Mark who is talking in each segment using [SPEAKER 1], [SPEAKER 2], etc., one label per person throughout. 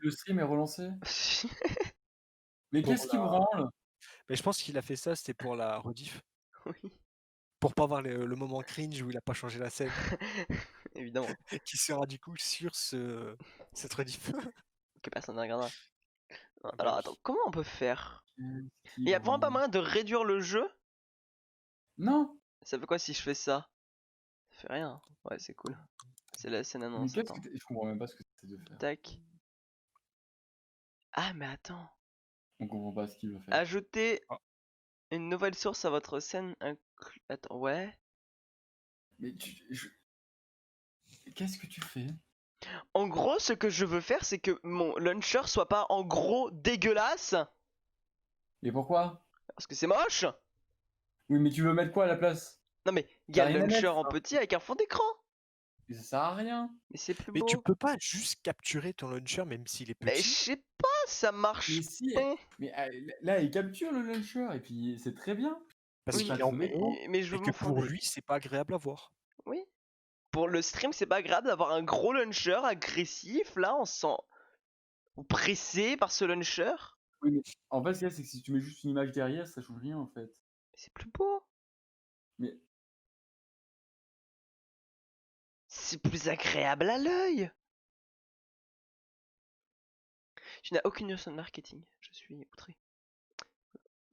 [SPEAKER 1] le stream est relancé? Mais
[SPEAKER 2] Pour
[SPEAKER 1] qu'est-ce qui me
[SPEAKER 2] la
[SPEAKER 1] branle?
[SPEAKER 2] mais je pense qu'il a fait ça, c'était pour la rediff.
[SPEAKER 3] Oui,
[SPEAKER 2] Pour pas avoir le moment cringe où il a pas changé la scène,
[SPEAKER 3] évidemment,
[SPEAKER 2] qui sera du coup sur cette rediff.
[SPEAKER 3] que personne ne regardera.
[SPEAKER 2] Ah bah
[SPEAKER 3] Alors
[SPEAKER 2] oui.
[SPEAKER 3] attends, comment on peut faire?
[SPEAKER 1] Qu'est-ce qui
[SPEAKER 3] Il y a vraiment pas
[SPEAKER 1] branle?
[SPEAKER 3] moyen de réduire le jeu?
[SPEAKER 1] Non!
[SPEAKER 3] Ça fait quoi si je fais ça? Ça fait rien. Ouais, c'est cool. C'est la scène
[SPEAKER 1] Mais
[SPEAKER 3] annonce,
[SPEAKER 1] qu'est-ce que
[SPEAKER 3] attends.
[SPEAKER 1] tu je comprends même pas ce que tu de faire.
[SPEAKER 3] Tac. Ah mais attends.
[SPEAKER 1] On comprend pas ce qu'il veut faire.
[SPEAKER 3] Ajouter
[SPEAKER 2] Ah,
[SPEAKER 3] une nouvelle source à votre scène Attends, ouais.
[SPEAKER 1] Mais qu'est-ce que tu fais?
[SPEAKER 3] En gros, ce que je veux faire, c'est que mon launcher soit pas en gros dégueulasse.
[SPEAKER 1] Et pourquoi?
[SPEAKER 3] Parce que c'est moche.
[SPEAKER 1] Oui, mais tu veux mettre quoi à la place?
[SPEAKER 3] Non mais, il y
[SPEAKER 1] Tu
[SPEAKER 3] a
[SPEAKER 1] as
[SPEAKER 3] le
[SPEAKER 1] rien à
[SPEAKER 3] launcher
[SPEAKER 1] mettre,
[SPEAKER 3] en petit avec un fond d'écran.
[SPEAKER 1] mais ça sert à rien.
[SPEAKER 3] Mais c'est plus
[SPEAKER 2] mais tu
[SPEAKER 3] beau.
[SPEAKER 2] peux pas juste capturer ton launcher même s'il est
[SPEAKER 3] Mais je
[SPEAKER 2] petit?
[SPEAKER 3] sais pas, ça
[SPEAKER 1] Mais
[SPEAKER 3] marche.
[SPEAKER 1] si,
[SPEAKER 3] Hein.
[SPEAKER 1] mais là, il capture le launcher et puis c'est très bien.
[SPEAKER 2] Parce
[SPEAKER 1] C'est
[SPEAKER 3] Oui,
[SPEAKER 1] pas
[SPEAKER 2] qu'il est en
[SPEAKER 1] son
[SPEAKER 3] mais,
[SPEAKER 1] écran.
[SPEAKER 3] mais je
[SPEAKER 2] et
[SPEAKER 3] veux
[SPEAKER 2] que
[SPEAKER 3] mon fond
[SPEAKER 2] pour lui, c'est pas agréable à voir.
[SPEAKER 3] Oui. Pour le stream, c'est pas agréable d'avoir un gros launcher agressif. Là, on se sent pressé par ce launcher.
[SPEAKER 1] Oui, mais en fait, ce qu'il y a, c'est que si tu mets juste une image derrière, ça change rien en fait.
[SPEAKER 3] C'est plus beau.
[SPEAKER 1] Mais
[SPEAKER 3] C'est plus agréable à l'œil. Tu n'as aucune notion de marketing. Je suis outré.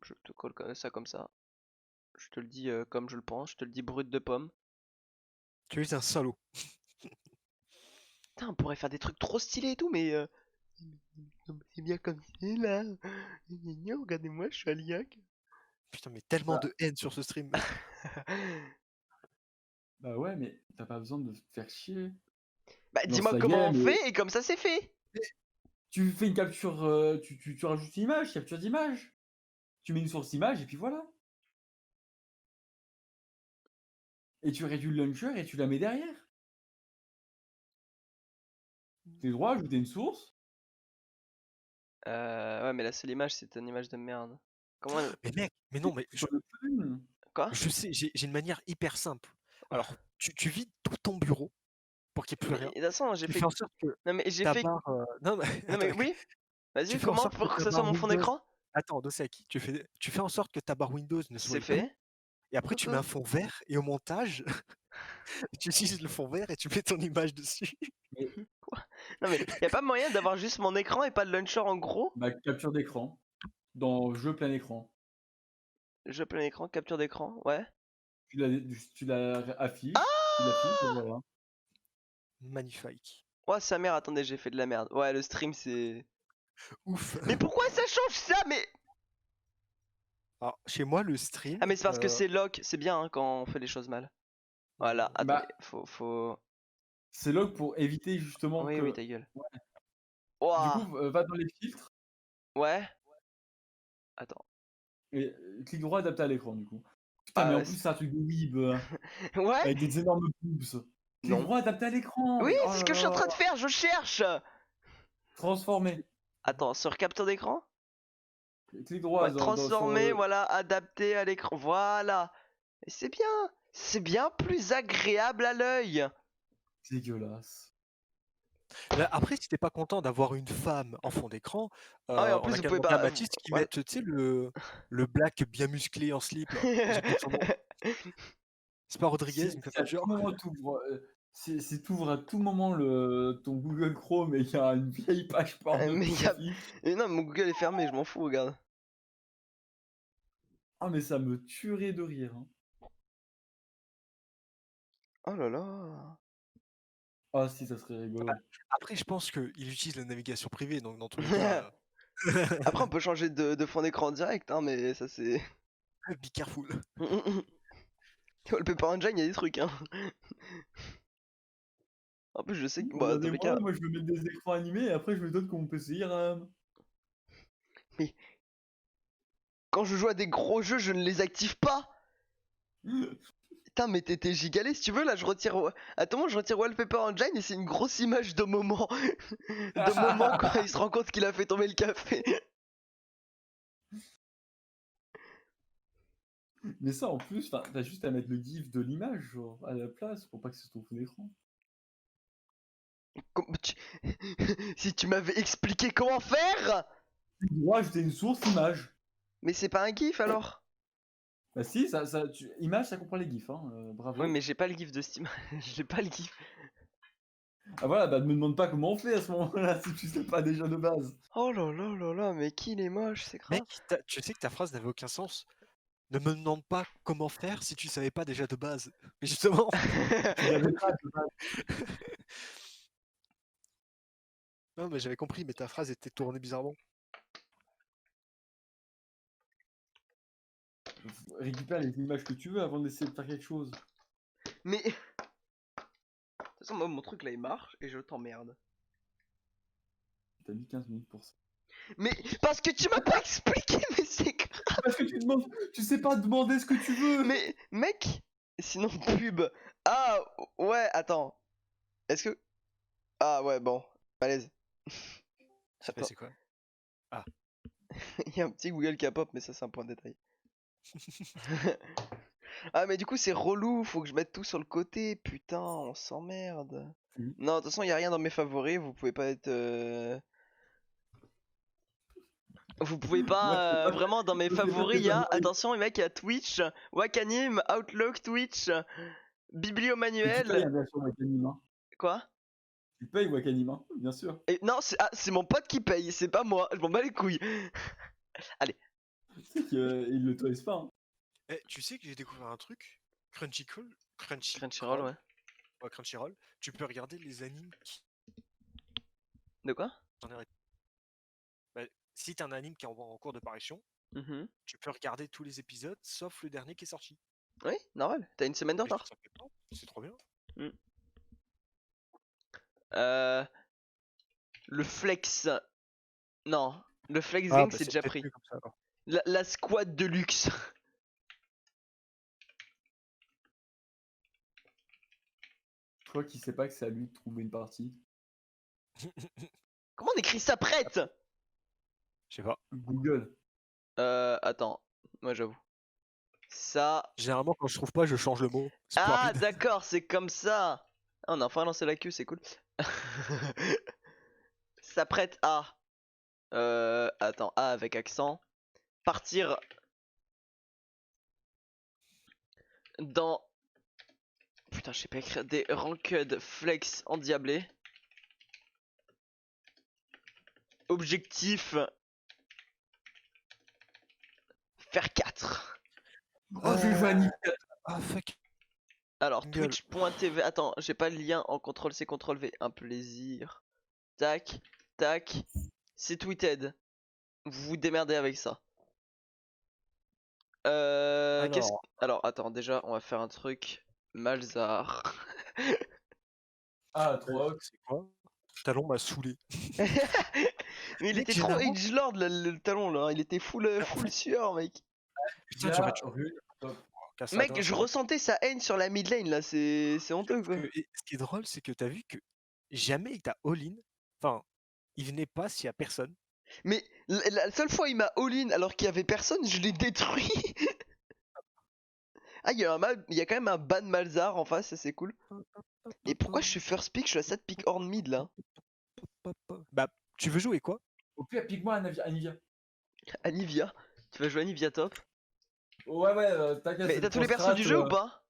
[SPEAKER 3] Je te colle ça comme ça. Je te le dis comme je le pense. Je te le dis brut de pomme.
[SPEAKER 2] Tu es un salaud.
[SPEAKER 3] Putain, on pourrait faire des trucs trop stylés et tout, mais c'est bien comme c'est là. Regardez-moi, je suis Aliac.
[SPEAKER 2] Putain, mais tellement
[SPEAKER 1] bah,
[SPEAKER 2] de haine sur ce stream.
[SPEAKER 1] bah ouais, mais t'as pas besoin de te faire chier.
[SPEAKER 3] Bah,
[SPEAKER 1] Lance
[SPEAKER 3] dis-moi
[SPEAKER 1] la
[SPEAKER 3] comment on
[SPEAKER 1] game et
[SPEAKER 3] fait et comme ça c'est fait.
[SPEAKER 1] tu fais une capture, tu rajoutes une image, capture d'image. Tu mets une source image et puis voilà. Et tu réduis le launcher et tu la mets derrière. T'as le droit d'ajouter une source.
[SPEAKER 3] Ouais, mais la seule image, c'est une image de merde. Comment
[SPEAKER 2] Mais mec, mais non, mais
[SPEAKER 1] Tu peux le faire.
[SPEAKER 3] Quoi?
[SPEAKER 2] je sais, j'ai une manière hyper simple. Alors, tu vides tout ton bureau pour qu'il n'y ait plus
[SPEAKER 3] Mais
[SPEAKER 2] rien.
[SPEAKER 3] de toute façon, j'ai
[SPEAKER 2] Tu fais
[SPEAKER 3] fait.
[SPEAKER 2] en sorte que
[SPEAKER 3] Non, mais j'ai
[SPEAKER 2] ta
[SPEAKER 3] fait.
[SPEAKER 2] barre. Non, mais
[SPEAKER 3] Non,
[SPEAKER 2] attends,
[SPEAKER 3] mais oui.
[SPEAKER 2] tu
[SPEAKER 3] Vas-y,
[SPEAKER 2] fais en
[SPEAKER 3] comment
[SPEAKER 2] sorte que
[SPEAKER 3] pour que
[SPEAKER 2] ta
[SPEAKER 3] ça soit
[SPEAKER 2] barre
[SPEAKER 3] mon fond
[SPEAKER 2] Windows.
[SPEAKER 3] d'écran?
[SPEAKER 2] Attends, Dosaki, tu fais en sorte que ta barre Windows ne
[SPEAKER 3] C'est
[SPEAKER 2] soit plus.
[SPEAKER 3] fait.
[SPEAKER 2] Et après, tu mets un fond vert. Et au montage, tu utilises le fond vert et tu mets ton image dessus.
[SPEAKER 1] Mais
[SPEAKER 3] Quoi? Non, mais y a pas moyen d'avoir juste mon écran et pas le launcher en gros?
[SPEAKER 1] bah, capture d'écran dans jeu plein écran.
[SPEAKER 3] Je plein écran, capture d'écran, ouais.
[SPEAKER 1] Tu la affiches, tu l'affiches et
[SPEAKER 3] Ah!
[SPEAKER 1] voilà.
[SPEAKER 2] Magnifique.
[SPEAKER 3] Oh, sa mère, attendez, j'ai fait de la merde. Ouais, le stream, c'est.
[SPEAKER 2] Ouf.
[SPEAKER 3] Mais pourquoi ça change ça? Mais.
[SPEAKER 2] Alors, chez moi, le stream.
[SPEAKER 3] Ah, mais c'est parce que c'est lock, c'est bien hein, quand on fait les choses mal. Voilà, attendez,
[SPEAKER 1] Bah,
[SPEAKER 3] faut.
[SPEAKER 1] c'est log pour éviter justement
[SPEAKER 3] Oui, oui,
[SPEAKER 1] que
[SPEAKER 3] ta gueule.
[SPEAKER 1] ouais. Du
[SPEAKER 3] Ouah!
[SPEAKER 1] coup, va dans les filtres
[SPEAKER 3] Ouais? Attends.
[SPEAKER 1] et clic droit adapté à l'écran du coup. Putain, mais
[SPEAKER 3] Ah,
[SPEAKER 1] en plus c'est un truc de weeb,
[SPEAKER 3] ouais?
[SPEAKER 1] avec des énormes boobs. Clic
[SPEAKER 3] Non.
[SPEAKER 1] droit adapté à l'écran,
[SPEAKER 3] Oui,
[SPEAKER 1] mais oh
[SPEAKER 3] c'est ce
[SPEAKER 1] là
[SPEAKER 3] que je suis en
[SPEAKER 1] là!
[SPEAKER 3] train de faire, je cherche!
[SPEAKER 1] Transformer.
[SPEAKER 3] Attends, sur capture d'écran?
[SPEAKER 1] Clic droit
[SPEAKER 3] Ouais,
[SPEAKER 1] dans sur,
[SPEAKER 3] transformer, voilà, adapter à l'écran. Voilà. Et c'est bien. C'est bien plus agréable à l'œil.
[SPEAKER 1] dégueulasse.
[SPEAKER 2] Là, après, si t'es pas content d'avoir une femme en fond d'écran,
[SPEAKER 3] Ah oui, en
[SPEAKER 2] on
[SPEAKER 3] plus,
[SPEAKER 2] a
[SPEAKER 3] vous
[SPEAKER 2] qu'à
[SPEAKER 3] pouvez
[SPEAKER 2] demander à
[SPEAKER 3] pas.
[SPEAKER 2] Mathis qui
[SPEAKER 3] Ouais.
[SPEAKER 2] mette, tu sais, le black bien musclé en slip là. J'ai oublié son nom. C'est pas Rodriguez, il me fait
[SPEAKER 1] Si
[SPEAKER 2] pas
[SPEAKER 1] à
[SPEAKER 2] le
[SPEAKER 1] tout
[SPEAKER 2] genre.
[SPEAKER 1] moment t'ouvres, si t'ouvres à tout moment ton Google Chrome et qu'il y a une vieille page porno
[SPEAKER 3] Mais
[SPEAKER 1] qui
[SPEAKER 3] y a.
[SPEAKER 1] s'affiche,
[SPEAKER 3] Non, mon Google est fermé, je m'en fous, regarde.
[SPEAKER 1] ah mais ça me tuerait de rire, hein.
[SPEAKER 3] Oh là là.
[SPEAKER 1] Ah si, ça serait
[SPEAKER 2] Ah bah,
[SPEAKER 1] rigolo.
[SPEAKER 2] après, je pense qu'il utilise la navigation privée, donc dans tous les cas,
[SPEAKER 3] Après, on peut changer de fond d'écran direct, hein, mais ça c'est.
[SPEAKER 2] be careful.
[SPEAKER 3] Wallpaper Engine, y a des trucs, hein. En plus, je sais que. Bah, dans tous les
[SPEAKER 1] Regardez-moi,
[SPEAKER 3] cas.
[SPEAKER 1] moi je veux mettre des écrans animés et après je me donne que mon PC il rame.
[SPEAKER 3] Mais quand je joue à des gros jeux, je ne les active pas. Putain, mais t'es gigalé, si tu veux, là, je retire. Attends, je retire Wallpaper Engine et c'est une grosse image de moment. De moment quand il se rend compte qu'il a fait tomber le café.
[SPEAKER 1] Mais ça en plus, enfin, t'as juste à mettre le gif de l'image genre à la place pour pas que ce soit ton fond d'écran.
[SPEAKER 3] Si tu m'avais expliqué comment faire.
[SPEAKER 1] Tu dois ajouter une source image.
[SPEAKER 3] Mais c'est pas un gif alors?
[SPEAKER 1] Bah si, image, ça comprend les gifs, hein. Bravo.
[SPEAKER 3] Oui, mais j'ai pas le gif de Steam. J'ai pas le gif.
[SPEAKER 1] Ah voilà, bah ne me demande pas comment on fait à ce moment-là si tu sais pas déjà de base.
[SPEAKER 3] Oh là là là là, mais qu'il est moche, c'est grave.
[SPEAKER 2] Mec, tu sais que ta phrase n'avait aucun sens. Ne me demande pas comment faire si tu savais pas déjà de base. Mais justement,
[SPEAKER 1] Tu l'avais pas de base.
[SPEAKER 2] non, mais j'avais compris, mais ta phrase était tournée bizarrement.
[SPEAKER 1] Récupère les images que tu veux avant d'essayer de faire quelque chose.
[SPEAKER 3] Mais. De toute façon, moi, mon truc là il marche et je t'emmerde.
[SPEAKER 1] T'as mis 15 minutes pour ça.
[SPEAKER 3] Mais parce que tu m'as pas expliqué, mais c'est grave.
[SPEAKER 1] Parce que tu sais pas demander ce que tu veux.
[SPEAKER 3] Mais mec, sinon pub. Ah ouais, attends. Est-ce que. Ah ouais, bon. Malaise. Attends,
[SPEAKER 2] C'est quoi?
[SPEAKER 3] il y a un petit Google qui a pop, mais ça c'est un point de détail. Ah mais du coup c'est relou, faut que je mette tout sur le côté, putain, on s'emmerde.
[SPEAKER 1] Mhm.
[SPEAKER 3] Non, de toute façon, il y a rien dans mes favoris, vous pouvez pas être Vous pouvez
[SPEAKER 1] Moi,
[SPEAKER 3] pas
[SPEAKER 1] c'est pas-
[SPEAKER 3] vraiment dans mes
[SPEAKER 1] je sais pas
[SPEAKER 3] favoris,
[SPEAKER 1] tes
[SPEAKER 3] il y a
[SPEAKER 1] favoris.
[SPEAKER 3] attention les mecs, il y a Twitch, Wakanim, Outlook, Twitch, Biblio
[SPEAKER 1] Mais tu payes,
[SPEAKER 3] Manuel.
[SPEAKER 1] hein, bien sûr, Wakanim, hein.
[SPEAKER 3] Quoi?
[SPEAKER 1] Tu payes Wakanim, hein, bien sûr.
[SPEAKER 3] Et non, c'est mon pote qui paye, c'est pas moi, je m'en bats les couilles.
[SPEAKER 1] Tu sais qu'il l'autorise pas. Hein.
[SPEAKER 2] Eh, tu sais que j'ai découvert un truc? Crunchyroll.
[SPEAKER 3] Crunchyroll, ouais.
[SPEAKER 2] Ouais, Crunchyroll. Tu peux regarder les animes qui.
[SPEAKER 3] De quoi?
[SPEAKER 2] Bah, si t'as un anime qui est en cours de parution,
[SPEAKER 3] Mhm.
[SPEAKER 2] tu peux regarder tous les épisodes sauf le dernier qui est sorti.
[SPEAKER 3] Oui, normal, t'as une semaine de
[SPEAKER 2] Et je trouve
[SPEAKER 3] retard.
[SPEAKER 2] ça flippant, c'est trop bien.
[SPEAKER 3] Le flex. Non, le flexing
[SPEAKER 2] Ah, bah,
[SPEAKER 3] c'est
[SPEAKER 2] c'est
[SPEAKER 3] déjà
[SPEAKER 2] peut-être
[SPEAKER 3] pris.
[SPEAKER 2] mieux comme ça alors.
[SPEAKER 3] La squad de luxe.
[SPEAKER 1] Je crois qu'il sait pas que c'est à lui de trouver une partie.
[SPEAKER 3] Comment on écrit ça prête?
[SPEAKER 2] Je sais pas.
[SPEAKER 1] Google.
[SPEAKER 3] Attends, moi j'avoue. Ça.
[SPEAKER 2] Généralement, quand je trouve pas, je change le mot. C'est plus
[SPEAKER 3] Ah,
[SPEAKER 2] rapide.
[SPEAKER 3] d'accord, c'est comme ça. Ah, on a enfin lancé la queue, c'est cool. Ça prête à. Attends, A avec accent. Partir dans. Putain, je sais pas écrire. Des ranked flex endiablés. Objectif. Faire 4.
[SPEAKER 1] Oh, j'ai joué à Nick.
[SPEAKER 2] Ah, fuck.
[SPEAKER 3] Alors,
[SPEAKER 2] Gueule.
[SPEAKER 3] twitch.tv. Attends, j'ai pas le lien en CTRL-C, CTRL-V. Un plaisir. Tac, tac. C'est tweeted. Vous vous démerdez avec ça. Alors, attends, déjà, on va faire un truc. Malzar.
[SPEAKER 1] Ah, 3
[SPEAKER 2] C'est quoi? Talon m'a saoulé.
[SPEAKER 3] Mais il
[SPEAKER 2] Mec,
[SPEAKER 3] était trop
[SPEAKER 2] généralement-
[SPEAKER 3] edgelord le talon là, il était full sueur mec.
[SPEAKER 2] Putain, j'aurais dû.
[SPEAKER 3] Mec, je ressentais sa haine sur la mid lane là, c'est honteux quoi.
[SPEAKER 2] Et ce qui est drôle, c'est que t'as vu que jamais il t'a all-in. Enfin, il venait pas s'il y a personne.
[SPEAKER 3] Mais la seule fois il m'a all-in alors qu'il y avait personne, je l'ai détruit. Ah, il y a quand même un ban Malzar en face, ça c'est cool. Et pourquoi je suis first pick, je suis à 7 pick horn mid là?
[SPEAKER 2] Bah, tu veux jouer quoi?
[SPEAKER 1] Au pire, pique-moi Anivia.
[SPEAKER 3] Anivia, tu vas jouer Anivia top?
[SPEAKER 1] Ouais, t'inquiète.
[SPEAKER 3] Mais t'as tous les persos du jeu ou pas?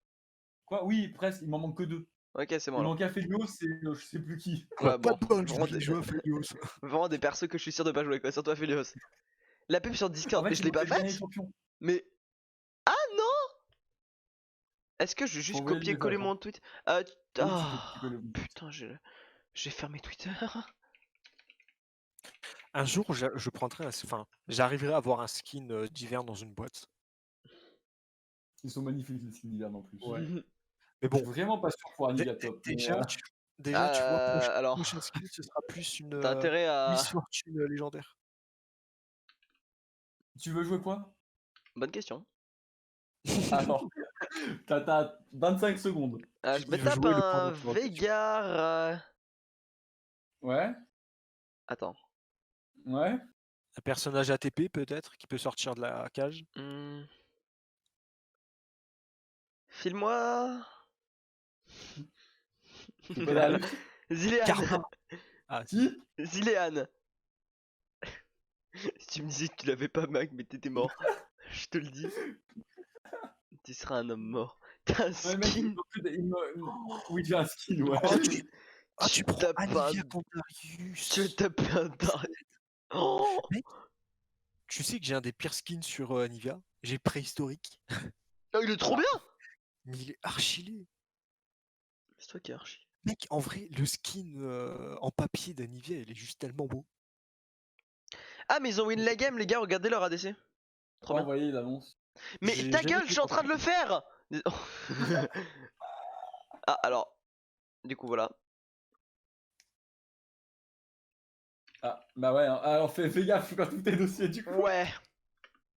[SPEAKER 1] Quoi? Oui, presque, il m'en manque que 2.
[SPEAKER 3] Ok, c'est
[SPEAKER 1] Il
[SPEAKER 3] bon alors.
[SPEAKER 1] manque un Felios et je sais plus qui.
[SPEAKER 3] Ouais, bon,
[SPEAKER 2] Pas de bol,
[SPEAKER 3] vraiment,
[SPEAKER 2] je joue à Felios.
[SPEAKER 3] vraiment des persos que je suis sûr de pas jouer quoi, surtout à Felios. La pub sur Discord,
[SPEAKER 1] En fait,
[SPEAKER 3] mais je l'ai pas
[SPEAKER 1] il manque le dernier
[SPEAKER 3] faite.
[SPEAKER 1] champion.
[SPEAKER 3] Mais. Ah non! Est-ce que je vais juste
[SPEAKER 1] Faut envoyer le
[SPEAKER 3] copier-coller
[SPEAKER 1] message,
[SPEAKER 3] mon tweet?
[SPEAKER 1] Oui, tu
[SPEAKER 3] Ah,
[SPEAKER 1] peux le-
[SPEAKER 3] putain, j'ai fermé Twitter.
[SPEAKER 2] Un jour, je prendrai enfin, j'arriverai à avoir un skin d'hiver dans une boîte.
[SPEAKER 1] Ils sont magnifiques les skins d'hiver en plus.
[SPEAKER 2] Ouais. Mais
[SPEAKER 1] Je
[SPEAKER 2] bon,
[SPEAKER 1] suis vraiment pas sûr pour Anivia top.
[SPEAKER 2] déjà,
[SPEAKER 1] mais,
[SPEAKER 2] tu vois,
[SPEAKER 3] alors,
[SPEAKER 2] prochain skin, ce sera plus une
[SPEAKER 3] t'as intérêt à.
[SPEAKER 2] Miss Fortune légendaire.
[SPEAKER 1] Tu veux jouer quoi?
[SPEAKER 3] Bonne question.
[SPEAKER 1] Attends. T'as 25 secondes.
[SPEAKER 3] Je
[SPEAKER 2] Il
[SPEAKER 3] me
[SPEAKER 2] veut
[SPEAKER 3] tape
[SPEAKER 2] jouer le point
[SPEAKER 3] un
[SPEAKER 2] d'interrogation.
[SPEAKER 3] Veigar.
[SPEAKER 1] Ouais.
[SPEAKER 3] Attends.
[SPEAKER 1] Ouais.
[SPEAKER 2] Un personnage ATP peut-être qui peut sortir de la cage.
[SPEAKER 3] File-moi.
[SPEAKER 1] C'est pas la lutte.
[SPEAKER 3] Zilean.
[SPEAKER 2] Karma. Ah,
[SPEAKER 1] Qui?
[SPEAKER 3] Zilean. Si tu me disais que tu l'avais pas, Mac, mais t'étais mort. Je te le dis. Tu seras un homme mort. T'as un
[SPEAKER 1] Ouais, mec,
[SPEAKER 3] skin.
[SPEAKER 1] oui, j'ai un skin, ouais.
[SPEAKER 2] tu prends
[SPEAKER 3] tapes
[SPEAKER 2] Anivia
[SPEAKER 3] un-
[SPEAKER 2] contre Darius.
[SPEAKER 3] Tu veux taper un dar. Oh
[SPEAKER 2] Mec, tu sais que j'ai un des pires skins sur Anivia. J'ai préhistorique.
[SPEAKER 3] Oh, il est trop bien.
[SPEAKER 2] Mais il est archi.
[SPEAKER 3] C'est toi qui es archi.
[SPEAKER 2] Mec, en vrai, le skin en papier d'Anivia, il est juste tellement beau.
[SPEAKER 3] Ah, mais ils ont win la game, les gars, regardez leur ADC. Trop
[SPEAKER 1] Pas
[SPEAKER 3] bien.
[SPEAKER 1] envoyé l'annonce.
[SPEAKER 3] Mais
[SPEAKER 2] J'ai
[SPEAKER 3] ta
[SPEAKER 2] jamais
[SPEAKER 3] gueule, je
[SPEAKER 2] fait
[SPEAKER 3] suis en train de
[SPEAKER 2] confiance.
[SPEAKER 3] le faire. Ah, alors, du coup, voilà.
[SPEAKER 1] Ah, bah ouais, hein. Alors fais gaffe quand tous tes dossiers, du coup.
[SPEAKER 3] Ouais.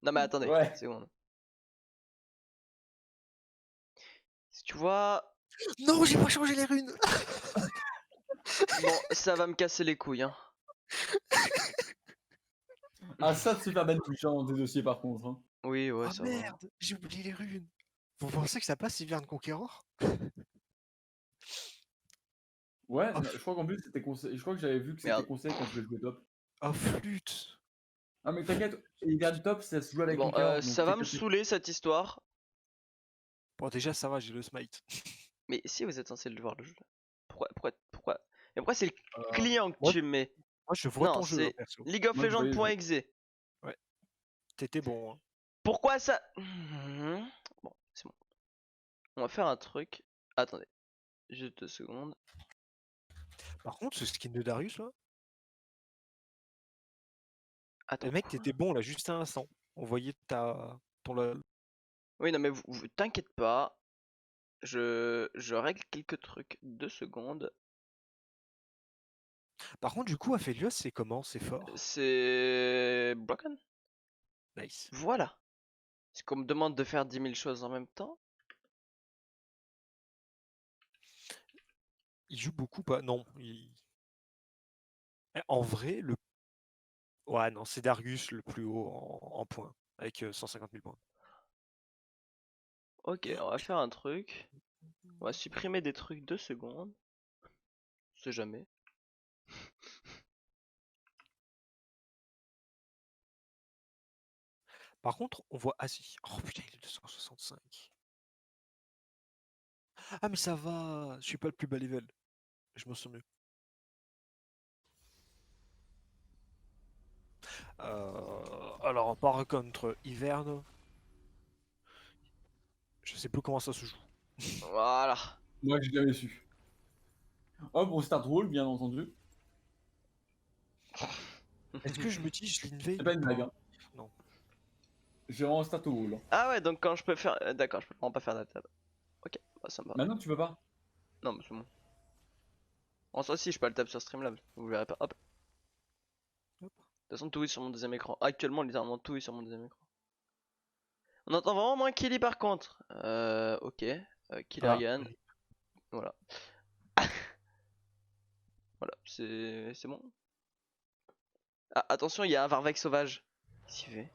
[SPEAKER 3] Non, mais attendez,
[SPEAKER 1] Ouais.
[SPEAKER 3] une seconde. Si tu vois.
[SPEAKER 2] Non, j'ai pas changé les runes.
[SPEAKER 3] Bon, ça va me casser les couilles, hein.
[SPEAKER 1] Ah, ça de se faire ban toucher dans tes dossiers, par contre. Hein.
[SPEAKER 3] Oui, ouais,
[SPEAKER 2] Ah
[SPEAKER 3] ça va.
[SPEAKER 2] merde, j'ai oublié les runes. Vous pensez que ça passe Hiverne Conqueror?
[SPEAKER 1] Ouais,
[SPEAKER 2] Ah,
[SPEAKER 1] non, je crois qu'en plus, c'était conseil. Je crois que j'avais vu que c'était
[SPEAKER 3] Merde.
[SPEAKER 1] conseil quand je voulais jouer top.
[SPEAKER 2] ah, flûte.
[SPEAKER 1] Ah, mais t'inquiète, Hiverne top, ça se joue avec
[SPEAKER 3] Bon,
[SPEAKER 1] Conqueror. Donc
[SPEAKER 3] ça va me
[SPEAKER 1] t'inquiète.
[SPEAKER 3] saouler cette histoire.
[SPEAKER 2] Bon, déjà, ça va, j'ai le smite.
[SPEAKER 3] Mais si vous êtes censé le voir le jeu là. Pourquoi Et pourquoi c'est le
[SPEAKER 1] Euh,
[SPEAKER 3] client que
[SPEAKER 2] moi,
[SPEAKER 3] tu mets?
[SPEAKER 2] Moi, je vois
[SPEAKER 3] Non,
[SPEAKER 2] ton jeu, hein,
[SPEAKER 3] c'est
[SPEAKER 2] perso.
[SPEAKER 3] League of
[SPEAKER 1] Moi, je voyais le jeu.
[SPEAKER 3] Legends.exe.
[SPEAKER 2] T'étais bon, hein.
[SPEAKER 3] Pourquoi ça? Bon, c'est bon. On va faire un truc. Attendez. Juste 2 secondes.
[SPEAKER 2] Par contre, ce skin de Darius, là,
[SPEAKER 3] Attends.
[SPEAKER 2] le mec, t'étais bon, là, juste à un instant. On voyait ton LOL.
[SPEAKER 3] Oui, non, mais vous t'inquiète pas. Je règle quelques trucs. 2 secondes.
[SPEAKER 2] Par contre, du coup, Aphelios, c'est comment? C'est fort?
[SPEAKER 3] C'est broken.
[SPEAKER 2] Nice.
[SPEAKER 3] Voilà. C'est qu'on me demande de faire 10 000 choses en même temps.
[SPEAKER 2] Il joue beaucoup, pas? Non. En vrai, le. Ouais, non, c'est Darius le plus haut en points, avec 150 000 points.
[SPEAKER 3] Ok, on va faire un truc. On va supprimer des trucs 2 secondes. On sait jamais.
[SPEAKER 2] Par contre, on voit. Ah si. Oh putain, il est 265. Ah, mais ça va. Je suis pas le plus bas level. Je me sens mieux. Alors, par contre, Hiverne. Je sais plus comment ça se joue.
[SPEAKER 3] Voilà.
[SPEAKER 1] Moi, j'ai jamais su. Hop, on start roll, bien entendu.
[SPEAKER 2] Est-ce que je me dis, je l'invade
[SPEAKER 1] C'est pas une
[SPEAKER 2] ou
[SPEAKER 1] blague, hein.
[SPEAKER 2] Non.
[SPEAKER 1] J'ai vraiment start au roll. Hein.
[SPEAKER 3] Ah ouais, donc quand je peux faire. D'accord, je peux vraiment pas faire d'altab. Ok, bah ça me va.
[SPEAKER 1] Maintenant, tu peux pas.
[SPEAKER 3] Non, mais c'est bon. En soi, si je peux altab sur Streamlabs, vous verrez pas. Hop. De
[SPEAKER 2] Hop.
[SPEAKER 3] toute façon, tout est sur mon deuxième écran. Actuellement, littéralement, tout est sur mon deuxième écran. On entend vraiment moins Killy par contre. Ok. Killerian.
[SPEAKER 2] oui.
[SPEAKER 3] Voilà. Voilà, c'est bon. Ah, attention, il y a un Varvek sauvage. Qu'est-ce qu'il fait?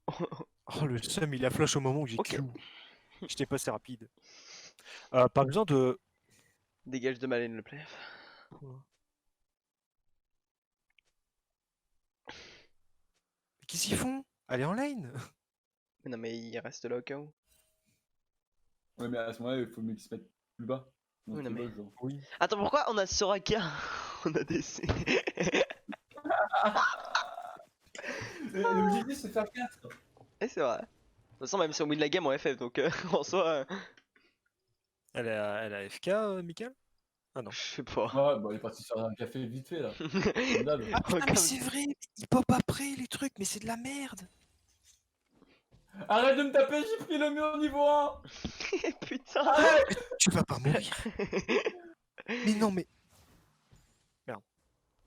[SPEAKER 2] Oh, oh, le seum, il a flash au moment où j'ai
[SPEAKER 3] Ok.
[SPEAKER 2] Q. J'étais pas assez rapide. Pas besoin de.
[SPEAKER 3] Dégage de Malène le play.
[SPEAKER 2] Qu'est-ce qu'ils font? Allez en lane.
[SPEAKER 3] Mais non, mais il reste là au cas où.
[SPEAKER 1] Ouais, mais à ce moment-là, il faut mieux qu'ils se mettent plus bas. Donc,
[SPEAKER 3] Oui, non,
[SPEAKER 1] plus
[SPEAKER 3] mais-
[SPEAKER 1] bas, genre.
[SPEAKER 2] Oui.
[SPEAKER 3] Attends, pourquoi on a Soraka en ADC?
[SPEAKER 1] L'objectif, c'est de faire 4.
[SPEAKER 3] Eh, c'est vrai. De toute façon, même si on win la game en FF, donc en soi,
[SPEAKER 2] Elle a FK, Michael? Ah non.
[SPEAKER 3] je sais pas.
[SPEAKER 1] Ouais, bah, il est parti se faire un café vite fait, là. Comme d'hab.
[SPEAKER 2] Ah putain, mais
[SPEAKER 3] Regarde.
[SPEAKER 2] c'est vrai, il pop après les trucs, mais c'est de la merde.
[SPEAKER 1] Arrête de me taper, j'ai pris le mur niveau 1.
[SPEAKER 3] Putain.
[SPEAKER 1] Arrête.
[SPEAKER 2] Tu vas pas mourir. Mais non, mais.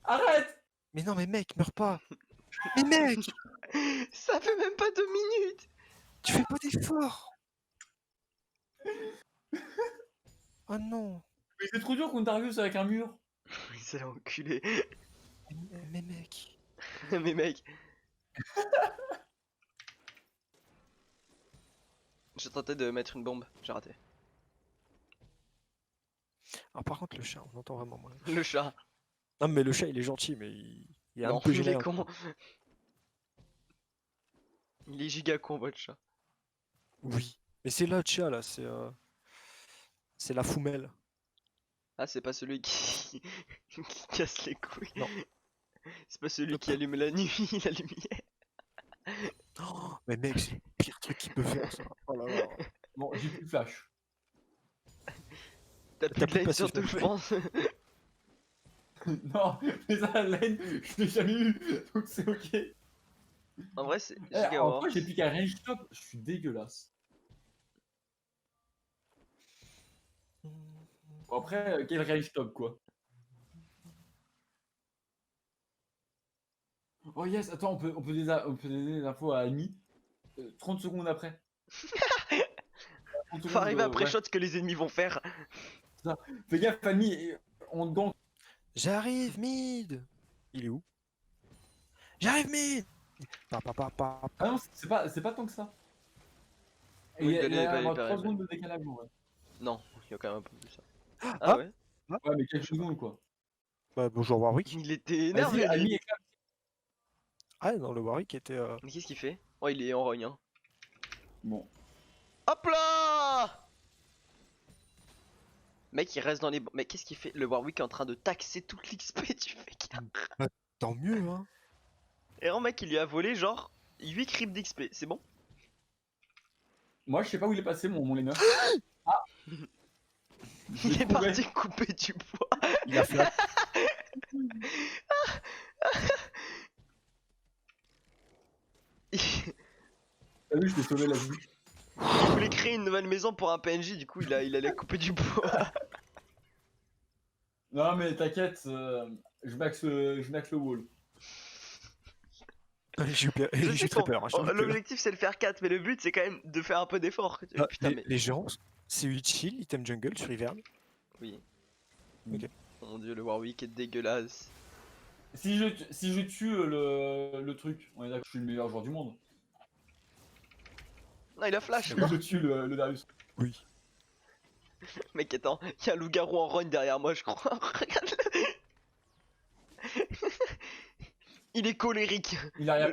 [SPEAKER 1] Arrête.
[SPEAKER 2] Mais non, mais mec, meurs pas. Mais mec,
[SPEAKER 3] Ça fait même pas 2 minutes.
[SPEAKER 2] tu fais pas d'effort. Oh non.
[SPEAKER 1] Mais c'est trop dur contre Darius avec un mur.
[SPEAKER 3] C'est l'enculé.
[SPEAKER 2] Mais mec.
[SPEAKER 3] Mais mec. J'ai tenté de mettre une bombe, j'ai raté.
[SPEAKER 2] Ah, par contre, le chat, on entend vraiment moins.
[SPEAKER 3] Le chat.
[SPEAKER 2] Non, mais le chat, il est gentil, mais il est un
[SPEAKER 3] Non,
[SPEAKER 2] peu
[SPEAKER 3] il
[SPEAKER 2] gêné.
[SPEAKER 3] est con. Il est giga con votre chat.
[SPEAKER 2] Oui. Mais c'est là, le chat, là, c'est la foumelle.
[SPEAKER 3] Ah, c'est pas celui qui... qui casse les couilles.
[SPEAKER 2] Non.
[SPEAKER 3] C'est pas celui
[SPEAKER 2] Hop.
[SPEAKER 3] qui allume la nuit, la lumière.
[SPEAKER 2] Oh, mais mec, c'est le pire truc qu'il peut faire, ça. Oh là là.
[SPEAKER 1] Bon, j'ai plus de flash.
[SPEAKER 3] T'as plus de
[SPEAKER 2] plus
[SPEAKER 3] light
[SPEAKER 2] passif
[SPEAKER 3] surtout,
[SPEAKER 2] non
[SPEAKER 3] je
[SPEAKER 2] plus.
[SPEAKER 3] pense.
[SPEAKER 1] Non, mais ça, la laine, je l'ai jamais eu, donc c'est ok.
[SPEAKER 3] En vrai, c'est
[SPEAKER 1] Eh,
[SPEAKER 3] giga
[SPEAKER 1] en
[SPEAKER 3] worse.
[SPEAKER 1] vrai, j'ai plus qu'un range top, je suis dégueulasse. Bon, après, quel range top quoi. Oh yes, attends, on peut donner des infos à Ami 30 secondes après. 30
[SPEAKER 3] Faut
[SPEAKER 1] secondes,
[SPEAKER 3] arriver après
[SPEAKER 1] ouais.
[SPEAKER 3] shot ce que les ennemis vont faire.
[SPEAKER 1] Fais gaffe, Ami, on te gank.
[SPEAKER 2] J'arrive, mid. Il est où? J'arrive, mid. Pa, pa, pa, pa.
[SPEAKER 1] Ah non, c'est pas tant que ça. Et
[SPEAKER 3] Oui,
[SPEAKER 1] il y a
[SPEAKER 3] il va
[SPEAKER 1] 3
[SPEAKER 3] arriver.
[SPEAKER 1] secondes de décalage, ouais.
[SPEAKER 3] Non, il y a quand même un peu plus ça.
[SPEAKER 2] Ah,
[SPEAKER 3] Ah ouais.
[SPEAKER 1] Ouais, mais quelques secondes quoi.
[SPEAKER 2] Bah, bonjour Warwick.
[SPEAKER 3] Il était
[SPEAKER 1] Vas-y,
[SPEAKER 3] énervé
[SPEAKER 1] Ami
[SPEAKER 3] lui.
[SPEAKER 1] éclate.
[SPEAKER 2] Ah, non, le Warwick était.
[SPEAKER 3] Mais qu'est-ce qu'il fait? Oh, il est en rogne. Hein.
[SPEAKER 1] Bon.
[SPEAKER 3] Hop là! Mec, il reste dans les. Mais qu'est-ce qu'il fait? Le Warwick est en train de taxer toute l'XP du mec.
[SPEAKER 2] Tant mieux, hein.
[SPEAKER 3] Et en mec, il lui a volé genre 8 creeps d'XP. C'est bon?
[SPEAKER 1] Moi, je sais pas où il est passé, mon laner. Ah Je
[SPEAKER 3] Il
[SPEAKER 1] l'ai
[SPEAKER 3] est
[SPEAKER 1] trouvé.
[SPEAKER 3] parti couper du bois.
[SPEAKER 2] Il a flat.
[SPEAKER 3] Il
[SPEAKER 1] T'as vu, je t'ai sauvé la vie.
[SPEAKER 3] voulait créer une nouvelle maison pour un PNJ, du coup il allait couper du bois.
[SPEAKER 1] Non, mais t'inquiète, je max le wall.
[SPEAKER 2] J'ai eu peur-
[SPEAKER 3] Je
[SPEAKER 2] j'ai
[SPEAKER 3] sais
[SPEAKER 2] eu très
[SPEAKER 3] qu'on-
[SPEAKER 2] peur. Hein, je t'avoue que-
[SPEAKER 3] L'objectif c'est le faire 4, mais le but c'est quand même de faire un peu d'effort.
[SPEAKER 2] Ah,
[SPEAKER 3] Putain, mais.
[SPEAKER 2] les gens, c'est utile, item jungle sur Ivern.
[SPEAKER 3] Oui.
[SPEAKER 2] Ok.
[SPEAKER 3] Oh mon dieu, le Warwick est dégueulasse.
[SPEAKER 1] Si je tue le truc, on est d'accord, je suis le meilleur joueur du monde.
[SPEAKER 3] Non, il a flash.
[SPEAKER 1] Si
[SPEAKER 3] Non.
[SPEAKER 1] je tue le Darius.
[SPEAKER 2] Oui.
[SPEAKER 3] Mec, attends, il y a un loup-garou en rogne derrière moi, je crois. Regarde-le. Il est colérique.
[SPEAKER 1] Il a rien.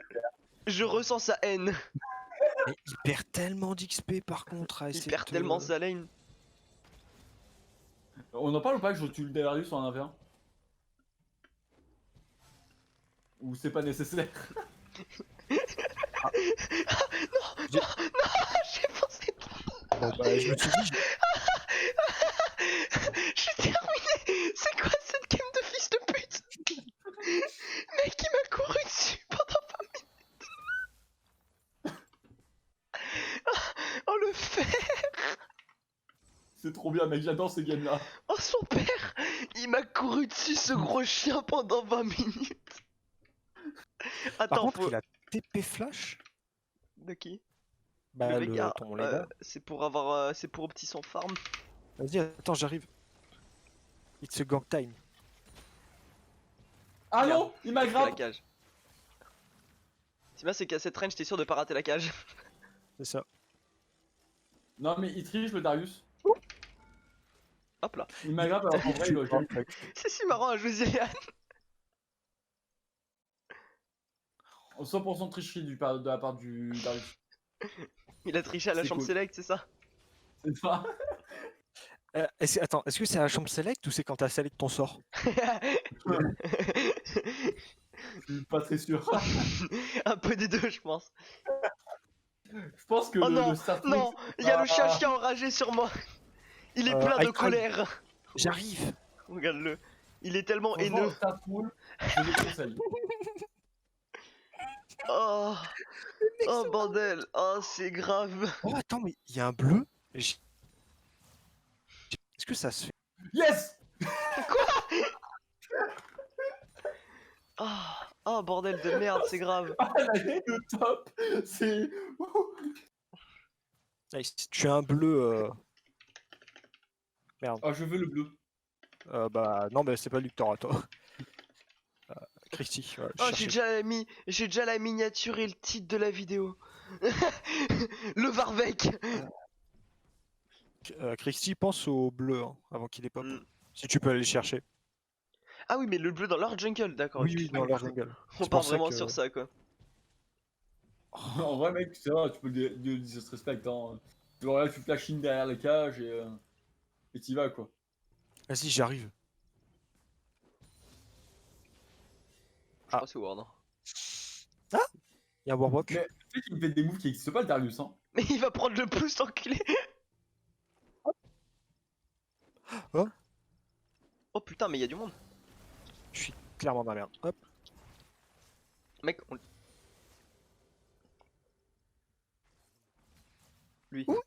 [SPEAKER 3] Je ressens sa haine.
[SPEAKER 2] Mais il perd tellement d'XP par contre à
[SPEAKER 3] Il
[SPEAKER 2] essayer
[SPEAKER 3] perd
[SPEAKER 2] de-
[SPEAKER 3] tellement sa lane.
[SPEAKER 1] On en parle ou pas que je tue le Darius en 1v1? Ou c'est pas nécessaire?
[SPEAKER 3] J'ai pensé.
[SPEAKER 2] Bon, bah, je me suis dit,
[SPEAKER 3] J'ai terminé. C'est quoi cette game de fils de pute? Mec, il m'a couru dessus pendant 20 minutes. Oh le fer.
[SPEAKER 1] C'est trop bien, mec, j'adore ces games là.
[SPEAKER 3] Oh son père. Il m'a couru dessus ce gros chien pendant 20 minutes.
[SPEAKER 2] par
[SPEAKER 3] Attends,
[SPEAKER 2] contre,
[SPEAKER 3] faut...
[SPEAKER 2] il a TP flash.
[SPEAKER 3] De qui?
[SPEAKER 2] Bah,
[SPEAKER 3] Le gars,
[SPEAKER 2] ton leader.
[SPEAKER 3] c'est pour avoir... c'est pour petit son farm.
[SPEAKER 2] Vas-y, attends, j'arrive. It's a gang time.
[SPEAKER 1] Ah
[SPEAKER 3] Merde,
[SPEAKER 1] non, il m'a
[SPEAKER 3] La
[SPEAKER 1] grave.
[SPEAKER 3] cage. C'est bien, c'est qu'à cette range, t'es sûr de pas rater la cage.
[SPEAKER 2] C'est ça.
[SPEAKER 1] Non, mais il triche le Darius.
[SPEAKER 3] Hop là.
[SPEAKER 1] Il m'a grave, alors qu'en vrai, il doit jamais-
[SPEAKER 3] C'est si marrant à jouer Zillian.
[SPEAKER 1] 100% tricherie de la part du Darius.
[SPEAKER 3] Il a triché à la
[SPEAKER 1] C'est
[SPEAKER 3] chambre
[SPEAKER 1] cool.
[SPEAKER 3] select, c'est ça?
[SPEAKER 1] C'est ça.
[SPEAKER 2] Attends, est-ce que c'est la chambre select ou c'est quand t'as select ton sort?
[SPEAKER 1] Je suis pas très sûr.
[SPEAKER 3] Un peu des deux, je pense.
[SPEAKER 1] Je pense que
[SPEAKER 3] Oh
[SPEAKER 1] le
[SPEAKER 3] non,
[SPEAKER 1] start
[SPEAKER 3] non, il y a le chien
[SPEAKER 1] Ah.
[SPEAKER 3] chien enragé sur moi. Il est plein de
[SPEAKER 2] Icon.
[SPEAKER 3] colère.
[SPEAKER 2] J'arrive.
[SPEAKER 3] Regarde-le. Il est tellement
[SPEAKER 1] Franchement,
[SPEAKER 3] haineux.
[SPEAKER 1] start wall, je le conseille.
[SPEAKER 3] Oh, oh bordel. Oh, c'est grave.
[SPEAKER 2] Oh, attends, mais il y a un bleu. Est-ce que ça se fait?
[SPEAKER 1] Yes.
[SPEAKER 3] Oh, oh bordel de merde, c'est grave.
[SPEAKER 1] Ah, la ligne de top. C'est.
[SPEAKER 2] Nice. Tu as un bleu. Merde.
[SPEAKER 1] Ah, je veux le bleu.
[SPEAKER 2] Bah, non, mais c'est pas lui que t'auras, toi. Christy. Voilà, je
[SPEAKER 3] Oh,
[SPEAKER 2] cherchais.
[SPEAKER 3] j'ai déjà la miniature et le titre de la vidéo. Le Varvek.
[SPEAKER 2] Christy, pense au bleu hein, avant qu'il ait pop.
[SPEAKER 3] Hmm.
[SPEAKER 2] Si tu peux aller le chercher.
[SPEAKER 3] Ah oui, mais le bleu dans leur jungle, d'accord.
[SPEAKER 2] Oui,
[SPEAKER 3] ok.
[SPEAKER 2] oui, dans leur jungle.
[SPEAKER 3] On
[SPEAKER 2] C'est
[SPEAKER 3] part
[SPEAKER 2] pour ça
[SPEAKER 3] vraiment
[SPEAKER 2] que-
[SPEAKER 3] sur ça, quoi.
[SPEAKER 1] En vrai, mec, c'est vrai, tu peux le disrespect. Hein. Genre là, tu flash in derrière les cages et t'y vas, quoi.
[SPEAKER 2] Vas-y, j'arrive.
[SPEAKER 3] Je crois que c'est Ward. Hein.
[SPEAKER 2] Il y a un Warwalk.
[SPEAKER 1] Mais tu sais qu'il me fait des moves qui existent pas, le Darius. Hein.
[SPEAKER 3] Mais il va prendre le boost, enculé.
[SPEAKER 2] Oh.
[SPEAKER 3] Oh putain, mais il y a du monde.
[SPEAKER 2] Je suis clairement dans la merde. Hop.
[SPEAKER 3] Mec, on... Lui.
[SPEAKER 2] Ouh.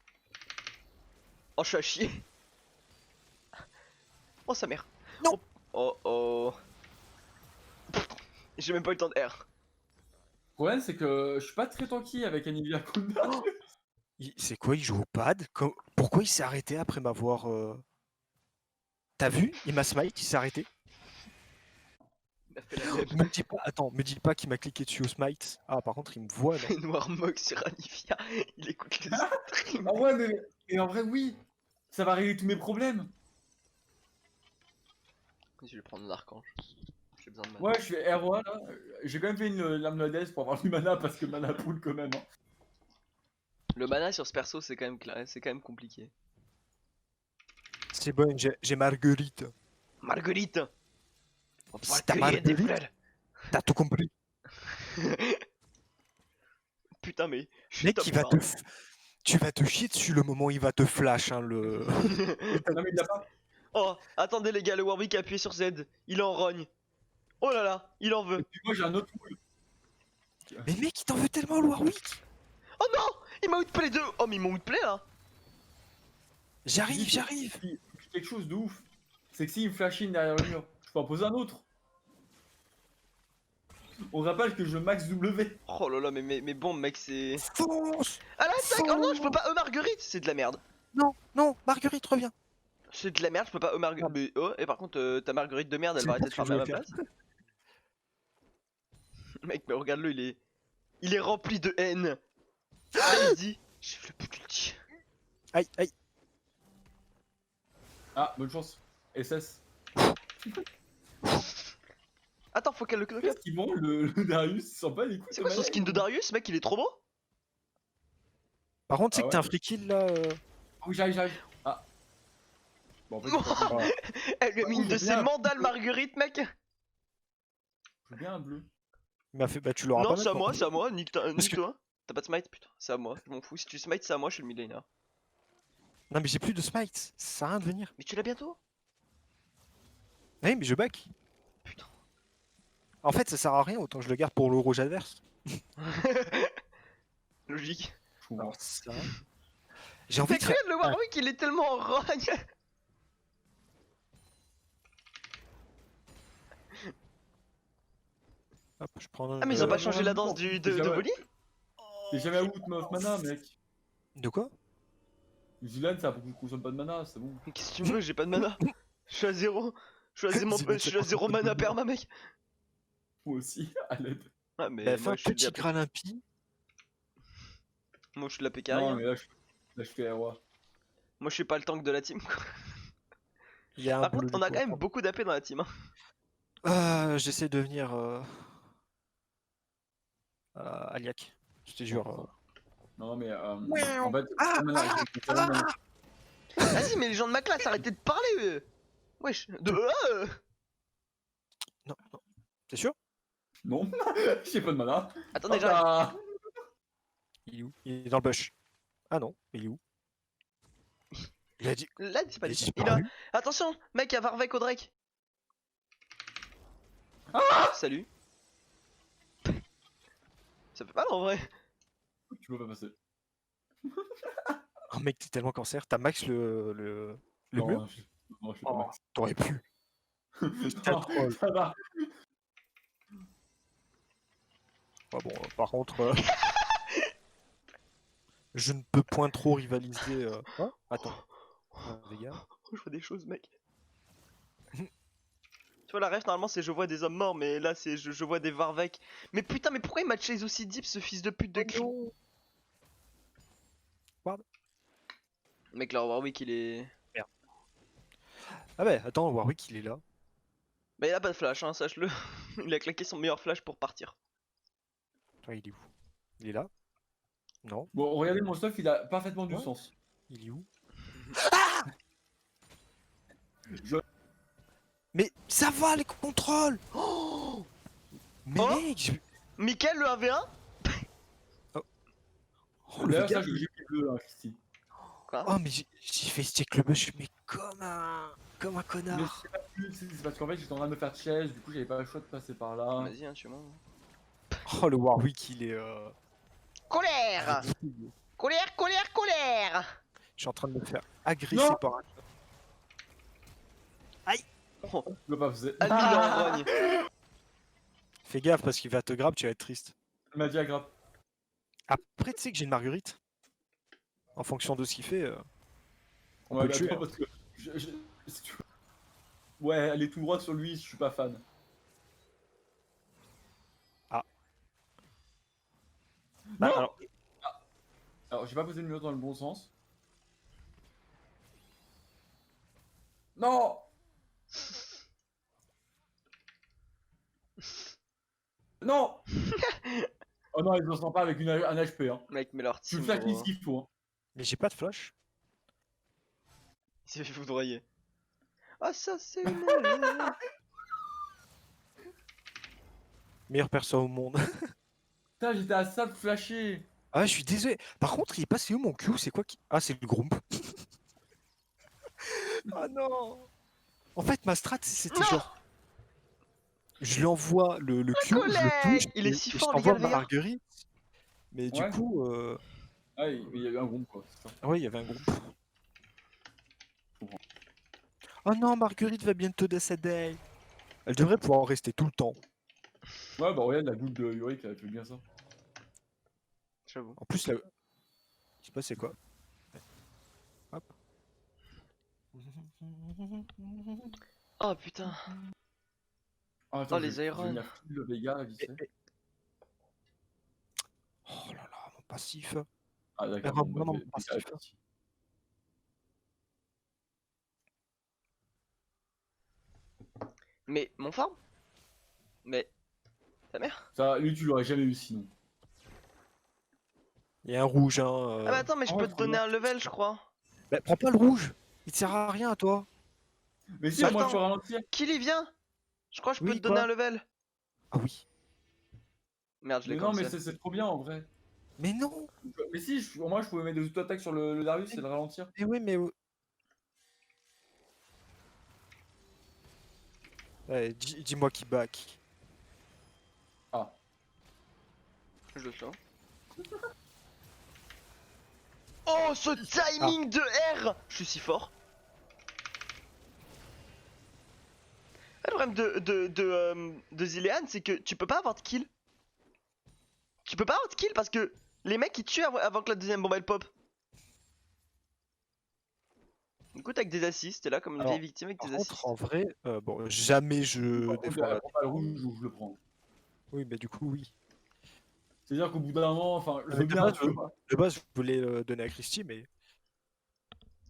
[SPEAKER 3] Oh, je suis à chier. Oh, sa mère.
[SPEAKER 2] Non.
[SPEAKER 3] Oh, oh. J'ai même pas eu le temps de R.
[SPEAKER 1] Le problème, c'est que je suis pas très tanky avec Anivia Kunda.
[SPEAKER 2] C'est quoi, il joue au pad? Pourquoi il s'est arrêté après m'avoir... T'as vu? Il m'a smite, il s'est arrêté.
[SPEAKER 3] Il a fait la même.
[SPEAKER 2] Me dis pas, attends, me dis pas qu'il m'a cliqué dessus au smite. Ah, par contre, il me voit, là.
[SPEAKER 3] Noir Mog sur Anivia. Il écoute les streams.
[SPEAKER 1] Ah ouais, mais et en vrai, oui, ça va régler tous mes problèmes.
[SPEAKER 3] Je vais prendre un archange. J'ai besoin de mana.
[SPEAKER 1] Ouais, je fais ROA là. J'ai quand même fait une lame Hades pour avoir du mana parce que mana pool quand même. Hein.
[SPEAKER 3] Le mana sur ce perso, c'est quand même compliqué.
[SPEAKER 2] C'est bon, j'ai Marguerite.
[SPEAKER 3] Marguerite. On
[SPEAKER 2] Si
[SPEAKER 3] va
[SPEAKER 2] t'as
[SPEAKER 3] cueillir des
[SPEAKER 2] Marguerite,
[SPEAKER 3] fleurs.
[SPEAKER 2] t'as tout compris.
[SPEAKER 3] Putain, mais je suis
[SPEAKER 2] Mec,
[SPEAKER 3] top
[SPEAKER 2] il va
[SPEAKER 3] fort.
[SPEAKER 2] te... Tu vas te chier dessus le moment où il va te flash, hein, le...
[SPEAKER 1] Non mais il l'a pas.
[SPEAKER 3] Oh, attendez les gars, le Warwick a appuyé sur Z. Il est en rogne. Oh là là, il en veut.
[SPEAKER 1] Et puis moi j'ai un autre pool.
[SPEAKER 2] Mais mec, il t'en veut tellement, le Warwick.
[SPEAKER 3] Oh non, il m'a outplay 2. Oh, mais ils m'ont outplay là.
[SPEAKER 2] J'arrive.
[SPEAKER 1] Quelque chose de ouf. C'est que s'il me flash in derrière le mur, je peux en poser un autre. On rappelle que je max W.
[SPEAKER 3] Oh là là, mais bon, mec, c'est.
[SPEAKER 2] Fonce.
[SPEAKER 3] Ah là, sac. Oh non, je peux pas Marguerite. C'est de la merde.
[SPEAKER 2] Non, Marguerite, reviens.
[SPEAKER 3] C'est de la merde, je peux pas Marguerite. Mais oh, et par contre, ta Marguerite de merde, elle
[SPEAKER 2] C'est
[SPEAKER 3] va
[SPEAKER 2] pas
[SPEAKER 3] arrêter de
[SPEAKER 2] ce que
[SPEAKER 3] farmer à ma
[SPEAKER 2] je voulais
[SPEAKER 3] place. Mec, mais regarde-le, il est rempli de haine. Allez-y. J'ai le but ulti.
[SPEAKER 2] Aïe.
[SPEAKER 1] Ah, bonne chance. SS.
[SPEAKER 3] Attends, faut qu'elle le knock up.
[SPEAKER 1] Qu'est-ce qu'ils vont le Darius, il sent pas les couilles.
[SPEAKER 3] C'est quoi son skin de Darius, mec? Il est trop beau.
[SPEAKER 2] Par contre, c'est
[SPEAKER 1] Ah
[SPEAKER 2] que
[SPEAKER 1] ouais.
[SPEAKER 2] t'as un free kill, là.
[SPEAKER 1] Oui, j'arrive. Ah. Bon, en fait,
[SPEAKER 3] Elle lui a mis une
[SPEAKER 1] je
[SPEAKER 3] de
[SPEAKER 1] veux
[SPEAKER 3] ses
[SPEAKER 1] bien.
[SPEAKER 3] mandales Marguerite, mec.
[SPEAKER 1] je veux bien un bleu.
[SPEAKER 2] Il m'a fait... Bah, tu l'auras
[SPEAKER 3] Non,
[SPEAKER 2] pas
[SPEAKER 3] c'est à
[SPEAKER 2] maintenant.
[SPEAKER 3] moi, nique
[SPEAKER 2] Parce que-
[SPEAKER 3] toi. T'as pas de smite, putain, c'est à moi, je m'en fous. Si tu smite, c'est à moi, je suis le mid laner.
[SPEAKER 2] Non, mais j'ai plus de smite. Ça sert à rien de venir.
[SPEAKER 3] Mais tu l'as bientôt.
[SPEAKER 2] Oui, mais je back.
[SPEAKER 3] Putain.
[SPEAKER 2] En fait, ça sert à rien, autant je le garde pour le rouge adverse.
[SPEAKER 3] Logique.
[SPEAKER 1] Je comprends.
[SPEAKER 2] Alors, ça... J'ai envie
[SPEAKER 3] Mec,
[SPEAKER 2] de faire...
[SPEAKER 3] regarde le Warwick, il est tellement en rogne.
[SPEAKER 2] Hop, je prends un...
[SPEAKER 3] Ah, mais ils ont pas
[SPEAKER 1] Ouais,
[SPEAKER 3] changé
[SPEAKER 1] ouais,
[SPEAKER 3] la
[SPEAKER 1] ouais,
[SPEAKER 3] danse
[SPEAKER 1] ouais.
[SPEAKER 3] de
[SPEAKER 1] Déjà, ouais.
[SPEAKER 3] Bully.
[SPEAKER 1] T'es jamais out of mana, mec.
[SPEAKER 2] De quoi?
[SPEAKER 1] New Zealand, ça consomme pas de mana, c'est bon.
[SPEAKER 3] Qu'est-ce que tu me veux, j'ai pas de mana. Je suis à zéro. Je suis à zéro mana perma, mec.
[SPEAKER 1] Moi aussi, à l'aide.
[SPEAKER 3] Ah, mais
[SPEAKER 2] Elle a fait
[SPEAKER 3] moi
[SPEAKER 2] un
[SPEAKER 3] je suis de
[SPEAKER 2] petit
[SPEAKER 3] la,
[SPEAKER 2] grain limpide.
[SPEAKER 3] moi, je suis de la Pécari.
[SPEAKER 1] Non,
[SPEAKER 3] Hein.
[SPEAKER 1] mais là, je fais ROA.
[SPEAKER 3] Moi, je suis pas le tank de la team, quoi.
[SPEAKER 2] Il y a un
[SPEAKER 3] Par
[SPEAKER 2] bleu,
[SPEAKER 3] contre, on
[SPEAKER 2] du
[SPEAKER 3] a
[SPEAKER 2] coup.
[SPEAKER 3] quand même beaucoup d'AP dans la team. Hein.
[SPEAKER 2] J'essaie de venir... Aliac. Je te jure.
[SPEAKER 1] Non, mais en fait,
[SPEAKER 2] Ah,
[SPEAKER 1] mana, j'ai pas de mana.
[SPEAKER 3] Vas-y, mais les gens de ma classe, arrêtez de parler. Wesh.
[SPEAKER 2] Non. T'es sûr?
[SPEAKER 1] Non, j'ai pas de mana.
[SPEAKER 3] Attendez,
[SPEAKER 1] Hop
[SPEAKER 3] j'arrive.
[SPEAKER 1] là.
[SPEAKER 2] Il est où? Il est dans le bush. Ah non, il est où? Il a dit...
[SPEAKER 3] Là, c'est pas
[SPEAKER 2] Il
[SPEAKER 3] des.
[SPEAKER 2] est
[SPEAKER 3] Il a.
[SPEAKER 2] disparu.
[SPEAKER 3] Attention, mec, il y a Varvek au Drake. Salut. Ça fait mal en vrai.
[SPEAKER 1] Tu peux pas passer.
[SPEAKER 2] Oh mec, t'es tellement cancer. T'as max le
[SPEAKER 1] Non,
[SPEAKER 2] mur?
[SPEAKER 1] non, je fais pas
[SPEAKER 2] Oh,
[SPEAKER 1] max.
[SPEAKER 2] t'aurais pu.
[SPEAKER 1] Non,
[SPEAKER 2] troll.
[SPEAKER 1] ça va.
[SPEAKER 2] Ah bon, par contre... je ne peux point trop rivaliser... Hein? Attends. Les gars.
[SPEAKER 3] Oh, je vois des choses, mec. Tu vois, la ref, normalement, c'est je vois des hommes morts, mais là, c'est je vois des Varvek. Mais putain, mais pourquoi il m'a chase aussi deep, ce fils de pute de cri?
[SPEAKER 2] Ward.
[SPEAKER 3] Mec, leur Warwick il est.
[SPEAKER 2] Ah ouais, attends, Warwick il est là.
[SPEAKER 3] Bah, il a pas de flash, hein, sache-le. Il a claqué son meilleur flash pour partir.
[SPEAKER 2] Attends, il est où? Il est là? Non.
[SPEAKER 1] Bon, regardez mon stuff, il a parfaitement du
[SPEAKER 2] Ouais.
[SPEAKER 1] sens.
[SPEAKER 2] Il est où?
[SPEAKER 1] Je-
[SPEAKER 2] Mais ça va les contrôles! Oh mais
[SPEAKER 3] Oh
[SPEAKER 2] mec,
[SPEAKER 3] Mickaël, le 1v1?
[SPEAKER 2] oh, le
[SPEAKER 1] D'ailleurs,
[SPEAKER 2] gars,
[SPEAKER 1] ça, j'ai plus bleu, hein, Christy.
[SPEAKER 3] Quoi?
[SPEAKER 2] oh mais j'ai fait stick le bush, mais comme un
[SPEAKER 1] Mais
[SPEAKER 2] connard.
[SPEAKER 1] c'est pas plus, c'est parce qu'en fait, j'étais en train de me faire chaise, du coup, j'avais pas le choix de passer par là.
[SPEAKER 3] Vas-y, hein, tu m'en.
[SPEAKER 2] Oh le Warwick il est.
[SPEAKER 3] Colère! Colère, colère, colère!
[SPEAKER 2] Je suis en train de me faire agresser
[SPEAKER 1] Non.
[SPEAKER 2] par un.
[SPEAKER 3] Oh,
[SPEAKER 1] Je peux pas faisait.
[SPEAKER 3] admis dans le rogne.
[SPEAKER 2] Fais gaffe parce qu'il va te grab, tu vas être triste.
[SPEAKER 1] Il m'a dit aggrappe.
[SPEAKER 2] Après, tu sais que j'ai une marguerite. En fonction de ce qu'il fait, on
[SPEAKER 1] Ouais,
[SPEAKER 2] peut le
[SPEAKER 1] bah,
[SPEAKER 2] tuer.
[SPEAKER 1] toi,
[SPEAKER 2] Hein.
[SPEAKER 1] parce que. Si tu veux- Ouais, elle est tout droit sur lui, je suis pas fan.
[SPEAKER 2] Bah,
[SPEAKER 1] Non.
[SPEAKER 2] alors,
[SPEAKER 1] Alors, j'ai pas posé le mur dans le bon sens. Non. Non. Oh non, ils ne sont pas avec un HP. Hein.
[SPEAKER 3] Mec, mais leur
[SPEAKER 1] Tu
[SPEAKER 3] team.
[SPEAKER 1] le flash
[SPEAKER 3] Gros.
[SPEAKER 1] ce qu'il faut. Hein.
[SPEAKER 2] mais j'ai pas de flash.
[SPEAKER 3] Il s'est fait foudroyer. Ah, ça, c'est une.
[SPEAKER 2] Meilleur perso au monde.
[SPEAKER 1] Putain, j'étais à ça de flasher.
[SPEAKER 2] Ah, je suis désolé. Par contre, il est passé où mon Q? C'est quoi qui. Ah, c'est le Grump. Ah non. En fait, ma strat, c'était
[SPEAKER 3] Non.
[SPEAKER 2] genre. Je lui envoie le Q, je le
[SPEAKER 3] collègue,
[SPEAKER 2] touche,
[SPEAKER 3] il est
[SPEAKER 2] et-
[SPEAKER 3] si
[SPEAKER 2] et je
[SPEAKER 3] fort, les
[SPEAKER 2] t'envoie
[SPEAKER 3] gars,
[SPEAKER 2] ma
[SPEAKER 3] le Veigar.
[SPEAKER 2] marguerite. Mais du
[SPEAKER 1] Ouais.
[SPEAKER 2] coup,
[SPEAKER 1] Ah, il y a eu un groupe quoi. C'est ça.
[SPEAKER 2] ah ouais, il y avait un groupe. Oh non, Marguerite va bientôt décéder. Elle devrait pouvoir en rester tout le temps.
[SPEAKER 1] Ouais, bah regarde la goutte de Yorick, elle fait bien ça.
[SPEAKER 3] J'avoue.
[SPEAKER 2] En plus, là. Je sais pas c'est quoi. Hop.
[SPEAKER 3] Oh putain.
[SPEAKER 1] Ah, attends,
[SPEAKER 3] Oh, les
[SPEAKER 1] je vais
[SPEAKER 3] Irons.
[SPEAKER 1] venir filer le Veigar vite fait.
[SPEAKER 2] Oh là là, mon passif.
[SPEAKER 1] Ah, d'accord.
[SPEAKER 2] Ah,
[SPEAKER 1] Bon, bah,
[SPEAKER 2] vraiment
[SPEAKER 1] Veigar
[SPEAKER 2] passif.
[SPEAKER 1] est parti.
[SPEAKER 3] Mais mon farm? Mais. Ta mère?
[SPEAKER 1] Ça, lui, tu l'aurais jamais eu sinon.
[SPEAKER 2] Il y a un rouge, hein.
[SPEAKER 3] Ah, bah attends, mais je
[SPEAKER 1] Ah
[SPEAKER 3] peux
[SPEAKER 1] ouais,
[SPEAKER 3] te
[SPEAKER 1] trop
[SPEAKER 3] donner
[SPEAKER 1] bien.
[SPEAKER 3] un level, je crois.
[SPEAKER 2] Bah, prends pas le rouge. Il te sert à rien, toi.
[SPEAKER 1] Mais si,
[SPEAKER 3] Attends.
[SPEAKER 1] moi, je peux ralentir.
[SPEAKER 3] Kill, il vient? Je crois que je peux
[SPEAKER 2] Oui,
[SPEAKER 3] te donner
[SPEAKER 2] quoi
[SPEAKER 3] un level.
[SPEAKER 2] Ah oui.
[SPEAKER 3] Merde, je l'ai
[SPEAKER 1] Mais non, mais
[SPEAKER 3] cancel.
[SPEAKER 1] c'est trop bien en vrai.
[SPEAKER 2] Mais non.
[SPEAKER 1] Mais si, au moins, je pouvais mettre des auto-attaques sur le Darius et le ralentir.
[SPEAKER 2] Mais oui, mais. Ouais, dis-moi qui back.
[SPEAKER 1] Ah.
[SPEAKER 3] Je le sens. Oh, ce timing de R! Je suis si fort. Le problème de Zilean, c'est que tu peux pas avoir de kill. Tu peux pas avoir de kill parce que les mecs ils tuent avant que la deuxième bombe elle pop. Du coup, t'as que des assists, t'es là comme une
[SPEAKER 2] Alors,
[SPEAKER 3] vieille victime avec
[SPEAKER 2] Par
[SPEAKER 3] tes
[SPEAKER 2] contre,
[SPEAKER 3] assists.
[SPEAKER 2] en vrai, bon, jamais je
[SPEAKER 1] Par contre,
[SPEAKER 2] défends
[SPEAKER 1] elle
[SPEAKER 2] la.
[SPEAKER 1] prend pas le rouge ou je le prends.
[SPEAKER 2] Oui, mais du coup, oui.
[SPEAKER 1] C'est-à-dire qu'au bout d'un moment, enfin, je
[SPEAKER 2] Mais
[SPEAKER 1] veux
[SPEAKER 2] de
[SPEAKER 1] bien,
[SPEAKER 2] base,
[SPEAKER 1] tu vois.
[SPEAKER 2] De base, je voulais donner à Christy, mais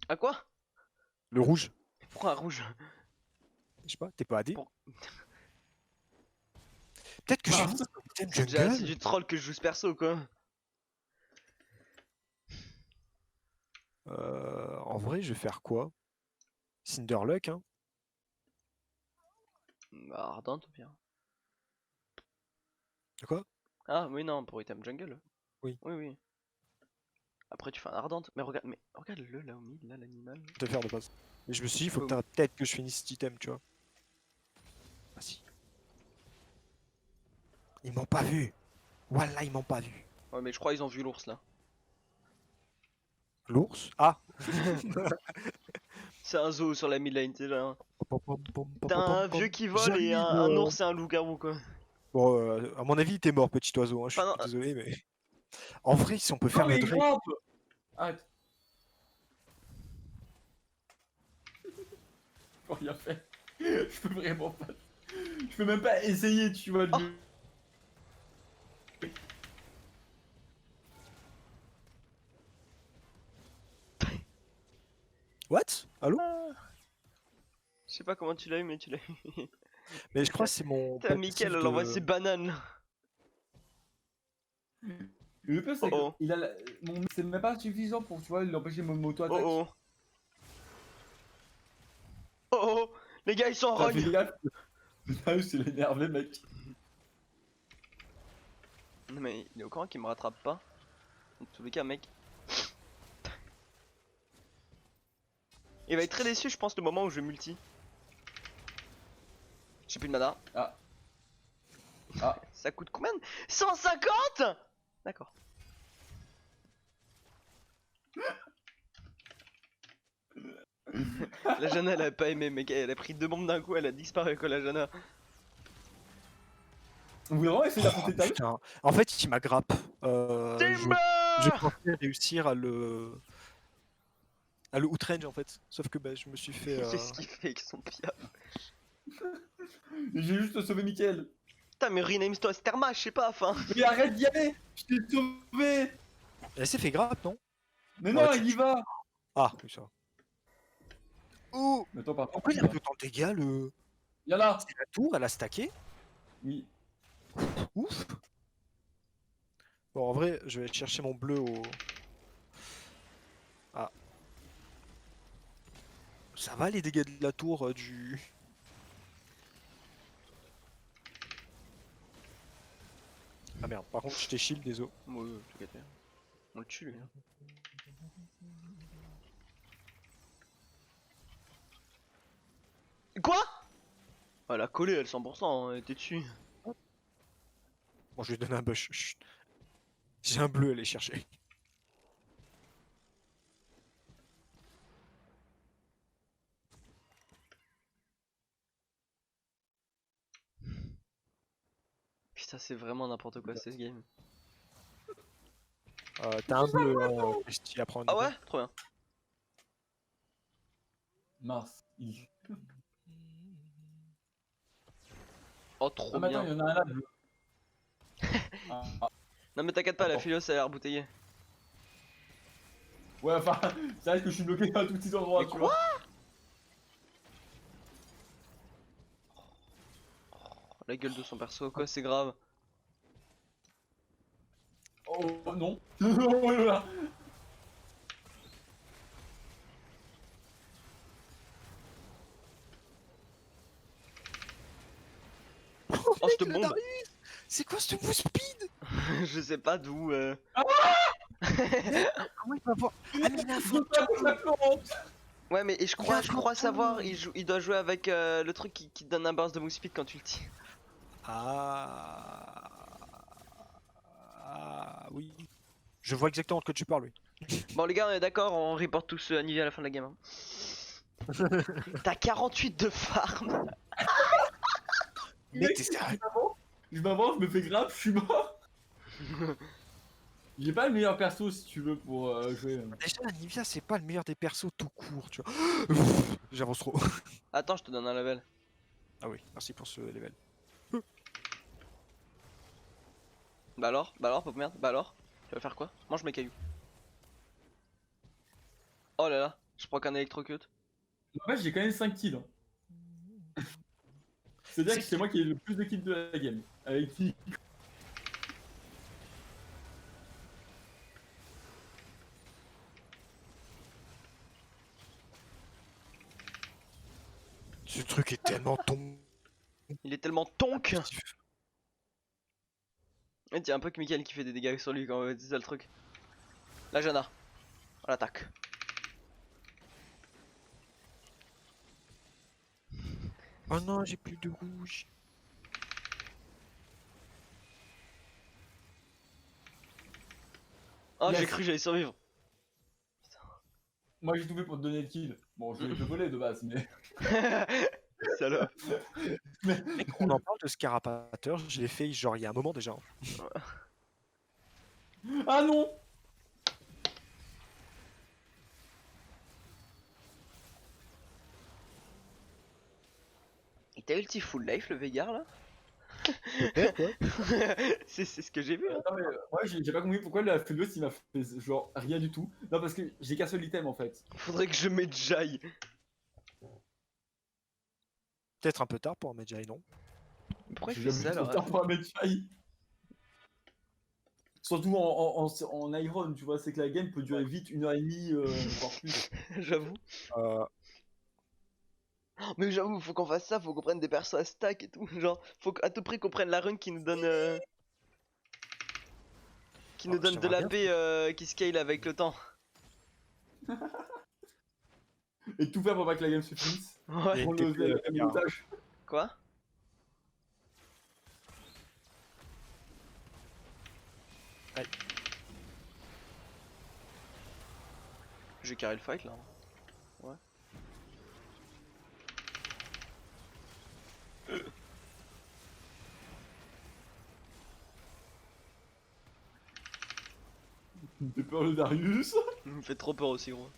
[SPEAKER 3] À quoi?
[SPEAKER 2] le rouge,
[SPEAKER 3] Pourquoi un rouge?
[SPEAKER 2] je sais pas, t'es pas AD.
[SPEAKER 3] Pour-
[SPEAKER 2] Peut-être que je
[SPEAKER 1] Ah.
[SPEAKER 2] suis item
[SPEAKER 3] C'est déjà- c'est
[SPEAKER 2] jungle.
[SPEAKER 3] du troll que je joue ce perso quoi.
[SPEAKER 2] En vrai, je vais faire quoi? Cinderluck, hein.
[SPEAKER 3] Bah, Ardent ou bien.
[SPEAKER 2] De quoi?
[SPEAKER 3] Ah oui non, pour item jungle.
[SPEAKER 2] Oui.
[SPEAKER 3] Oui oui. Après tu fais un Ardent. Mais regarde-le là au mid, là l'animal.
[SPEAKER 2] Je vais faire de base. Mais je me suis dit, il faut
[SPEAKER 3] Oh.
[SPEAKER 2] peut-être que je finisse cet item, tu vois. Ah si. Ils m'ont pas vu. Wallah, ils m'ont pas vu.
[SPEAKER 3] Ouais mais je crois ils ont vu l'ours là.
[SPEAKER 2] L'ours? Ah!
[SPEAKER 3] C'est un zoo sur la mid lane, t'es là. T'as
[SPEAKER 2] T'as
[SPEAKER 3] un vieux qui vole et un ours et un loup-garou quoi.
[SPEAKER 2] Bon, à mon avis, t'es mort, petit oiseau. Hein. Je suis
[SPEAKER 3] Enfin, non,
[SPEAKER 2] désolé, mais. En vrai, si on peut
[SPEAKER 1] Non,
[SPEAKER 2] faire
[SPEAKER 1] mais
[SPEAKER 2] le
[SPEAKER 1] il
[SPEAKER 2] Drake.
[SPEAKER 1] grimpe. Arrête. Je peux rien faire. Je peux vraiment pas. Je peux même pas essayer, tu vois.
[SPEAKER 3] Oh.
[SPEAKER 2] What? Allô?
[SPEAKER 3] Je sais pas comment tu l'as eu, mais tu l'as eu.
[SPEAKER 2] Mais je crois que c'est mon
[SPEAKER 3] Putain,
[SPEAKER 2] passif
[SPEAKER 3] Mickaël, elle envoie
[SPEAKER 2] de...
[SPEAKER 3] ses bananes.
[SPEAKER 1] Le pire, c'est
[SPEAKER 3] Oh oh.
[SPEAKER 1] qu'il a c'est même pas suffisant pour, tu vois, l'empêcher mon moto-attaque.
[SPEAKER 3] Oh oh. Oh oh. Les gars, ils sont en
[SPEAKER 1] T'as fait
[SPEAKER 3] rogne.
[SPEAKER 1] gaffe. Darius, il est énervé, mec.
[SPEAKER 3] Non, mais il est au courant qu'il me rattrape pas. Dans tous les cas, mec. Il va être très déçu, je pense, le moment où je multi. J'ai plus de mana.
[SPEAKER 1] Ah. Ah.
[SPEAKER 3] Ça coûte combien? 150. D'accord. La Jana, elle a pas aimé, mec. Elle a pris 2 bombes d'un coup, elle a disparu, quoi, la Jana.
[SPEAKER 1] Vous voulez vraiment essayer d'affronter
[SPEAKER 2] Oh,
[SPEAKER 1] Darius?
[SPEAKER 2] putain. En fait, il m'aggrappe. Je
[SPEAKER 3] Timber.
[SPEAKER 2] pensais réussir à le outrange en fait. Sauf que bah, je me suis fait.
[SPEAKER 3] Qu'est-ce qu'il fait avec son piaf?
[SPEAKER 1] J'ai juste sauvé Mickaël.
[SPEAKER 3] Putain, mais rename-toi Sterma, je sais pas, enfin.
[SPEAKER 1] Mais arrête d'y aller. Je t'ai sauvé.
[SPEAKER 2] Elle s'est fait grappe, non?
[SPEAKER 1] Mais
[SPEAKER 2] Ouais,
[SPEAKER 1] non,
[SPEAKER 2] tu-
[SPEAKER 1] il y va.
[SPEAKER 2] Ah, oui, ça. Oh!
[SPEAKER 1] Mais toi, par contre,
[SPEAKER 2] Pourquoi il a pris autant de dégâts le.
[SPEAKER 1] il y en a.
[SPEAKER 2] C'est la tour, elle a stacké.
[SPEAKER 1] Oui.
[SPEAKER 2] Ouf! Bon, en vrai, je vais chercher mon bleu au. Ah. Ça va les dégâts de la tour du. Ah merde, par contre, je t'ai shield, désolé.
[SPEAKER 3] Ouais, t'inquiète. On le tue, lui. Hein. Quoi? Elle a collé, elle, 100%, elle était dessus.
[SPEAKER 2] Bon, je lui ai donné un bush. Chut. J'ai un bleu à aller chercher.
[SPEAKER 3] Putain, c'est vraiment n'importe quoi, ce game.
[SPEAKER 2] T'as un bleu, hein, Christy, à prendre.
[SPEAKER 3] Ah ouais? Trop bien.
[SPEAKER 1] Mince.
[SPEAKER 3] Oh, trop
[SPEAKER 1] Ah, mais attends,
[SPEAKER 3] bien.
[SPEAKER 1] il y en a un là, bleu. Ah, ah.
[SPEAKER 3] Non, mais t'inquiète pas, la
[SPEAKER 1] Attends.
[SPEAKER 3] Philos, elle a l'air bouteillée.
[SPEAKER 1] Ouais, enfin, c'est vrai que je suis bloqué à un tout petit endroit,
[SPEAKER 3] Mais
[SPEAKER 1] tu
[SPEAKER 3] quoi?
[SPEAKER 1] vois.
[SPEAKER 3] La gueule de son perso, quoi, c'est grave.
[SPEAKER 1] Oh non. Oh là là.
[SPEAKER 3] Oh, cette bombe.
[SPEAKER 2] C'est quoi ce boost speed?
[SPEAKER 3] Je sais pas d'où.
[SPEAKER 2] Comment il peut avoir. Ah, mais il a un
[SPEAKER 1] Je
[SPEAKER 2] faux-
[SPEAKER 1] tape la plante.
[SPEAKER 3] Ouais, mais je
[SPEAKER 2] Il a
[SPEAKER 3] crois,
[SPEAKER 2] un
[SPEAKER 3] je crois
[SPEAKER 2] fantôme.
[SPEAKER 3] savoir, il doit jouer avec le truc qui te donne un burst de move speed quand tu le tires.
[SPEAKER 2] Ah. Ah, oui. Je vois exactement de quoi tu parles, oui.
[SPEAKER 3] Bon, les gars, on est d'accord, on reporte tous Anivia à la fin de la game. Hein. T'as 48 de farm.
[SPEAKER 2] Mec, t'es sérieux?
[SPEAKER 1] Je m'avance, je me fais grave, je suis mort. J'ai pas le meilleur perso si tu veux pour jouer.
[SPEAKER 2] Déjà, Nivea, c'est pas le meilleur des persos tout court, tu vois. J'avance trop.
[SPEAKER 3] Attends, je te donne un level.
[SPEAKER 2] Ah oui, merci pour ce level.
[SPEAKER 3] Bah alors, pauvre merde, bah alors. Tu vas faire quoi? Mange mes cailloux. Oh là là, je prends qu'un électrocute.
[SPEAKER 1] En fait, j'ai quand même 5 kills. Hein. C'est-à-dire que c'est moi qui ai le plus de kills de la game. Avec qui?
[SPEAKER 2] Ce truc est tellement tombé.
[SPEAKER 3] Il est tellement tonk. Et tiens, un peu que Mickaël qui fait des dégâts sur lui quand même, c'est ça le truc. La Jana, à l'attaque.
[SPEAKER 2] Oh non, j'ai plus de rouge.
[SPEAKER 3] Oh,
[SPEAKER 1] Yes.
[SPEAKER 3] j'ai cru que j'allais survivre.
[SPEAKER 1] Moi j'ai tout fait pour te donner le kill. Bon, je voulais te voler de base, mais.
[SPEAKER 3] Salope.
[SPEAKER 2] Mec, on en parle de Scarapateur, je l'ai fait genre il y a un moment déjà.
[SPEAKER 1] Ah non!
[SPEAKER 3] Il t'a ulti full life le Veigar là?
[SPEAKER 2] Peut-être, ouais.
[SPEAKER 3] C'est ce que j'ai vu. Hein.
[SPEAKER 1] Non, mais ouais, j'ai pas compris pourquoi la Furious il m'a fait genre rien du tout. Non, parce que j'ai qu'un seul item en fait.
[SPEAKER 3] Faudrait que je mette Jai.
[SPEAKER 2] Peut-être un peu tard pour un Medjay, non?
[SPEAKER 3] Pourquoi il
[SPEAKER 1] J'ai
[SPEAKER 3] fait
[SPEAKER 1] jamais
[SPEAKER 3] ça
[SPEAKER 1] eu trop
[SPEAKER 3] alors?
[SPEAKER 1] de temps pour un match failli. Surtout en Iron, tu vois, c'est que la game peut durer vite 1h30, voire plus.
[SPEAKER 3] J'avoue.
[SPEAKER 2] Euh,
[SPEAKER 3] Mais j'avoue, faut qu'on fasse ça, faut qu'on prenne des persos à stack et tout. Genre, faut à tout prix qu'on prenne la run qui nous donne. Qui nous donne de
[SPEAKER 2] j'aimerais
[SPEAKER 3] la
[SPEAKER 2] bien.
[SPEAKER 3] paix qui scale avec le temps.
[SPEAKER 1] Et tout faire pour pas que la game se finisse.
[SPEAKER 3] Ouais.
[SPEAKER 2] Et
[SPEAKER 1] Prendre
[SPEAKER 2] TP,
[SPEAKER 1] le otage.
[SPEAKER 3] Quoi?
[SPEAKER 2] Aïe.
[SPEAKER 3] J'ai carré le fight là. Ouais.
[SPEAKER 1] Il me fait peur le Darius.
[SPEAKER 3] Il me fait trop peur aussi, gros.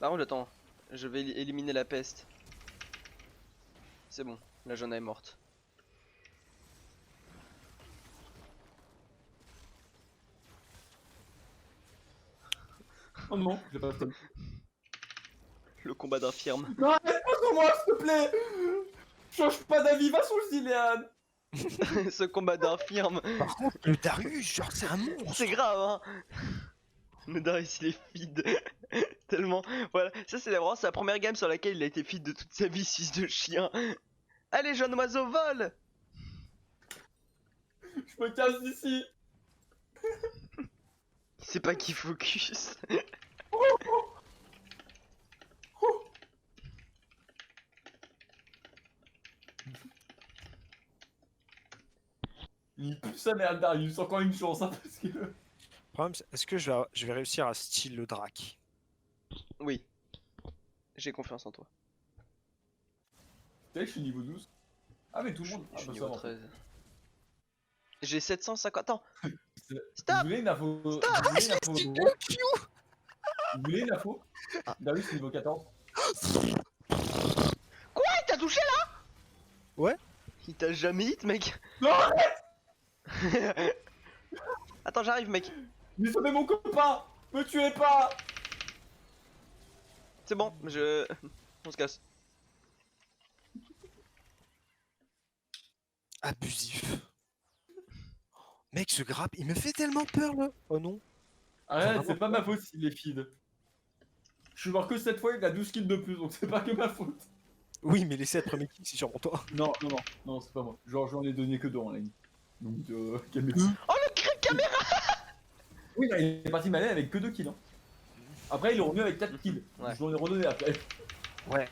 [SPEAKER 3] Par contre, attends. Je vais éliminer la peste. C'est bon, la Jonna est morte.
[SPEAKER 1] Oh non, j'ai pas stun.
[SPEAKER 3] Le combat d'infirme.
[SPEAKER 1] Non, arrête pas sur moi, s'il te plaît. Change pas d'avis, va sur le Zillian.
[SPEAKER 3] Ce combat d'infirme.
[SPEAKER 2] Par contre, le Darius, genre, c'est un monstre.
[SPEAKER 3] C'est grave, hein. Le Darius il est feed. Tellement. Voilà, ça c'est vraiment sa première game sur laquelle il a été feed de toute sa vie, fils de chien. Allez, jeune oiseau, vole.
[SPEAKER 1] Je me casse d'ici.
[SPEAKER 3] C'est pas qui focus.
[SPEAKER 1] Il pue sa merde, Darius. Encore une chance, hein, parce que.
[SPEAKER 2] Le problème, c'est est-ce que je vais réussir à style le Drac?
[SPEAKER 3] Oui. J'ai confiance en toi.
[SPEAKER 1] Tu sais, je suis niveau 12. Ah, mais tout le monde.
[SPEAKER 3] Je suis
[SPEAKER 1] Ah, bah, ça
[SPEAKER 3] niveau
[SPEAKER 1] va.
[SPEAKER 3] 13. J'ai 750. Attends.
[SPEAKER 1] Vous
[SPEAKER 3] Stop.
[SPEAKER 1] voulez une info? Vous
[SPEAKER 2] Ah,
[SPEAKER 1] voulez une
[SPEAKER 2] je
[SPEAKER 1] info
[SPEAKER 2] l'ai
[SPEAKER 1] gros
[SPEAKER 2] stylé, Q.
[SPEAKER 1] Vous voulez une info?
[SPEAKER 3] Ah.
[SPEAKER 1] Darius niveau 14.
[SPEAKER 3] Quoi? Il t'a touché là?
[SPEAKER 2] Ouais.
[SPEAKER 3] Il t'a jamais hit, mec.
[SPEAKER 1] Non,
[SPEAKER 3] Attends, j'arrive, mec.
[SPEAKER 1] mais sauvez mon copain. Me tuez pas.
[SPEAKER 3] C'est bon, on se casse.
[SPEAKER 2] Abusif. Mec, ce grappe, il me fait tellement peur là. Oh non.
[SPEAKER 1] Arrête, c'est pas ma faute s'il est feed. Je suis mort que cette fois, il a 12 kills de plus, donc c'est pas que ma faute.
[SPEAKER 2] Oui, mais les 7 premiers kills, c'est sûrement toi.
[SPEAKER 1] Non, non, non, non, c'est pas moi. Genre, j'en ai donné que 2 en ligne. Donc, calmez-vous.
[SPEAKER 3] Oh, le cri caméra.
[SPEAKER 1] Oui, là, il est parti malin avec que 2 kills. Hein. Après, il est revenu avec 4 kills.
[SPEAKER 3] Ouais.
[SPEAKER 1] Je l'en ai redonné après.
[SPEAKER 2] Ouais.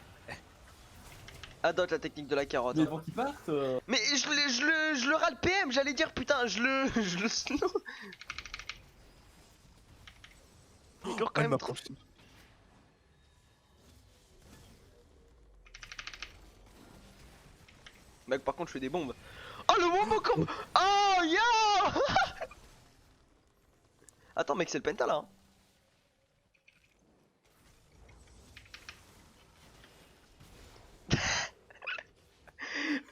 [SPEAKER 3] Adopte la technique de la carotte.
[SPEAKER 1] Mais
[SPEAKER 3] Hein.
[SPEAKER 1] pour qu'il parte.
[SPEAKER 3] Mais je le râle PM, j'allais dire putain, je le slow. Il court quand
[SPEAKER 2] Elle
[SPEAKER 3] même
[SPEAKER 2] m'a
[SPEAKER 3] trop.
[SPEAKER 2] poussé.
[SPEAKER 3] Mec, par contre, je fais des bombes. Oh, le Wombo. Oh, yo. Attends, mec, c'est le penta là. Hein.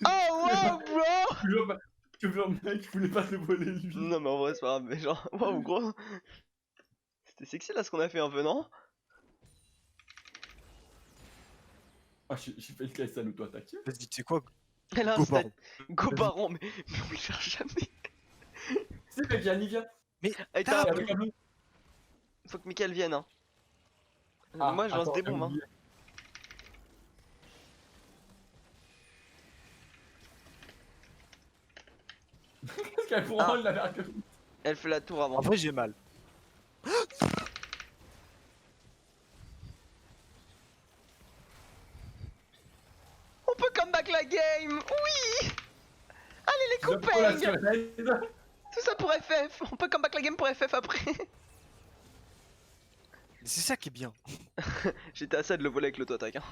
[SPEAKER 3] Oh, wow, bro.
[SPEAKER 1] Tu veux, mec, je voulais pas te le voler lui.
[SPEAKER 3] Non, mais en vrai, c'est pas grave, mais genre, waouh, gros. C'était sexy là ce qu'on a fait un peu, non?
[SPEAKER 1] Ah, j'ai fait le caisse à l'auto-attaque.
[SPEAKER 2] Vas-y, tu sais quoi?
[SPEAKER 3] Elle a un
[SPEAKER 2] Go
[SPEAKER 3] stat.
[SPEAKER 2] Baron.
[SPEAKER 3] Go
[SPEAKER 2] Vas-y.
[SPEAKER 3] Baron, mais on le cherche jamais.
[SPEAKER 1] C'est mec, Yannick vient.
[SPEAKER 2] Mais
[SPEAKER 3] Allez,
[SPEAKER 2] tape.
[SPEAKER 1] Avec un bleu.
[SPEAKER 3] faut que Michael vienne, hein.
[SPEAKER 1] Ah,
[SPEAKER 3] Moi, je lance
[SPEAKER 1] attends,
[SPEAKER 3] des bombes, hein.
[SPEAKER 1] oublié. Parce qu'elle pour
[SPEAKER 3] Ah.
[SPEAKER 1] moi, il avait que.
[SPEAKER 3] Elle fait la tour avant.
[SPEAKER 2] En vrai, j'ai mal.
[SPEAKER 3] On peut come back la game. Oui. Allez les
[SPEAKER 1] Je prends la
[SPEAKER 3] copains.
[SPEAKER 1] sirène.
[SPEAKER 3] Tout ça pour FF. On peut come back la game pour FF après.
[SPEAKER 2] Mais c'est ça qui est bien.
[SPEAKER 3] J'étais à ça de le voler avec l'auto-attaque. Hein.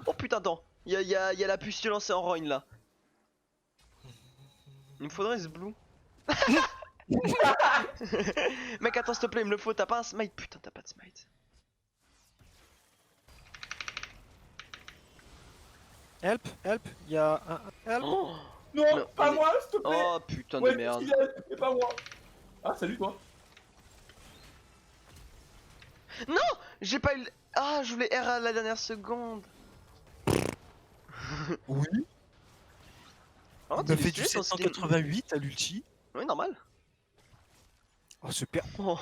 [SPEAKER 3] Oh putain, attends. Y'a la pustule lancée en rogne là. Il me faudrait ce blue. Mec, attends, s'il te plaît, il me le faut. T'as pas un smite? Putain, t'as pas de smite.
[SPEAKER 2] Help, help, il y a un help.
[SPEAKER 3] Oh,
[SPEAKER 1] Non,
[SPEAKER 3] Non,
[SPEAKER 1] pas
[SPEAKER 3] vas-y.
[SPEAKER 1] moi, s'il te plaît.
[SPEAKER 3] Oh putain de
[SPEAKER 1] Ouais,
[SPEAKER 3] merde.
[SPEAKER 1] Kylian, mais pas moi. Ah, salut toi.
[SPEAKER 3] J'ai pas eu. Ah, je voulais R à la dernière seconde.
[SPEAKER 2] Oui.
[SPEAKER 3] Oh,
[SPEAKER 2] Il
[SPEAKER 3] tu
[SPEAKER 2] m'a fait du
[SPEAKER 3] son skin.
[SPEAKER 2] 788 à l'ulti.
[SPEAKER 3] Oui, normal.
[SPEAKER 2] Oh, super.
[SPEAKER 3] Oh,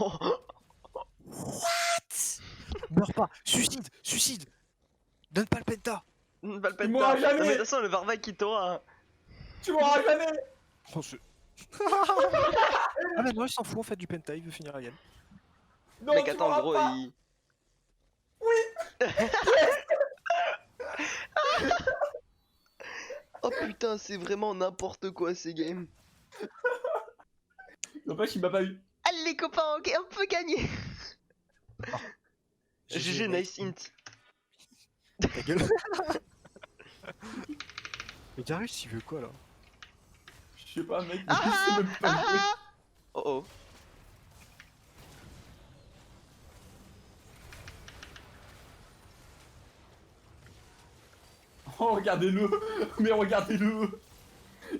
[SPEAKER 2] Meurs pas. Suicide. Suicide. Donne pas le penta.
[SPEAKER 3] Pas le
[SPEAKER 1] Tu mourras
[SPEAKER 3] penta. Non, mais de
[SPEAKER 1] jamais.
[SPEAKER 3] toute façon, le Varvac qui t'aura. Hein.
[SPEAKER 1] Tu mourras jamais.
[SPEAKER 2] Oh, ah mais non, il s'en fout en fait du penta, il veut finir Alien.
[SPEAKER 1] Non,
[SPEAKER 3] Mec,
[SPEAKER 1] tu
[SPEAKER 3] attends,
[SPEAKER 1] mourras
[SPEAKER 3] gros,
[SPEAKER 1] pas.
[SPEAKER 3] il. Oh putain, c'est vraiment n'importe quoi ces games.
[SPEAKER 1] N'empêche, il m'a pas eu.
[SPEAKER 3] Allez, les copains, ok, on peut gagner. GG, nice int.
[SPEAKER 2] Ta gueule. Mais Darius, il veut quoi là?
[SPEAKER 1] Je sais pas, mec.
[SPEAKER 3] Ah
[SPEAKER 1] il sait même pas
[SPEAKER 3] ah
[SPEAKER 1] jouer.
[SPEAKER 3] ah. Oh oh.
[SPEAKER 1] Oh, regardez-le. Mais regardez-le.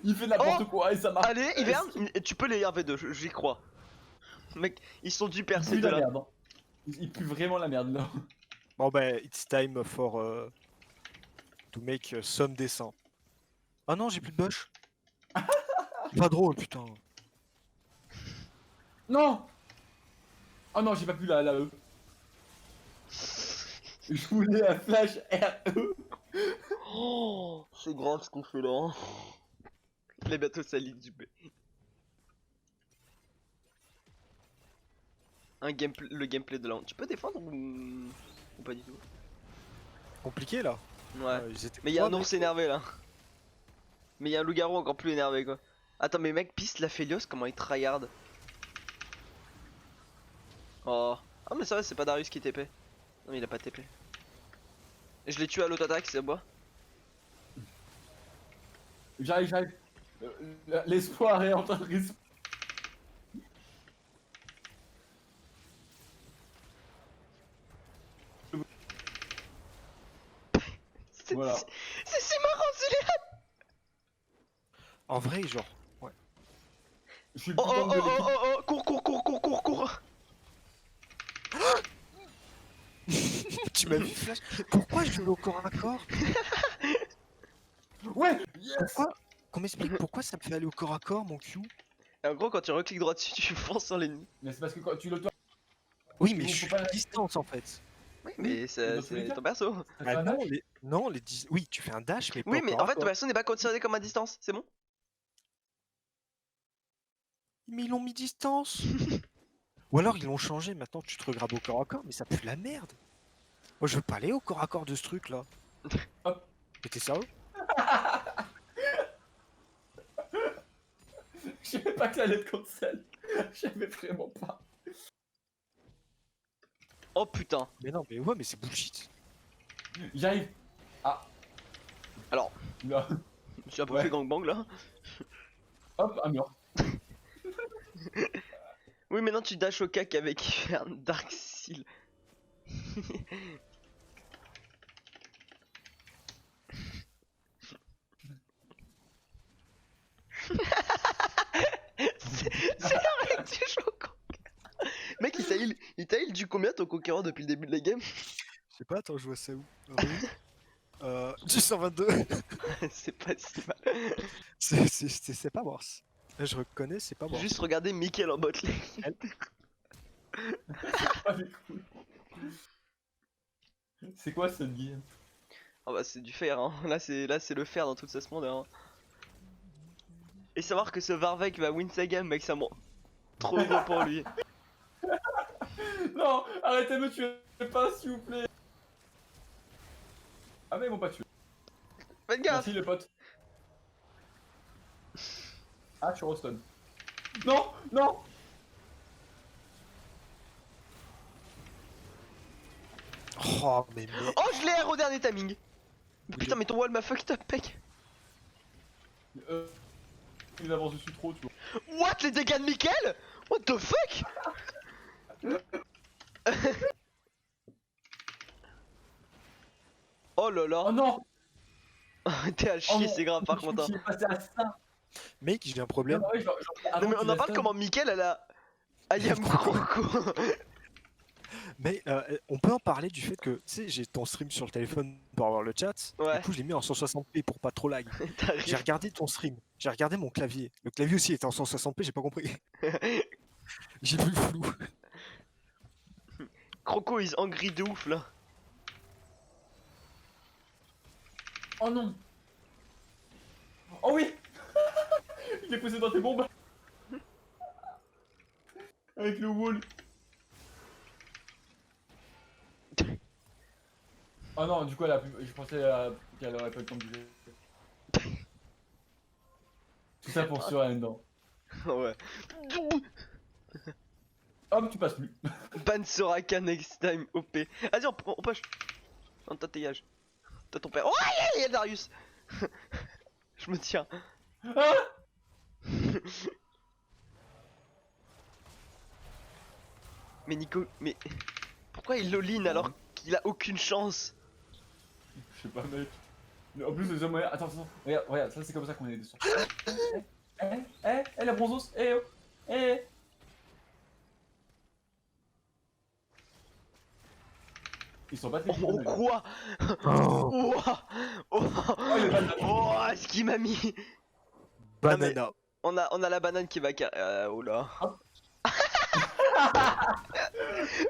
[SPEAKER 1] Il fait n'importe
[SPEAKER 3] Oh.
[SPEAKER 1] quoi et ça marche.
[SPEAKER 3] Allez, Hiverne, tu peux les RV2, j'y crois. Mec, ils sont du
[SPEAKER 1] Il
[SPEAKER 3] percés
[SPEAKER 1] pue
[SPEAKER 3] de
[SPEAKER 1] la
[SPEAKER 3] là.
[SPEAKER 1] merde. Hein. Il pue vraiment la merde là.
[SPEAKER 2] Bon bah, it's time for to make some dessin. Ah non, j'ai plus de bush. Pas drôle, putain.
[SPEAKER 1] Non. Oh non, j'ai pas pu la E. Je voulais un flash RE.
[SPEAKER 3] Oh, c'est grave ce qu'on fait là. Hein. Il a bientôt sa ligne du B. Le gameplay de là. Tu peux défendre ou pas du tout?
[SPEAKER 2] Compliqué là.
[SPEAKER 3] Ouais.
[SPEAKER 2] Ils étaient
[SPEAKER 3] Mais y'a un
[SPEAKER 2] trois,
[SPEAKER 3] ours énervé là. Mais y'a un loup-garou encore plus énervé quoi. Attends, mais mec, piste la Félios, comment il tryhard? Oh. Ah, mais ça va, c'est pas Darius qui TP. Non, mais il a pas TP. Je l'ai tué à l'auto-attaque, c'est bois.
[SPEAKER 1] J'arrive, j'arrive. L'espoir est en train de respawn.
[SPEAKER 3] C'est
[SPEAKER 1] Voilà.
[SPEAKER 3] c'est si marrant, c'est
[SPEAKER 2] En vrai, genre. Ouais.
[SPEAKER 1] Je suis le
[SPEAKER 3] Oh
[SPEAKER 1] plus
[SPEAKER 3] oh
[SPEAKER 1] tank
[SPEAKER 3] oh
[SPEAKER 1] de
[SPEAKER 3] oh
[SPEAKER 1] l'équipe.
[SPEAKER 3] oh oh, cours cours cours cours cours cours.
[SPEAKER 2] Tu m'as vu flash. Pourquoi je joue au corps à corps?
[SPEAKER 1] Ouais. Yes.
[SPEAKER 2] Pourquoi? Qu'on m'explique pourquoi ça me fait aller au corps à corps, mon Q?
[SPEAKER 3] Et en gros, quand tu recliques droit dessus, tu fonces sur l'ennemi.
[SPEAKER 1] Mais c'est parce que quand tu l'auto.
[SPEAKER 2] Oui, mais
[SPEAKER 1] Faut
[SPEAKER 2] je suis
[SPEAKER 1] pas-
[SPEAKER 2] à distance en fait.
[SPEAKER 3] Oui, mais
[SPEAKER 1] dans
[SPEAKER 3] c'est
[SPEAKER 1] tous les cas.
[SPEAKER 3] ton perso.
[SPEAKER 1] Ça fait
[SPEAKER 2] Ah
[SPEAKER 1] un
[SPEAKER 2] non,
[SPEAKER 1] dash.
[SPEAKER 2] non, oui, tu fais un dash, mais pas
[SPEAKER 3] Oui,
[SPEAKER 2] au
[SPEAKER 3] mais
[SPEAKER 2] corps
[SPEAKER 3] en
[SPEAKER 2] à
[SPEAKER 3] fait, ton
[SPEAKER 2] corps.
[SPEAKER 3] perso n'est pas considéré comme à distance, c'est bon?
[SPEAKER 2] Mais ils l'ont mis distance. Ou alors ils l'ont changé, maintenant tu te regrabes au corps à corps, mais ça pue la merde. Moi je veux pas aller au corps à corps de ce truc là.
[SPEAKER 1] Hop.
[SPEAKER 2] Mais t'es sérieux?
[SPEAKER 1] Je savais pas que ça allait être contre celle. Je savais vraiment pas.
[SPEAKER 3] Oh putain.
[SPEAKER 2] Mais non, mais ouais, mais c'est bullshit.
[SPEAKER 1] J'arrive. Ah.
[SPEAKER 3] Alors.
[SPEAKER 1] Là.
[SPEAKER 3] Je suis un peu
[SPEAKER 1] Ouais.
[SPEAKER 3] fait gangbang là.
[SPEAKER 1] Hop, un mur.
[SPEAKER 3] Oui, maintenant tu dash au cac avec un Dark Seal. C'est vrai que tu joues au conquérant. Mec, il t'a heal du combien ton conquérant depuis le début de la game?
[SPEAKER 2] Je sais pas, attends, je vois ça où? Du 122.
[SPEAKER 3] C'est pas si mal.
[SPEAKER 2] C'est pas worse. Là, je reconnais, c'est pas worse.
[SPEAKER 3] Juste regarder Mickaël en bot lane.
[SPEAKER 1] Ah, les couilles. C'est quoi cette game?
[SPEAKER 3] Oh bah c'est du fer hein. Là c'est le fer dans toute sa splendeur. Hein. Et savoir que ce Varvek va win sa game mec ça me rend trop heureux pour lui.
[SPEAKER 1] Non, arrêtez de me tuer pas s'il vous plaît. Ah mais ils m'ont pas tué.
[SPEAKER 3] Faites gaffe.
[SPEAKER 1] Merci les potes. Ah, je suis Roston. Non, non.
[SPEAKER 2] Oh, mais merde.
[SPEAKER 3] Oh je l'ai R au dernier timing. Putain mais ton wall m'a fucked up mec.
[SPEAKER 1] Il avance dessus trop, tu vois.
[SPEAKER 3] What les dégâts de Mickaël? What the fuck? Oh là là.
[SPEAKER 1] Oh non.
[SPEAKER 3] T'es à
[SPEAKER 1] Oh
[SPEAKER 3] chier,
[SPEAKER 1] non,
[SPEAKER 3] c'est grave par
[SPEAKER 1] je
[SPEAKER 3] contre.
[SPEAKER 1] suis passé à ça.
[SPEAKER 2] Mec, j'ai un
[SPEAKER 1] Non,
[SPEAKER 2] problème.
[SPEAKER 1] mais ouais,
[SPEAKER 3] Non mais on en parle comment Mickaël elle a Ayam Croco.
[SPEAKER 2] Mais on peut en parler du fait que, tu sais, j'ai ton stream sur le téléphone pour avoir le chat.
[SPEAKER 3] Ouais.
[SPEAKER 2] Du coup, je l'ai mis en 160p pour pas trop lag. J'ai
[SPEAKER 3] T'arrives.
[SPEAKER 2] regardé ton stream. J'ai regardé mon clavier. Le clavier aussi était en 160p, j'ai pas compris. J'ai vu le flou.
[SPEAKER 3] Croco is angry de ouf là.
[SPEAKER 1] Oh non. Oh oui. Il est posé dans tes bombes. Avec le wall. Oh non, du coup, je pensais qu'elle aurait pas le temps de bouger. Tout ça pour sur un dedans.
[SPEAKER 3] Ouais.
[SPEAKER 1] Hop, tu passes plus.
[SPEAKER 3] Ban Soraka next time OP. Vas-y on push. Non toi dégage. T'as ton père. Oh il y a Darius. Je me tiens.
[SPEAKER 1] Ah.
[SPEAKER 3] Mais Nico, mais pourquoi il all-in alors qu'il a aucune chance?
[SPEAKER 1] Je sais pas, mec. Mais en plus, les hommes, attends, attends. Regarde, ça c'est comme ça qu'on est dessus. La bronzos. Oh. Eh. Ils sont pas très
[SPEAKER 3] Oh quoi?
[SPEAKER 2] Oh,
[SPEAKER 3] Ouah. Oh,
[SPEAKER 1] le banane.
[SPEAKER 3] oh, ce qu'il m'a mis.
[SPEAKER 2] banana.
[SPEAKER 3] On a la banane qui va oh là.
[SPEAKER 1] Hop.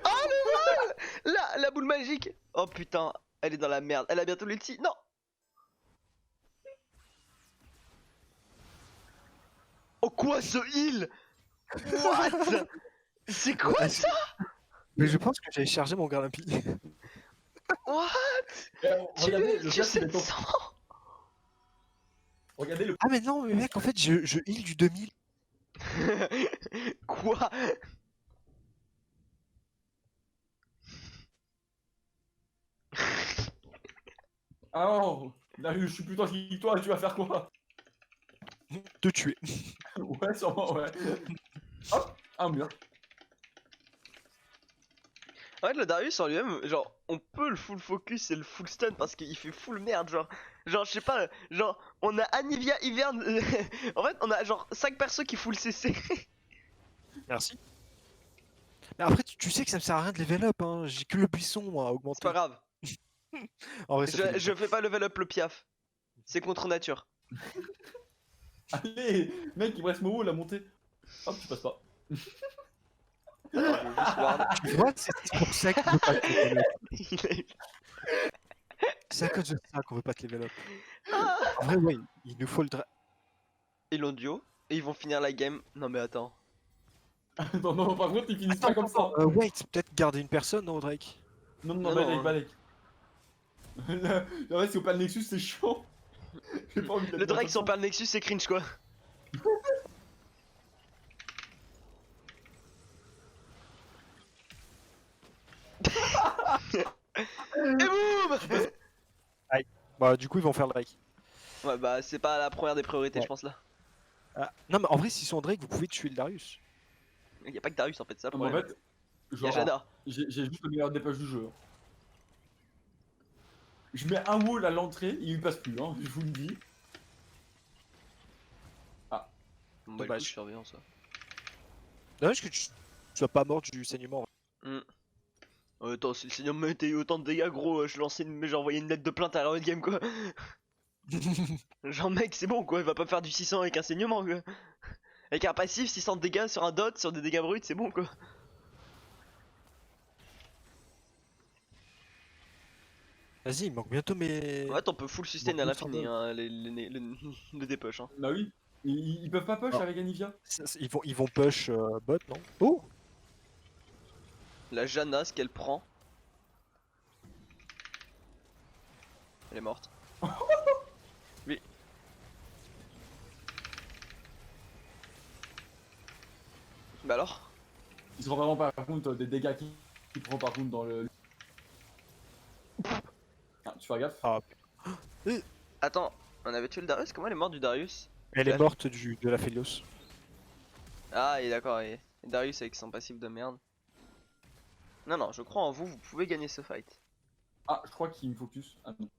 [SPEAKER 3] Oh le vol. La boule magique. Oh putain, elle est dans la merde. Elle a bientôt l'ulti. Non. Oh quoi ce heal? What? C'est quoi ça?
[SPEAKER 2] Mais je pense que j'avais chargé mon Garlampi.
[SPEAKER 3] What?
[SPEAKER 1] Regardez, le
[SPEAKER 3] Tu
[SPEAKER 1] pire, c'est
[SPEAKER 3] 700.
[SPEAKER 1] Regardez le.
[SPEAKER 2] Ah mais non, mais mec, en fait, je heal du 2000.
[SPEAKER 3] Quoi?
[SPEAKER 1] Ah non, je suis plus tranquille que toi, tu vas faire quoi?
[SPEAKER 2] Te tuer.
[SPEAKER 1] Ouais, sûrement, ouais. Hop, un mur.
[SPEAKER 3] En fait, le Darius en lui-même, genre, on peut le full focus et le full stun parce qu'il fait full merde, genre, je sais pas, genre, on a Anivia, Ivern, en fait, on a genre 5 persos qui full CC.
[SPEAKER 2] Merci. Mais après, tu sais que ça me sert à rien de level up, hein. J'ai que le buisson, moi, à augmenter.
[SPEAKER 3] C'est pas grave,
[SPEAKER 2] En vrai, ça fait des
[SPEAKER 3] je fais pas level up le piaf, c'est contre nature.
[SPEAKER 1] Allez, mec, il me reste Momo, la montée. Hop, tu passes pas.
[SPEAKER 3] Attends, je vais juste ward.
[SPEAKER 2] Tu vois, c'est pour ça qu'on veut pas te level up.
[SPEAKER 3] Il a eu-
[SPEAKER 2] C'est à cause de ça qu'on veut pas te level up. En vrai, ouais, il nous faut le
[SPEAKER 3] Ils l'ont duo, et ils vont finir la game. Non mais attends.
[SPEAKER 1] Non, non, par contre, ils finissent pas comme ça.
[SPEAKER 2] wait, peut-être garder une personne, non, Drake?
[SPEAKER 1] Non,
[SPEAKER 3] Non,
[SPEAKER 1] non,
[SPEAKER 3] non,
[SPEAKER 1] Balek. En vrai, si on perd le Nexus, c'est chiant. J'ai pas envie d'être
[SPEAKER 3] Le Drake
[SPEAKER 1] comme
[SPEAKER 3] sans
[SPEAKER 1] ça.
[SPEAKER 3] perdre Nexus, c'est cringe quoi. Et boum.
[SPEAKER 2] Bah, du coup, ils vont faire le Drake.
[SPEAKER 3] Ouais bah c'est pas la première des priorités
[SPEAKER 2] Ouais.
[SPEAKER 3] je pense là.
[SPEAKER 2] Ah, non, mais en vrai, s'ils sont Drake, vous pouvez tuer le Darius.
[SPEAKER 3] Y a pas que Darius en fait, c'est ça le
[SPEAKER 1] Mais en
[SPEAKER 3] problème.
[SPEAKER 1] fait,
[SPEAKER 3] Y'a
[SPEAKER 1] genre,
[SPEAKER 3] Jada.
[SPEAKER 1] j'ai juste le meilleur dépêche du jeu. Je mets un wall à l'entrée, il lui passe plus, hein, je vous le dis.
[SPEAKER 3] Bon bah
[SPEAKER 2] Dommage.
[SPEAKER 3] écoute, surveillant ça.
[SPEAKER 2] Dommage que tu sois pas mort du saignement.
[SPEAKER 3] Attends, si le seigneur me mettait autant de dégâts gros, je lançais j'ai envoyé une lettre de plainte à la de game quoi. Genre mec c'est bon quoi, il va pas faire du 600 avec un saignement quoi. Avec un passif 600 de dégâts sur un dot, sur des dégâts bruts c'est bon quoi.
[SPEAKER 2] Vas-y, il manque bientôt mes.
[SPEAKER 3] Ouais t'en peux full sustain
[SPEAKER 2] Bon,
[SPEAKER 3] à
[SPEAKER 2] bon,
[SPEAKER 3] l'infini
[SPEAKER 2] ça
[SPEAKER 3] hein, le dépush hein.
[SPEAKER 1] Bah oui, ils peuvent pas push
[SPEAKER 2] Non.
[SPEAKER 1] avec Anivia.
[SPEAKER 2] Ils vont push bot, non? Oh!
[SPEAKER 3] La Janna ce qu'elle prend. Elle est morte. Oui. Bah alors?
[SPEAKER 1] Ils se rendent vraiment pas compte des dégâts qu'il prend par contre dans le. Ah, tu fais gaffe.
[SPEAKER 2] Ah,
[SPEAKER 3] Attends, on avait tué le Darius? Comment elle est morte du Darius?
[SPEAKER 2] elle est morte de la Félios.
[SPEAKER 3] Ah et d'accord, et Darius avec son passif de merde. Non non, je crois en vous, vous pouvez gagner ce fight.
[SPEAKER 1] Ah, je crois qu'il me focus. Ah non.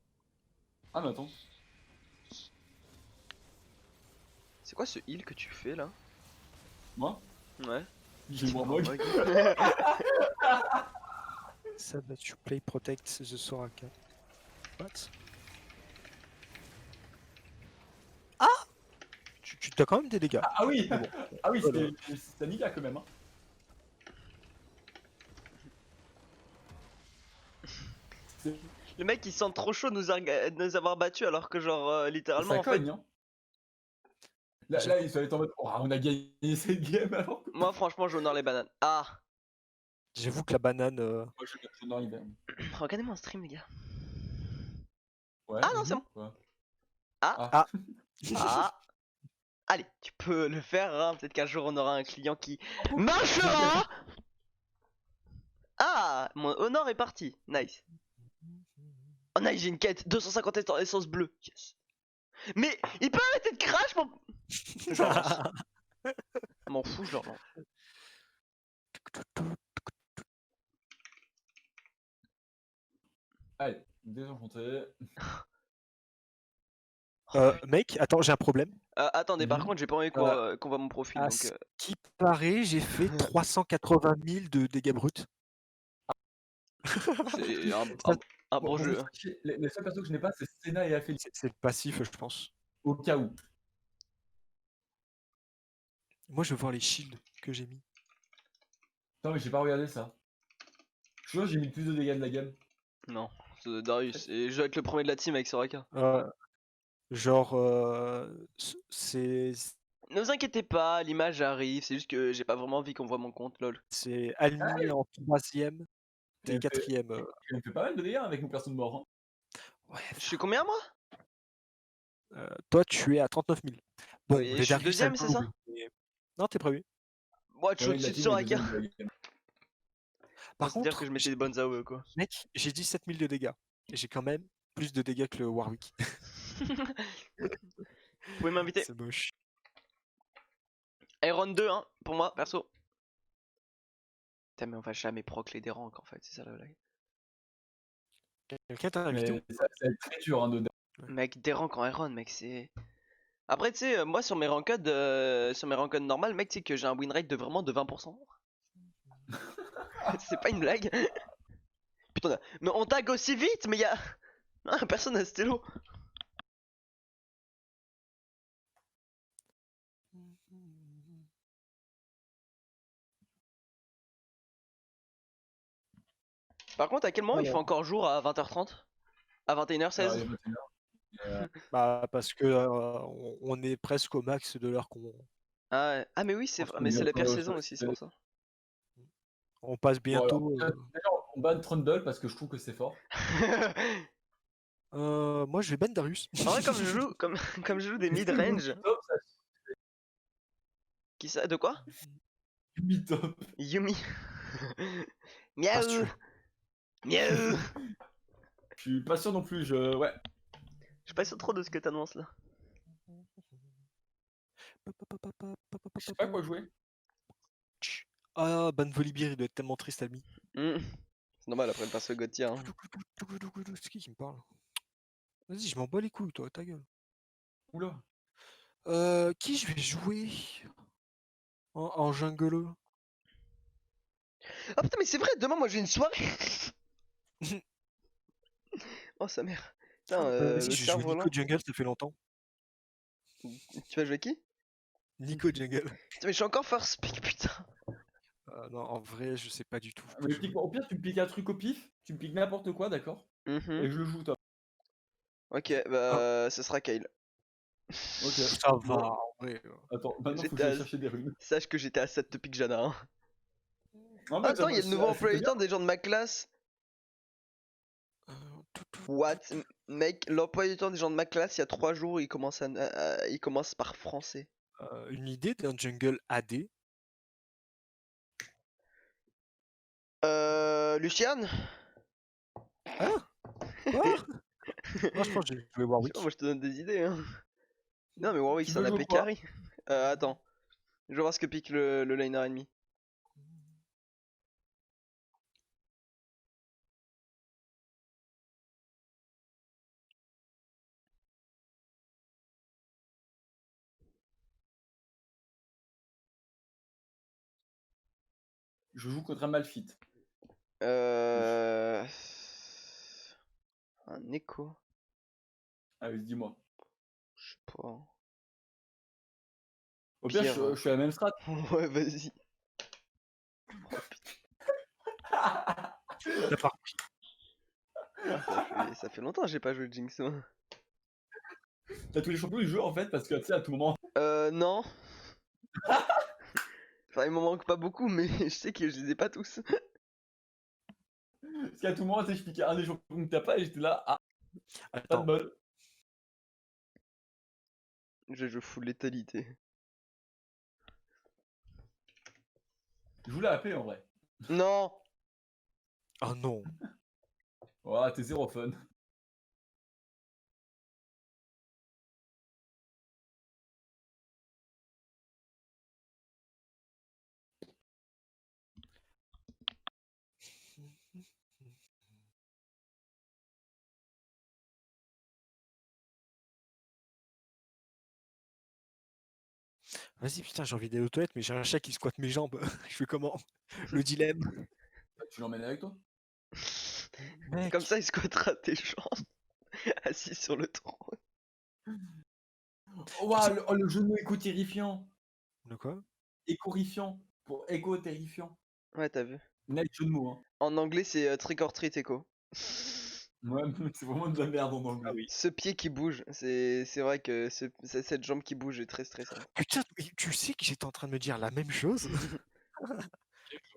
[SPEAKER 1] Ah mais attends.
[SPEAKER 3] C'est quoi ce heal que tu fais là?
[SPEAKER 1] Moi,
[SPEAKER 3] Ouais.
[SPEAKER 1] j'ai moins mog.
[SPEAKER 2] Ça that you play protect the Soraka. What? Ah! Tu t'as quand même des dégâts.
[SPEAKER 1] Ah oui,
[SPEAKER 2] Mais bon.
[SPEAKER 1] ah oui,
[SPEAKER 2] Voilà.
[SPEAKER 1] c'est Nika quand même. Hein. C'est-
[SPEAKER 3] Le mec il sent trop chaud de nous avoir battus alors que genre littéralement
[SPEAKER 1] Ça
[SPEAKER 3] en fait.
[SPEAKER 1] cogne. Hein. Là, il fallait en mode, oh, on a gagné cette game alors que.
[SPEAKER 3] Moi franchement j'honore les bananes. Ah!
[SPEAKER 2] J'avoue que la banane.
[SPEAKER 1] Moi, je dans l'hiver.
[SPEAKER 3] Regardez mon stream les gars.
[SPEAKER 1] Ouais.
[SPEAKER 3] Ah non c'est bon.
[SPEAKER 1] Ouais.
[SPEAKER 3] Ah!
[SPEAKER 2] Ah.
[SPEAKER 3] Ah! Allez, tu peux le faire, hein. Peut-être qu'un jour on aura un client qui marchera! Ah! Mon honor est parti. Nice. Oh nice, j'ai une quête. 250 essence bleue. Yes. Mais il peut arrêter de crash mon... Je leur lance. M'en fous, je leur lance.
[SPEAKER 1] Allez, désenchanté.
[SPEAKER 2] Mec, attends, j'ai un problème.
[SPEAKER 3] Attendez, par
[SPEAKER 1] Mhm.
[SPEAKER 3] contre, j'ai pas envie qu'on voit mon profil.
[SPEAKER 2] À
[SPEAKER 3] Donc,
[SPEAKER 2] ce qui paraît, j'ai fait 380 000 de dégâts bruts.
[SPEAKER 3] c'est un
[SPEAKER 2] Ça,
[SPEAKER 3] bon
[SPEAKER 1] Pour
[SPEAKER 3] jeu.
[SPEAKER 1] vous sachiez, les seuls persos que je n'ai pas, c'est Senna et Apheli.
[SPEAKER 2] c'est le passif, je pense.
[SPEAKER 1] Au cas où.
[SPEAKER 2] Moi, je veux voir les shields que j'ai mis.
[SPEAKER 1] Non, mais j'ai pas regardé ça. Je suis sûr que j'ai mis plus de dégâts de la game.
[SPEAKER 3] Non, c'est Darius. Et je vais être le premier de la team avec Soraka.
[SPEAKER 2] Genre, c'est
[SPEAKER 3] Ne vous inquiétez pas, l'image arrive. C'est juste que j'ai pas vraiment envie qu'on voit mon compte, lol.
[SPEAKER 2] Almi en 3ème
[SPEAKER 1] Il
[SPEAKER 2] et
[SPEAKER 1] me fait-
[SPEAKER 2] 4ème.
[SPEAKER 1] Il me fait pas mal de dégâts avec mon perso de mort. Hein.
[SPEAKER 2] Ouais,
[SPEAKER 3] Je suis combien moi?
[SPEAKER 2] toi, tu es à 39 000. Bon,
[SPEAKER 3] Oui,
[SPEAKER 2] les
[SPEAKER 3] je suis
[SPEAKER 2] Darius,
[SPEAKER 3] deuxième,
[SPEAKER 2] ça
[SPEAKER 3] c'est ça?
[SPEAKER 2] double, mais- Non, t'es prévu.
[SPEAKER 3] Moi, je suis
[SPEAKER 1] Ouais,
[SPEAKER 3] au-dessus
[SPEAKER 1] la
[SPEAKER 3] de
[SPEAKER 1] team est
[SPEAKER 3] Soraka.
[SPEAKER 1] deuxième de la game.
[SPEAKER 2] Par
[SPEAKER 3] C'est-à-dire
[SPEAKER 2] contre,
[SPEAKER 3] que je mettais des bonnes AOE quoi.
[SPEAKER 2] mec, j'ai 17 000 de dégâts. Et j'ai quand même plus de dégâts que le Warwick.
[SPEAKER 3] Vous pouvez m'inviter.
[SPEAKER 2] C'est moche.
[SPEAKER 3] Iron 2, hein, pour moi, perso. Putain, mais on va jamais proc les ranks en fait, c'est ça la blague.
[SPEAKER 2] Quelqu'un t'a invité
[SPEAKER 1] Mais
[SPEAKER 2] ou
[SPEAKER 1] ça va être très dur hein, de.
[SPEAKER 3] Mec, des ranks en Iron, mec, c'est. Après, tu sais, moi sur mes ranked normales, mec, tu sais que j'ai un win rate de vraiment de 20%. C'est pas une blague. Putain, mais on tag aussi vite, mais y'a. Non, personne n'a stylo. Par contre, à quel moment il fait
[SPEAKER 2] Alors.
[SPEAKER 3] encore jour à 20h30? À 21h16?
[SPEAKER 1] il y a 21 heures.
[SPEAKER 2] Bah, parce que on est presque au max de l'heure qu'on.
[SPEAKER 3] Ah, ouais. Ah, mais oui, c'est vrai, mais c'est la pire saison aussi, c'est pour ça.
[SPEAKER 2] On passe
[SPEAKER 1] Bon, alors,
[SPEAKER 2] bientôt.
[SPEAKER 1] déjà, on ban Trundle parce que je trouve que c'est fort.
[SPEAKER 2] Moi, je vais ban Darius.
[SPEAKER 3] En vrai, comme je joue, comme je joue des mid-range.
[SPEAKER 1] Top, ça,
[SPEAKER 3] Qui ça? De quoi?
[SPEAKER 1] Yumi top.
[SPEAKER 3] Yumi.
[SPEAKER 2] Pas
[SPEAKER 3] Miaou.
[SPEAKER 2] sûr.
[SPEAKER 3] Miaou.
[SPEAKER 1] Je suis pas sûr non plus. Ouais.
[SPEAKER 3] Je suis pas sûr trop de ce que t'annonces là.
[SPEAKER 1] Je sais pas quoi jouer.
[SPEAKER 2] Ah, ban Volibear, il doit être tellement triste, Almi.
[SPEAKER 3] C'est normal après le perso Gauthier. Hein.
[SPEAKER 2] C'est qui me parle? Vas-y, je m'en bats les couilles, toi, ta gueule.
[SPEAKER 1] Oula.
[SPEAKER 2] Qui je vais jouer en jungle?
[SPEAKER 3] Ah putain, mais c'est vrai, demain moi j'ai une soirée. Oh sa mère. Putain,
[SPEAKER 2] Vas-y,
[SPEAKER 3] le
[SPEAKER 2] je joue
[SPEAKER 3] cerf-volant.
[SPEAKER 2] Nico Jungle, ça fait longtemps.
[SPEAKER 3] Tu vas jouer qui?
[SPEAKER 2] Nico Jungle.
[SPEAKER 3] Putain, mais je suis encore first pick, putain.
[SPEAKER 2] Non, en vrai, je sais pas du tout.
[SPEAKER 1] Mais au pire, tu me piques un truc au pif. Tu me piques n'importe quoi, d'accord. Et je le joue, toi.
[SPEAKER 3] Ok, bah ce sera Kyle.
[SPEAKER 1] Ok.
[SPEAKER 2] Ça va, en vrai.
[SPEAKER 1] Attends, maintenant faut que
[SPEAKER 3] J'étais
[SPEAKER 1] j'aille
[SPEAKER 3] à-
[SPEAKER 1] chercher des runes.
[SPEAKER 3] Sache que j'étais à 7 de pick Jana. Hein.
[SPEAKER 1] Ah, bah,
[SPEAKER 3] Attends, il y a le nouveau emploi du
[SPEAKER 1] bien.
[SPEAKER 3] temps des gens de ma classe. What? Mec, l'emploi du temps des gens de ma classe, il y a 3 jours, il commence, il commence par français.
[SPEAKER 2] Une idée d'un jungle AD?
[SPEAKER 3] Luciane?
[SPEAKER 2] Quoi? Moi, je pense que j'ai joué Warwick.
[SPEAKER 3] Moi je te donne des idées. Hein. Non, mais Warwick
[SPEAKER 1] Tu
[SPEAKER 3] c'est un
[SPEAKER 1] veux jouer
[SPEAKER 3] AP
[SPEAKER 1] quoi
[SPEAKER 3] carry. Attends. Je vais voir ce que pique le laner ennemi.
[SPEAKER 1] Je joue contre un Malphite.
[SPEAKER 3] Un écho.
[SPEAKER 1] Allez, dis-moi.
[SPEAKER 3] Je sais pas.
[SPEAKER 1] Au pire,
[SPEAKER 3] Pierre.
[SPEAKER 1] je fais la même strat.
[SPEAKER 3] Ouais, vas-y.
[SPEAKER 2] T'as pas repris.
[SPEAKER 3] Ça fait longtemps que j'ai pas joué Jinx, moi.
[SPEAKER 1] T'as tous les champions du jeu en fait, parce que tu sais, à tout moment.
[SPEAKER 3] Non. Enfin, il m'en manque pas beaucoup, mais je sais que je les ai pas tous.
[SPEAKER 1] Parce qu'à tout moment, tu sais, je piquais un des champions que t'as pas et j'étais là, ah, pas de
[SPEAKER 2] Attends,
[SPEAKER 1] bol.
[SPEAKER 3] Je joue full létalité.
[SPEAKER 1] Je voulais appeler en vrai.
[SPEAKER 3] Non.
[SPEAKER 2] oh non.
[SPEAKER 1] Voilà, t'es zéro fun.
[SPEAKER 2] Vas-y, putain, j'ai envie d'aller aux toilettes, mais j'ai un chat qui squatte mes jambes. Je fais comment? Le dilemme.
[SPEAKER 1] Tu l'emmènes avec toi?
[SPEAKER 2] Mec.
[SPEAKER 3] Comme ça, il squattera tes jambes. Assis sur le trône.
[SPEAKER 1] Oh, waouh, le jeu de mots écho terrifiant.
[SPEAKER 2] De quoi?
[SPEAKER 1] Écorifiant. Pour écho terrifiant.
[SPEAKER 3] Ouais, t'as vu.
[SPEAKER 1] Net jeu de mots, hein.
[SPEAKER 3] En anglais, c'est trick or treat echo.
[SPEAKER 1] Ouais, mais c'est vraiment de la merde en anglais.
[SPEAKER 2] Ah oui.
[SPEAKER 3] Ce pied qui bouge, c'est vrai que cette jambe qui bouge est très stressante.
[SPEAKER 2] Putain, mais tu sais que j'étais en train de me dire la même chose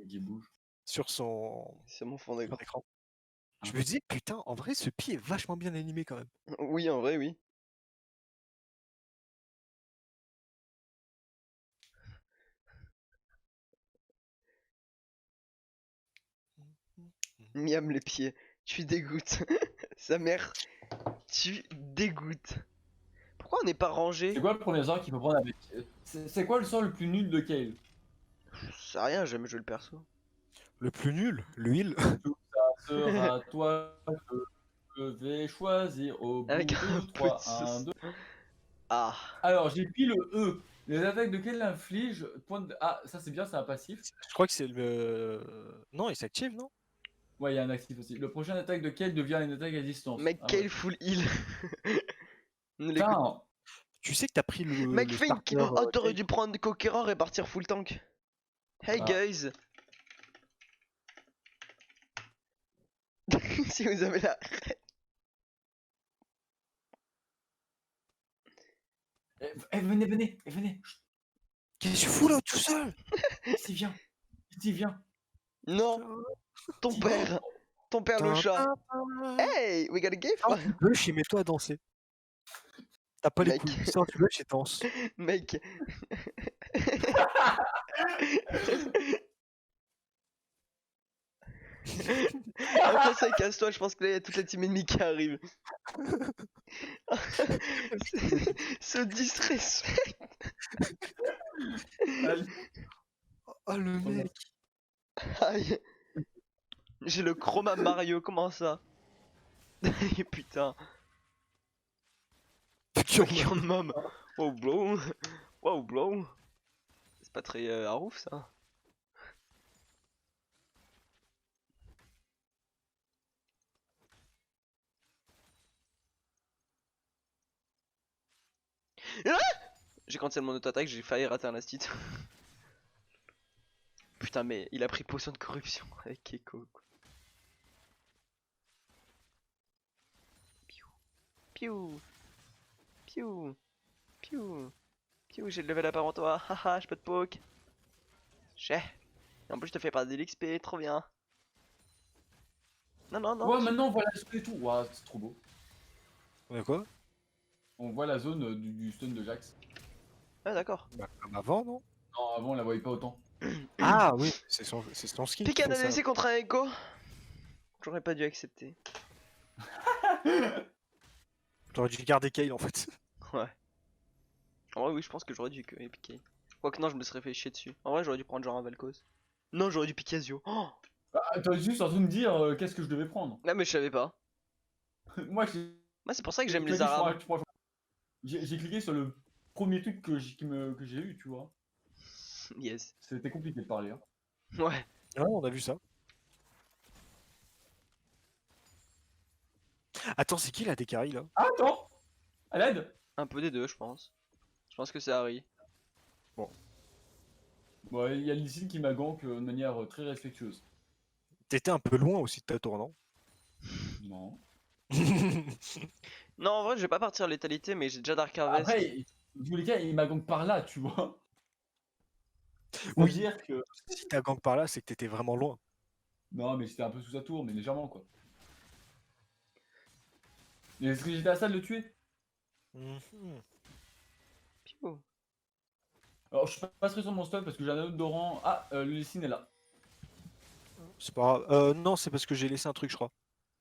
[SPEAKER 1] Qui bouge.
[SPEAKER 2] sur son
[SPEAKER 3] Sur mon fond
[SPEAKER 2] son
[SPEAKER 3] d'écran.
[SPEAKER 2] écran. Je
[SPEAKER 1] Ah.
[SPEAKER 2] me disais, putain, en vrai, ce pied est vachement bien animé quand même.
[SPEAKER 3] Oui, en vrai, oui. Miam les pieds. Tu dégoûtes. Sa mère, tu dégoûtes. Pourquoi on n'est pas rangé?
[SPEAKER 1] C'est quoi le premier sort qu'il faut prendre avec. C'est quoi le sort le plus nul de Kale?
[SPEAKER 3] Je sais rien, j'ai jamais joué le perso.
[SPEAKER 2] Le plus nul, l'huile.
[SPEAKER 1] Tout ça sera toi que je vais choisir au bout
[SPEAKER 3] Avec
[SPEAKER 1] de
[SPEAKER 3] un peu
[SPEAKER 1] 3,
[SPEAKER 3] de
[SPEAKER 1] 1,
[SPEAKER 3] sauce.
[SPEAKER 1] 2.
[SPEAKER 3] Ah.
[SPEAKER 1] Alors, j'ai pris le E. Les attaques de Kale infligent. Ah, ça c'est bien, c'est un passif.
[SPEAKER 2] Je crois que c'est le. Non, il s'active, non?
[SPEAKER 1] Ouais, il y a un actif aussi. Le prochain attaque de Kale devient une attaque à distance.
[SPEAKER 3] Mec,
[SPEAKER 1] Ah,
[SPEAKER 3] quel
[SPEAKER 1] ouais.
[SPEAKER 3] full heal. Ne l'écoute.
[SPEAKER 1] Putain,
[SPEAKER 2] Tu sais que t'as pris le.
[SPEAKER 3] Mec,
[SPEAKER 2] le
[SPEAKER 3] fais une.
[SPEAKER 2] starter,
[SPEAKER 3] Oh, t'aurais
[SPEAKER 2] Kale.
[SPEAKER 3] dû prendre Conqueror et partir full tank. Hey
[SPEAKER 1] Ah.
[SPEAKER 3] guys. Si vous avez la.
[SPEAKER 1] venez, venez, venez.
[SPEAKER 2] Qu'est-ce que tu fous là tout seul?
[SPEAKER 1] Ici, viens. Ici, viens.
[SPEAKER 3] Non, ton père. Ton père le chat. Hey, we got a gift.
[SPEAKER 2] Sors du bush et mets-toi à danser. T'as pas les
[SPEAKER 3] Mec.
[SPEAKER 2] couilles. Sors du bush et danse.
[SPEAKER 3] Mec. Après ça, casse-toi, je pense que là, il y a toute la team ennemie qui arrive. Ce distress.
[SPEAKER 1] Allez.
[SPEAKER 2] Oh le mec.
[SPEAKER 3] Aïe. J'ai le chroma Mario, comment ça? Putain.
[SPEAKER 2] Putain,
[SPEAKER 3] Mom. Wow, bro. Wow, bro. C'est pas très harouf ça. Ah, j'ai cancel mon auto-attaque, j'ai failli rater un astit. Putain, mais il a pris potion de corruption avec Echo. Quoi. Piou. Piou. Piou. Piou. Piou, j'ai le level up avant toi. Haha, je peux te poke. J'ai. En plus, je te fais pas de l'XP, trop bien. Non, non, non.
[SPEAKER 1] Ouais, maintenant on voit la zone et tout. Waouh, c'est trop beau.
[SPEAKER 2] On a quoi?
[SPEAKER 1] On voit la zone du stun de Jax.
[SPEAKER 3] Ah, d'accord.
[SPEAKER 2] Bah, comme avant, non?
[SPEAKER 1] Non, avant on la voyait pas autant.
[SPEAKER 2] Ah oui, c'est son skin.
[SPEAKER 3] Pique
[SPEAKER 2] qui
[SPEAKER 3] un
[SPEAKER 2] fait ça.
[SPEAKER 3] ADC contre un Echo. J'aurais pas dû accepter.
[SPEAKER 2] T'aurais dû garder Kale en fait.
[SPEAKER 3] Ouais. En vrai, oui, je pense que j'aurais dû piquer. Quoique, non, je me serais fait chier dessus. En vrai, j'aurais dû prendre genre un Valkos. Non, j'aurais dû piquer Azio. Oh,
[SPEAKER 1] Ah, t'es juste en train de me dire qu'est-ce que je devais prendre.
[SPEAKER 3] là, mais je savais pas.
[SPEAKER 1] Moi, j'ai
[SPEAKER 3] Moi, c'est pour ça que j'aime
[SPEAKER 1] cliqué
[SPEAKER 3] les
[SPEAKER 1] sur
[SPEAKER 3] arabes.
[SPEAKER 1] j'ai cliqué sur le premier truc que j'ai eu, tu vois.
[SPEAKER 3] Yes.
[SPEAKER 1] C'était compliqué de parler. Hein.
[SPEAKER 3] Ouais.
[SPEAKER 2] Ouais, on a vu ça. Attends, c'est qui la Dekari là?
[SPEAKER 1] Ah, attends! À l'aide!
[SPEAKER 3] Un peu des deux, je pense. Je pense que c'est Harry.
[SPEAKER 1] Bon, il y a Lee qui m'a gank de manière très respectueuse.
[SPEAKER 2] T'étais un peu loin aussi de ta tour, non?
[SPEAKER 1] Non.
[SPEAKER 3] Non, en vrai, je vais pas partir létalité, mais j'ai déjà Dark Harvest.
[SPEAKER 1] Après, dans tous les cas, il m'a gank par là, tu vois.
[SPEAKER 2] Oui.
[SPEAKER 1] C'est-à-dire que.
[SPEAKER 2] Si t'as gank par là, c'est que t'étais vraiment loin.
[SPEAKER 1] Non, mais j'étais un peu sous sa tour, mais légèrement, quoi. Mais est-ce que j'étais à ça de le tuer?
[SPEAKER 2] Mhm.
[SPEAKER 3] Piou.
[SPEAKER 1] Alors, je suis pas très sûr de mon stuff parce que j'ai un autre Doran. Ah, le Lysine est là.
[SPEAKER 2] C'est pas grave. Non, c'est parce que j'ai laissé un truc, je crois.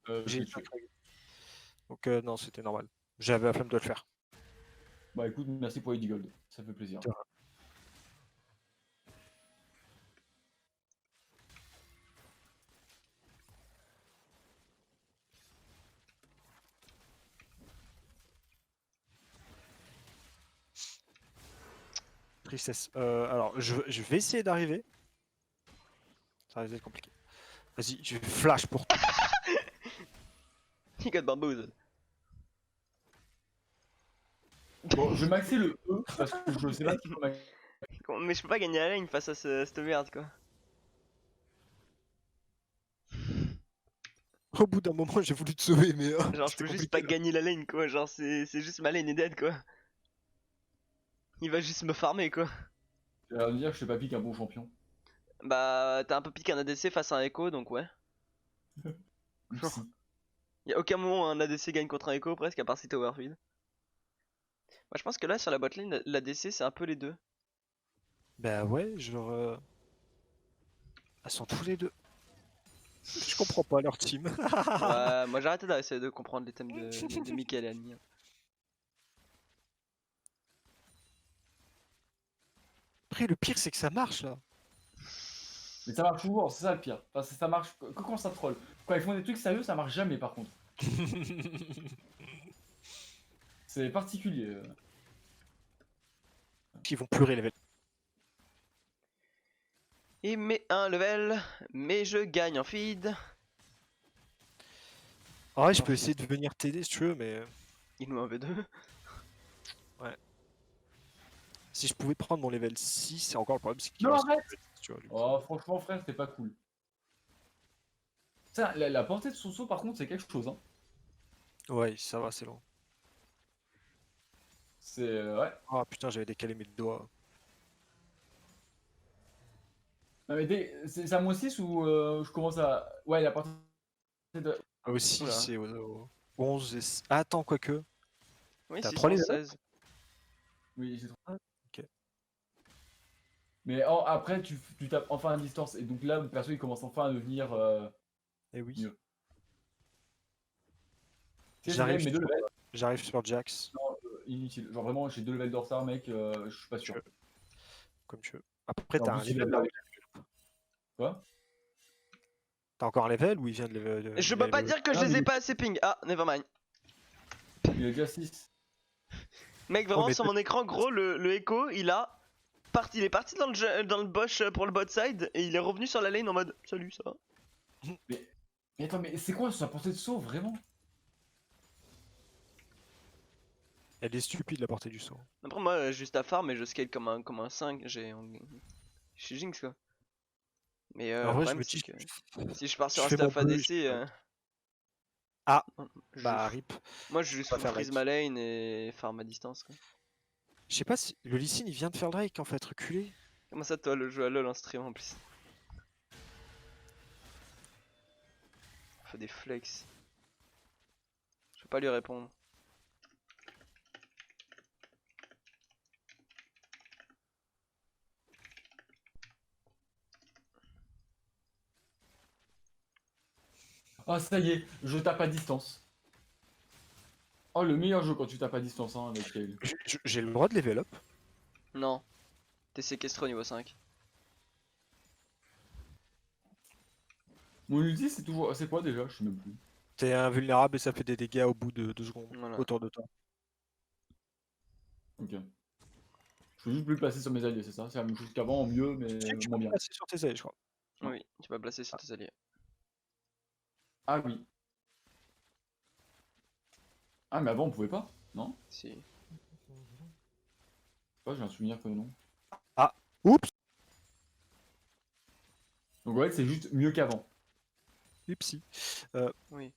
[SPEAKER 1] Je
[SPEAKER 2] J'ai
[SPEAKER 1] l'ai
[SPEAKER 2] laissé un
[SPEAKER 1] tué.
[SPEAKER 2] truc. Donc non, c'était normal. J'avais la flemme de le faire.
[SPEAKER 1] Bah écoute, merci pour les 10 gold. Ça fait plaisir.
[SPEAKER 2] De rien. Tristesse. Alors, je vais essayer d'arriver. Ça risque d'être compliqué. Vas-y, je flash pour toi.
[SPEAKER 3] He got bamboozled.
[SPEAKER 1] Bon, je vais maxer le E parce que je sais pas si je peux maxer.
[SPEAKER 3] Mais je peux pas gagner la lane face à cette merde, quoi.
[SPEAKER 2] Au bout d'un moment, j'ai voulu te sauver, mais
[SPEAKER 3] Genre, je peux
[SPEAKER 2] c'était
[SPEAKER 3] juste
[SPEAKER 2] compliqué,
[SPEAKER 3] pas
[SPEAKER 2] là.
[SPEAKER 3] gagner la lane, quoi. Genre, c'est juste ma lane est dead, quoi. Il va juste me farmer, quoi.
[SPEAKER 1] Je vais dire que je sais pas pique un bon champion.
[SPEAKER 3] Bah, t'as un peu piqué un ADC face à un Echo, donc ouais.
[SPEAKER 1] Oupsie.
[SPEAKER 3] Y'a aucun moment où un ADC gagne contre un Echo, presque, à part si t'es Overfield. Moi, je pense que là, sur la botlane, l'ADC, c'est un peu les deux.
[SPEAKER 2] Bah ouais, genre. Elles sont tous les deux. Je comprends pas leur team.
[SPEAKER 3] Ouais, moi j'ai arrêté d'essayer de comprendre les thèmes de Mickaël et Annie.
[SPEAKER 2] Après, le pire, c'est que ça marche là.
[SPEAKER 1] Mais ça marche toujours, c'est ça le pire. Enfin, ça marche que quand ça troll. Quand ils font des trucs sérieux, ça marche jamais par contre. C'est particulier.
[SPEAKER 2] Qui vont pleurer les
[SPEAKER 3] Il met un level, mais je gagne en feed.
[SPEAKER 2] En vrai, je peux essayer de venir t'aider si tu veux, mais
[SPEAKER 3] Il nous en veut deux.
[SPEAKER 2] si je pouvais prendre mon level 6, c'est encore le problème. C'est qu'il
[SPEAKER 1] Non,
[SPEAKER 2] reste
[SPEAKER 1] arrête!
[SPEAKER 2] que 6, tu vois, du coup.
[SPEAKER 1] Oh, franchement, frère, c'était pas cool. Ça, la portée de son saut, par contre, c'est quelque chose. Hein.
[SPEAKER 2] Ouais, ça va, c'est long.
[SPEAKER 1] C'est. Ouais.
[SPEAKER 2] Ah putain, j'avais décalé mes doigts.
[SPEAKER 1] Non, mais c'est à moins 6 ou je commence à. Ouais, la portée de.
[SPEAKER 2] Ah, aussi,
[SPEAKER 3] Oula.
[SPEAKER 2] c'est au 11 et... Ah, attends, quoique.
[SPEAKER 3] Oui,
[SPEAKER 2] T'as 3 levels
[SPEAKER 3] 616.
[SPEAKER 1] Oui, c'est trop.
[SPEAKER 2] Ah, ok.
[SPEAKER 1] Mais après, tu tapes enfin à distance. Et donc là, le perso, il commence enfin à devenir
[SPEAKER 2] Eh oui.
[SPEAKER 1] mieux. Tu sais,
[SPEAKER 2] J'arrive
[SPEAKER 1] mes deux
[SPEAKER 2] sur...
[SPEAKER 1] levels.
[SPEAKER 2] J'arrive sur Jax,
[SPEAKER 1] Non, inutile. Genre vraiment, j'ai 2 levels de retard, mec. Je suis pas sûr.
[SPEAKER 2] comme tu veux. Après,
[SPEAKER 1] En
[SPEAKER 2] t'as un
[SPEAKER 1] plus, il
[SPEAKER 2] level
[SPEAKER 1] a
[SPEAKER 2] là.
[SPEAKER 1] Quoi?
[SPEAKER 2] T'as encore un level ou il vient de level...
[SPEAKER 3] Je peux pas dire que je
[SPEAKER 1] Ah,
[SPEAKER 3] les ai
[SPEAKER 1] mais-
[SPEAKER 3] pas assez ping. Ah, nevermind.
[SPEAKER 1] Il a déjà 6.
[SPEAKER 3] Mec, vraiment,
[SPEAKER 2] mais
[SPEAKER 3] sur mon écran, gros, le Echo, il est parti dans le bush pour le bot side et il est revenu sur la lane en mode salut, ça va.
[SPEAKER 1] Mais attends, mais c'est quoi sa portée de saut, vraiment?
[SPEAKER 2] Elle est stupide la portée du saut.
[SPEAKER 3] Après, moi, juste à farm et je scale comme un 5. Je suis Jinx, quoi. Mais
[SPEAKER 2] En
[SPEAKER 3] le
[SPEAKER 2] vrai, je
[SPEAKER 3] problème,
[SPEAKER 2] me
[SPEAKER 3] c'est
[SPEAKER 2] dis,
[SPEAKER 3] que si je pars sur
[SPEAKER 2] je
[SPEAKER 3] un
[SPEAKER 2] fais mon
[SPEAKER 3] stuff
[SPEAKER 2] bleu,
[SPEAKER 3] ADC,
[SPEAKER 2] Ah,
[SPEAKER 3] je-
[SPEAKER 2] bah rip.
[SPEAKER 3] moi, je juste
[SPEAKER 2] pas faire
[SPEAKER 3] freeze
[SPEAKER 2] like.
[SPEAKER 3] ma lane et farm à distance, quoi.
[SPEAKER 2] Je sais pas si... Le Lee Sin, il vient de faire Drake, en fait, reculé.
[SPEAKER 3] Comment ça, toi, le jeu à LoL en stream en plus? On fait des flex. Je peux pas lui répondre.
[SPEAKER 1] Ah, ça y est, je tape à distance. Oh, le meilleur jeu quand tu tapes à distance, hein, avec Kayle.
[SPEAKER 2] J'ai le droit de level up.
[SPEAKER 3] Non. T'es séquestré au niveau 5.
[SPEAKER 1] Mon ulti, c'est toujours. C'est quoi déjà? Je sais même plus.
[SPEAKER 2] T'es invulnérable et ça fait des dégâts au bout de 2 secondes.
[SPEAKER 3] Voilà.
[SPEAKER 2] Autour de toi.
[SPEAKER 1] Ok. Je suis juste plus placé sur mes alliés, c'est ça? C'est la même chose qu'avant, en mieux, mais
[SPEAKER 2] Tu sais que tu
[SPEAKER 1] moins
[SPEAKER 2] peux
[SPEAKER 1] bien.
[SPEAKER 2] passer sur tes ailes, je crois.
[SPEAKER 3] Oui, tu peux placer sur tes alliés.
[SPEAKER 1] Ah oui. Ah, mais avant, on pouvait pas, non?
[SPEAKER 3] Si.
[SPEAKER 1] Ouais, j'ai un souvenir que non.
[SPEAKER 2] Ah, oups,
[SPEAKER 1] Donc ouais, c'est juste mieux qu'avant.
[SPEAKER 2] upsi.
[SPEAKER 3] Oui.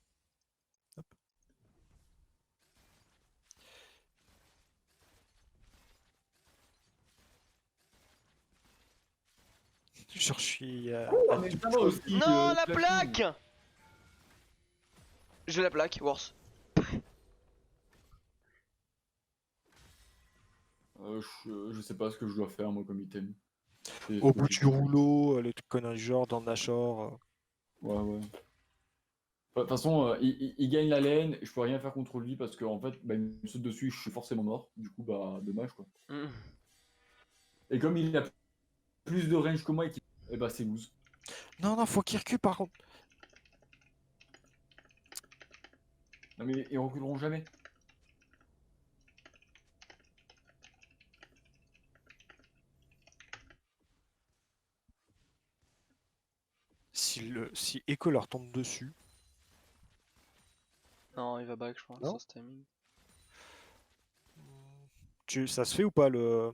[SPEAKER 2] Genre, je suis.
[SPEAKER 1] Oh, mais ça va aussi.
[SPEAKER 3] Non, la
[SPEAKER 1] Flashing.
[SPEAKER 3] plaque! J'ai la plaque, worse.
[SPEAKER 1] Je sais pas ce que je dois faire, moi, comme item. C'est
[SPEAKER 2] Au
[SPEAKER 1] ce que
[SPEAKER 2] bout
[SPEAKER 1] j'ai
[SPEAKER 2] du
[SPEAKER 1] fait.
[SPEAKER 2] rouleau, les conneries genre dans Nashor.
[SPEAKER 1] Ouais, ouais. De toute façon, il gagne la lane, je peux rien faire contre lui parce qu'en fait, bah, il me saute dessus, je suis forcément mort. Du coup, bah, dommage quoi.
[SPEAKER 3] Mm.
[SPEAKER 1] Et comme il a plus de range que moi, et bah, c'est loose.
[SPEAKER 2] Non, non, faut qu'il recule par contre.
[SPEAKER 1] Non, mais ils reculeront jamais.
[SPEAKER 2] Si Echo leur tombe dessus.
[SPEAKER 3] Non, il va back, je pense,
[SPEAKER 2] Non.
[SPEAKER 3] sur ce timing.
[SPEAKER 2] Ça se fait ou pas le.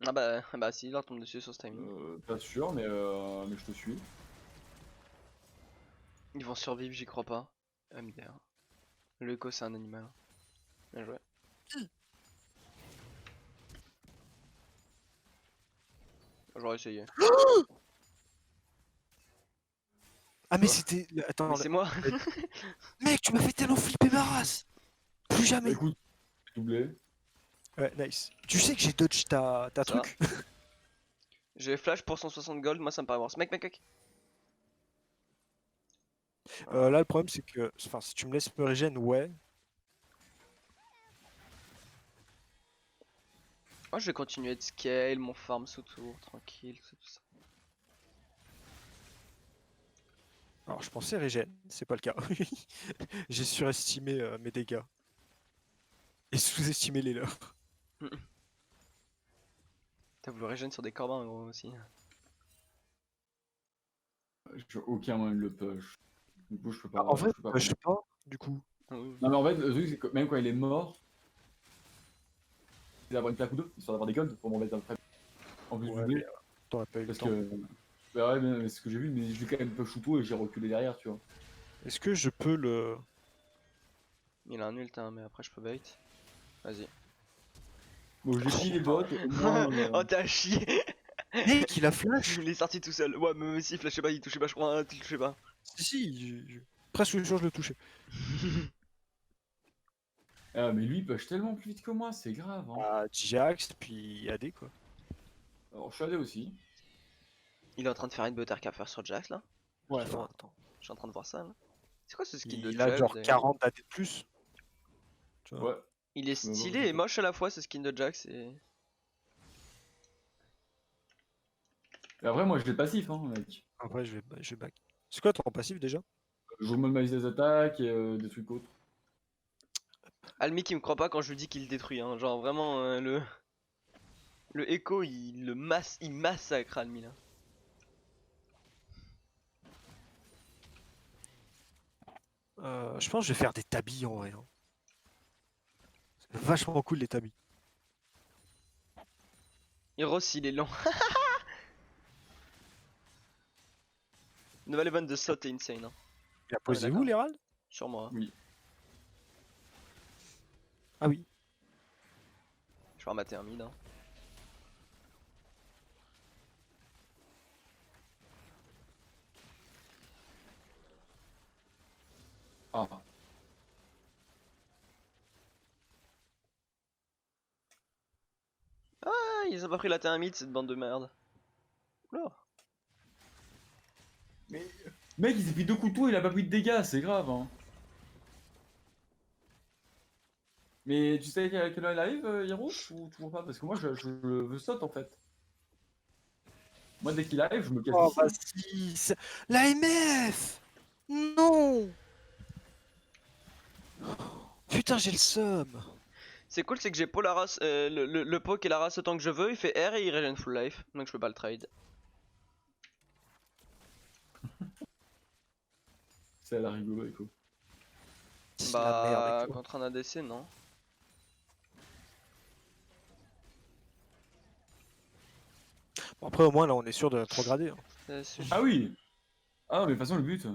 [SPEAKER 3] Ah bah si, il leur tombe dessus sur ce timing.
[SPEAKER 1] Pas sûr, mais je te suis.
[SPEAKER 3] Ils vont survivre, j'y crois pas. MDR. Le Echo, c'est un animal. Bien joué. J'aurais essayé.
[SPEAKER 2] Ah, mais
[SPEAKER 1] Quoi
[SPEAKER 2] c'était. Attends,
[SPEAKER 3] Mais c'est moi.
[SPEAKER 2] mec, tu m'as fait tellement flipper ma race. Plus
[SPEAKER 1] Bah,
[SPEAKER 2] jamais.
[SPEAKER 1] écoute, doublé.
[SPEAKER 2] Ouais, nice. Tu sais que j'ai dodge ta
[SPEAKER 3] Ça.
[SPEAKER 2] truc.
[SPEAKER 3] J'ai flash pour 160 gold, moi ça me paraît worse. Mec.
[SPEAKER 2] Là, le problème, c'est que. Enfin, si tu me laisses me régène, ouais.
[SPEAKER 3] Moi je vais continuer de scale mon farm sous tour, tranquille, tout ça.
[SPEAKER 2] Alors, je pensais régène, c'est pas le cas. J'ai surestimé mes dégâts. Et sous-estimé les leurs.
[SPEAKER 3] T'as voulu régène sur des corbins gros aussi.
[SPEAKER 1] J'ai aucun moyen de le push. Du coup, je peux pas.
[SPEAKER 2] En vrai,
[SPEAKER 1] je peux pas
[SPEAKER 2] je sais pas, du coup.
[SPEAKER 3] Oui.
[SPEAKER 1] Non, mais en fait, le truc, c'est que même quand il est mort, c'est d'avoir une plaque ou deux, histoire d'avoir des golds pour m'en mettre après. En plus
[SPEAKER 2] Ouais,
[SPEAKER 1] du
[SPEAKER 2] mais,
[SPEAKER 1] blé,
[SPEAKER 2] t'aurais pas eu le
[SPEAKER 1] parce
[SPEAKER 2] temps.
[SPEAKER 1] que. Bah ouais, mais c'est ce que j'ai vu, mais je l'ai quand même push tout et j'ai reculé derrière, tu vois.
[SPEAKER 2] Est-ce que je peux le.
[SPEAKER 3] Il a un ult hein, mais après je peux bait. Vas-y.
[SPEAKER 1] Bon, j'ai pris les bots, au moins.
[SPEAKER 3] Oh t'as chier.
[SPEAKER 2] Mec, il a flash.
[SPEAKER 3] Il est sorti tout seul. Ouais mais même si il flashait pas, il touchait pas, je crois, il touchait pas.
[SPEAKER 2] Si, presque sûr je le touchais.
[SPEAKER 1] Ah, mais lui, il push tellement plus vite que moi, c'est grave. Hein.
[SPEAKER 2] Ah, Jax, puis AD quoi.
[SPEAKER 1] Alors, je suis AD aussi.
[SPEAKER 3] Il est en train de faire une buttercap faire sur Jax là.
[SPEAKER 2] Ouais,
[SPEAKER 3] Je
[SPEAKER 2] enfin,
[SPEAKER 3] vois.
[SPEAKER 2] attends.
[SPEAKER 3] Je suis en train de voir ça là. C'est quoi ce skin de
[SPEAKER 2] Il a
[SPEAKER 3] Jax
[SPEAKER 2] genre
[SPEAKER 3] d'ailleurs
[SPEAKER 2] 40 AD de plus. Tu vois.
[SPEAKER 1] Ouais.
[SPEAKER 3] Il est
[SPEAKER 1] Mais bon,
[SPEAKER 3] stylé
[SPEAKER 1] je sais
[SPEAKER 3] et moche à la fois ce skin de Jax et...
[SPEAKER 1] Et après, moi, je l'ai passif, hein, mec.
[SPEAKER 2] Après, je vais back. C'est quoi ton passif déjà?
[SPEAKER 1] Je remonte des attaques et des trucs autres.
[SPEAKER 3] Almi qui me croit pas quand je lui dis qu'il détruit, hein. Genre vraiment le Echo il massacre Almi là.
[SPEAKER 2] Je pense que je vais faire des tabis en vrai. Hein. C'est vachement cool les tabis.
[SPEAKER 3] Heroes il est lent. Nouvel event de slot est insane. Hein.
[SPEAKER 2] Il a posé où
[SPEAKER 3] d'accord.
[SPEAKER 2] l'Herald?
[SPEAKER 3] Sur moi.
[SPEAKER 1] Oui.
[SPEAKER 2] Ah oui.
[SPEAKER 3] Je vais remater un mid. Hein.
[SPEAKER 1] Ah.
[SPEAKER 3] Ah ils ont pas pris la T1 mid cette bande de merde. Oula.
[SPEAKER 1] Mais. Mec, il s'est pris 2 couteaux, il a pas pris de dégâts, c'est grave, hein. Mais tu sais à quelle heure il arrive, Hiro? Ou toujours pas? Parce que moi, je veux saute en fait. Moi, dès qu'il arrive, je me casse
[SPEAKER 2] Oh,
[SPEAKER 1] d'ici.
[SPEAKER 2] vas-y. La MF. Non. Putain, j'ai le seum.
[SPEAKER 3] C'est cool, c'est que j'ai Polaras, le poke et la race autant que je veux, il fait R et il régène full life, donc je peux pas le trade.
[SPEAKER 1] Ça a l'air rigolo, quoi.
[SPEAKER 2] C'est la merde.
[SPEAKER 3] Bah,
[SPEAKER 2] avec toi.
[SPEAKER 3] contre un ADC, non.
[SPEAKER 2] Bon, après, au moins, là, on est sûr de rétrograder. Hein.
[SPEAKER 1] Ah oui. Ah, mais de toute façon, le but.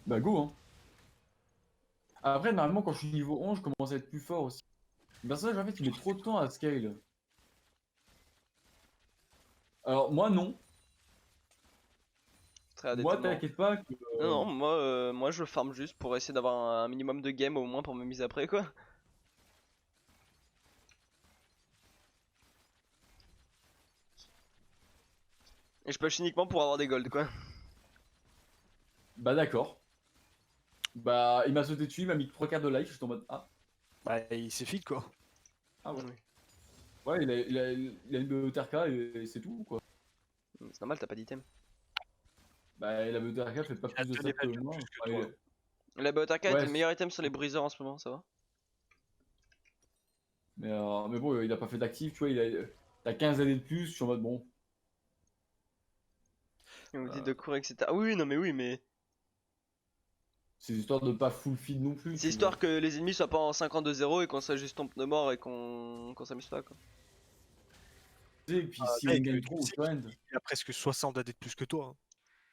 [SPEAKER 1] Bah, go, hein. Après, normalement, quand je suis niveau 11, je commence à être plus fort aussi. Le personnage, en fait, il met trop de temps à scale. Alors, moi, non.
[SPEAKER 3] Très
[SPEAKER 1] Moi,
[SPEAKER 3] honnêtement.
[SPEAKER 1] t'inquiète pas que.
[SPEAKER 3] Non, non, moi je farm juste pour essayer d'avoir un minimum de game au moins pour m'amuser après quoi. Et je push uniquement pour avoir des golds quoi.
[SPEAKER 1] Bah, d'accord. Bah, il m'a sauté dessus, il m'a mis 3 quarts de life, j'étais en mode. Ah,
[SPEAKER 2] Bah, il s'est fit, quoi.
[SPEAKER 1] ah ouais.
[SPEAKER 3] Oui.
[SPEAKER 1] Ouais, il a une BOTRK et c'est tout, quoi.
[SPEAKER 3] C'est normal, t'as pas d'item.
[SPEAKER 1] Bah, la BOTRK fait pas
[SPEAKER 2] Il a
[SPEAKER 1] plus de
[SPEAKER 2] deux
[SPEAKER 1] ça que
[SPEAKER 2] levels de
[SPEAKER 1] moi.
[SPEAKER 2] plus que
[SPEAKER 1] Enfin,
[SPEAKER 2] toi.
[SPEAKER 3] La BOTRK
[SPEAKER 1] Ouais,
[SPEAKER 3] est le meilleur item sur les briseurs en ce moment, ça va.
[SPEAKER 1] mais bon, il a pas fait d'actif, tu vois, il a 15 années de plus, je suis en mode bon.
[SPEAKER 3] Et on me dit de courir, etc. Ah oui, non mais oui, mais.
[SPEAKER 1] C'est histoire de pas full feed non plus.
[SPEAKER 3] C'est
[SPEAKER 1] tu
[SPEAKER 3] histoire
[SPEAKER 1] vois.
[SPEAKER 3] que les ennemis soient pas en 52-0 et qu'on soit juste tombe de mort et qu'on s'amuse pas quoi.
[SPEAKER 1] Et puis si
[SPEAKER 2] Mec,
[SPEAKER 1] on gagne
[SPEAKER 2] le
[SPEAKER 1] trop
[SPEAKER 2] truc,
[SPEAKER 1] au
[SPEAKER 2] c'est
[SPEAKER 1] trend.
[SPEAKER 2] qu'il a presque 60 AD de plus que toi. Hein.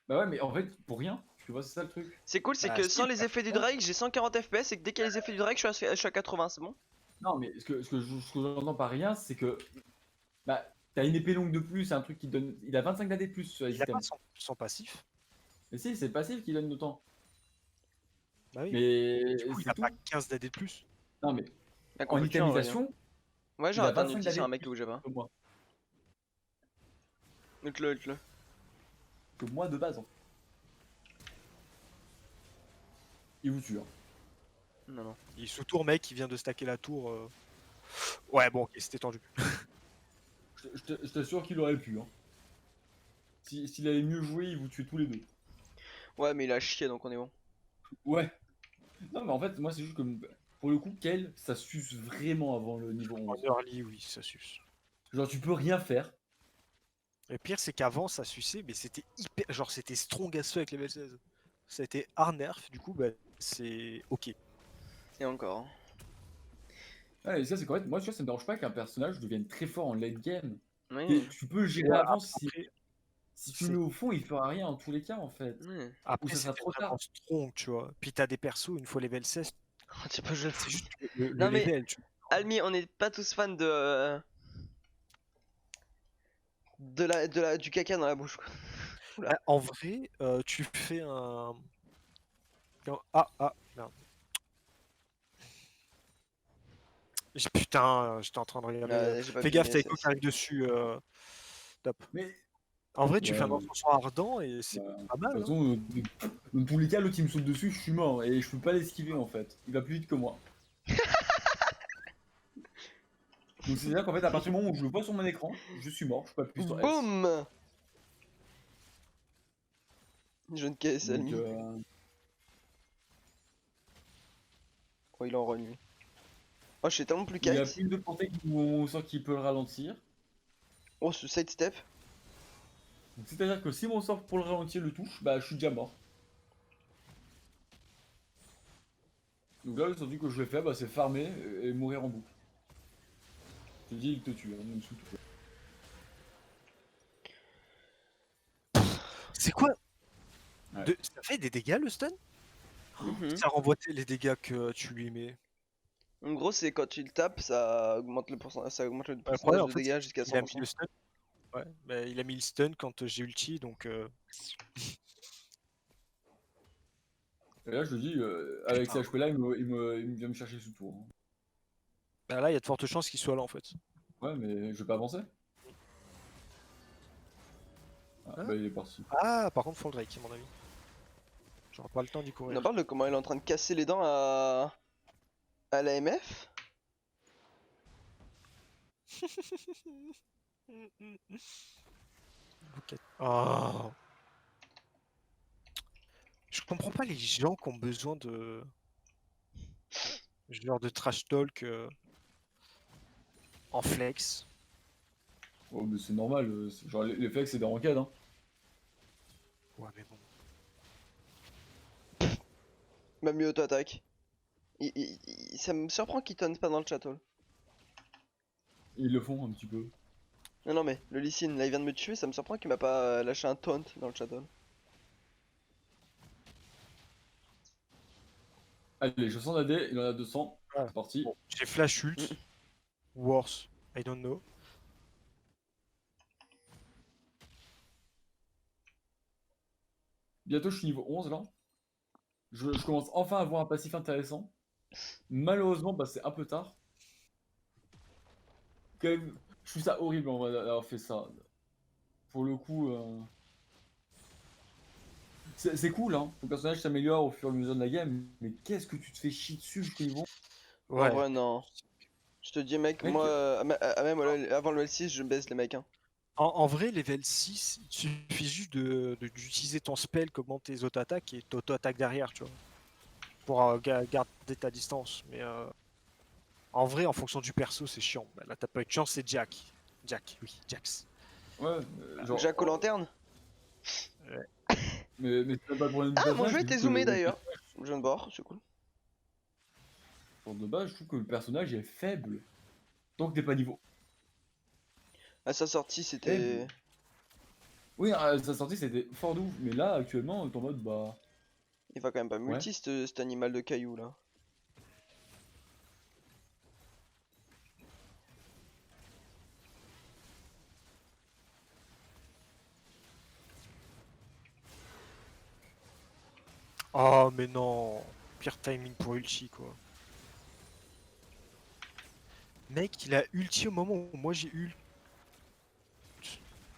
[SPEAKER 1] Bah ouais, mais en fait, pour rien, tu vois, c'est ça le truc.
[SPEAKER 3] C'est cool, c'est
[SPEAKER 2] Bah,
[SPEAKER 3] que
[SPEAKER 2] si,
[SPEAKER 3] sans les
[SPEAKER 2] bah,
[SPEAKER 3] effets du Drake, j'ai 140 FPS et que dès qu'il y a les effets du Drake, je suis à 80, c'est bon?
[SPEAKER 1] Non, mais ce que j'entends par rien, c'est que bah, t'as une épée longue de plus, c'est un truc qui donne. Il a 25 d'AD de plus sur les
[SPEAKER 2] il a pas
[SPEAKER 1] items.
[SPEAKER 2] son passif.
[SPEAKER 1] Mais si, c'est le passif qui donne autant.
[SPEAKER 2] Bah oui.
[SPEAKER 1] Mais
[SPEAKER 2] Du coup, il
[SPEAKER 1] c'est
[SPEAKER 2] a pas
[SPEAKER 1] tout.
[SPEAKER 2] 15 d'AD de plus.
[SPEAKER 1] Non, mais
[SPEAKER 3] Bah, qu'on
[SPEAKER 1] en
[SPEAKER 3] peut tuer en vrai.
[SPEAKER 1] itemisation,
[SPEAKER 3] Ouais, j'ai
[SPEAKER 1] il a
[SPEAKER 3] raté un
[SPEAKER 1] 25
[SPEAKER 3] ulti
[SPEAKER 1] d'AD
[SPEAKER 3] sur un
[SPEAKER 1] de
[SPEAKER 3] mec que
[SPEAKER 1] plus
[SPEAKER 3] bougeait pas.
[SPEAKER 1] que moi.
[SPEAKER 3] Ult-le, ult-le.
[SPEAKER 1] Que moi de base. En fait. Il vous tue. Hein.
[SPEAKER 3] Non, non.
[SPEAKER 2] Il sous-tour, mec, il vient de stacker la tour. Ouais, bon, ok, c'était tendu.
[SPEAKER 1] Je t'assure qu'il aurait pu. Hein. S'il avait mieux joué, il vous tue tous les deux.
[SPEAKER 3] Ouais, mais il a chié donc on est bon.
[SPEAKER 1] Ouais. Non, mais en fait, moi, c'est juste que pour le coup, Kel, ça suce vraiment avant le niveau
[SPEAKER 2] En
[SPEAKER 1] 11.
[SPEAKER 2] early, oui, ça suce.
[SPEAKER 1] Genre, tu peux rien faire.
[SPEAKER 2] Le pire, c'est qu'avant, ça suçait, mais c'était hyper. Genre, c'était strong as fuck avec level 16. Ça a été hard nerf, du coup, bah, c'est ok.
[SPEAKER 3] Et encore. Hein.
[SPEAKER 1] Ouais, et ça, c'est correct. Moi, tu vois, ça me dérange pas qu'un personnage devienne très fort en late game.
[SPEAKER 3] Oui.
[SPEAKER 1] Tu peux gérer
[SPEAKER 2] Ouais,
[SPEAKER 1] avant si
[SPEAKER 2] après,
[SPEAKER 1] tu le mets au fond, il fera rien en tous les cas, en fait.
[SPEAKER 3] Oui.
[SPEAKER 1] Ou
[SPEAKER 2] après
[SPEAKER 1] ça sera
[SPEAKER 2] c'était
[SPEAKER 1] trop
[SPEAKER 2] vraiment
[SPEAKER 1] tard.
[SPEAKER 2] strong, tu vois. Puis t'as des persos, une fois level 16,
[SPEAKER 3] Tu peux jouer.
[SPEAKER 2] c'est juste le
[SPEAKER 3] Non, mais
[SPEAKER 2] level, tu vois.
[SPEAKER 3] Almi, on n'est pas tous fans du caca dans la bouche quoi. Oula.
[SPEAKER 2] Bah, en vrai, tu fais un. Ah, merde. Putain, j'étais en train de regarder.
[SPEAKER 3] J'ai pas
[SPEAKER 2] Fais
[SPEAKER 3] vu
[SPEAKER 2] gaffe,
[SPEAKER 3] mes
[SPEAKER 2] t'as Echo
[SPEAKER 3] SS.
[SPEAKER 2] qui arrive dessus. Top.
[SPEAKER 1] Mais,
[SPEAKER 2] En vrai, tu fais un
[SPEAKER 1] ouais,
[SPEAKER 2] encensement ardent et c'est
[SPEAKER 1] bah,
[SPEAKER 2] pas
[SPEAKER 1] de
[SPEAKER 2] mal.
[SPEAKER 1] toute
[SPEAKER 2] Hein.
[SPEAKER 1] façon, dans tous les cas, l'autre il me saute dessus, je suis mort. Et je peux pas l'esquiver, en fait. Il va plus vite que moi. Donc, c'est-à-dire qu'en fait, à partir du moment où je le vois sur mon écran, je suis mort. Je peux appuyer sur S.
[SPEAKER 3] Boum. Jeune KS
[SPEAKER 1] Donc,
[SPEAKER 3] Almi. Oh, il est en run lui. Oh, je suis tellement plus
[SPEAKER 1] il a
[SPEAKER 3] kite.
[SPEAKER 1] plus de portée on sent qu'il peut le ralentir.
[SPEAKER 3] Oh, ce sidestep.
[SPEAKER 1] Donc, c'est-à-dire que si mon sort pour le ralentir le touche, bah je suis déjà mort. Donc là, le seul truc que je vais faire, bah, c'est farmer et mourir en boucle. Je te dis, il te tue, hein, même sous tout.
[SPEAKER 2] C'est quoi
[SPEAKER 1] Ouais.
[SPEAKER 2] Ça fait des dégâts le stun
[SPEAKER 3] Mhm.
[SPEAKER 2] Ça renvoie les dégâts que tu lui mets.
[SPEAKER 3] En gros, c'est quand tu le tapes, ça augmente le pourcentage,
[SPEAKER 2] Le
[SPEAKER 3] pourcentage
[SPEAKER 2] problème, en
[SPEAKER 3] de
[SPEAKER 2] fait,
[SPEAKER 3] dégâts jusqu'à
[SPEAKER 2] il a mis
[SPEAKER 3] 100%.
[SPEAKER 2] le stun. Ouais, bah, il a mis le stun quand j'ai ulti, donc.
[SPEAKER 1] Et là, je te dis, avec ces HP là, il vient me chercher sous tour. Hein.
[SPEAKER 2] Bah là, il y a de fortes chances qu'il soit là en fait.
[SPEAKER 1] Ouais, mais je vais pas avancer. Ah,
[SPEAKER 2] Hein
[SPEAKER 1] bah, il est parti.
[SPEAKER 2] Ah, par contre, faut le Drake, à mon avis. J'aurai pas le temps d'y
[SPEAKER 3] On
[SPEAKER 2] courir.
[SPEAKER 3] en parle de comment il est en train de casser les dents à la MF.
[SPEAKER 2] Oh. Je comprends pas les gens qui ont besoin de. Genre de trash talk en flex.
[SPEAKER 1] Oh, mais c'est normal, genre les flex c'est des ranked, hein.
[SPEAKER 2] Ouais, mais bon.
[SPEAKER 3] Même mieux auto-attaque. Ça me surprend qu'il tonne pas dans le chat.
[SPEAKER 1] Ils le font un petit peu.
[SPEAKER 3] Non, non, mais le Lee Sin, là, il vient de me tuer, ça me surprend qu'il m'a pas lâché un taunt dans le chat.
[SPEAKER 1] Allez, je sens AD, il en a 200.
[SPEAKER 2] Ah.
[SPEAKER 1] C'est parti.
[SPEAKER 2] Bon, j'ai flash ult. Worse, I don't know.
[SPEAKER 1] Bientôt, je suis niveau 11 là. Je commence enfin à avoir un passif intéressant. Malheureusement, bah, c'est un peu tard. Quand même, je trouve ça horrible en vrai d'avoir fait ça. Pour le coup, c'est cool, hein. Ton personnage s'améliore au fur et à mesure de la game, mais qu'est-ce que tu te fais chier dessus jusqu'au niveau?
[SPEAKER 3] En vrai, non. Je te dis, mec,
[SPEAKER 1] Mec,
[SPEAKER 3] moi, même avant le L6, je baisse les mecs. Hein.
[SPEAKER 2] En vrai, level 6, il suffit juste d'utiliser ton spell comme dans tes auto-attaques et t'auto-attaques derrière, tu vois. Pour garder ta distance. Mais en vrai, en fonction du perso, c'est chiant. Bah, là, t'as pas eu de chance, c'est Jack. Jack, oui, Jax.
[SPEAKER 1] ouais, genre.
[SPEAKER 3] Jack aux lanternes.
[SPEAKER 1] Mais c'est pas pour une
[SPEAKER 3] Ah, mon
[SPEAKER 1] personnage,
[SPEAKER 3] jeu
[SPEAKER 1] c'est
[SPEAKER 3] était
[SPEAKER 1] juste
[SPEAKER 3] zoomé
[SPEAKER 1] que
[SPEAKER 3] d'ailleurs. Je viens de voir, c'est cool.
[SPEAKER 1] de base, je trouve que le personnage est faible. Tant que t'es pas niveau
[SPEAKER 3] À sa sortie, c'était.
[SPEAKER 1] faible. Oui, à sa sortie, c'était fort de ouf, mais là, actuellement, t'es en mode bah.
[SPEAKER 3] Il va quand même pas
[SPEAKER 1] Ouais.
[SPEAKER 3] multi cet animal de caillou là.
[SPEAKER 2] Oh, mais non. Pire timing pour ulti, quoi. Mec, il a ulti au moment où moi j'ai ult.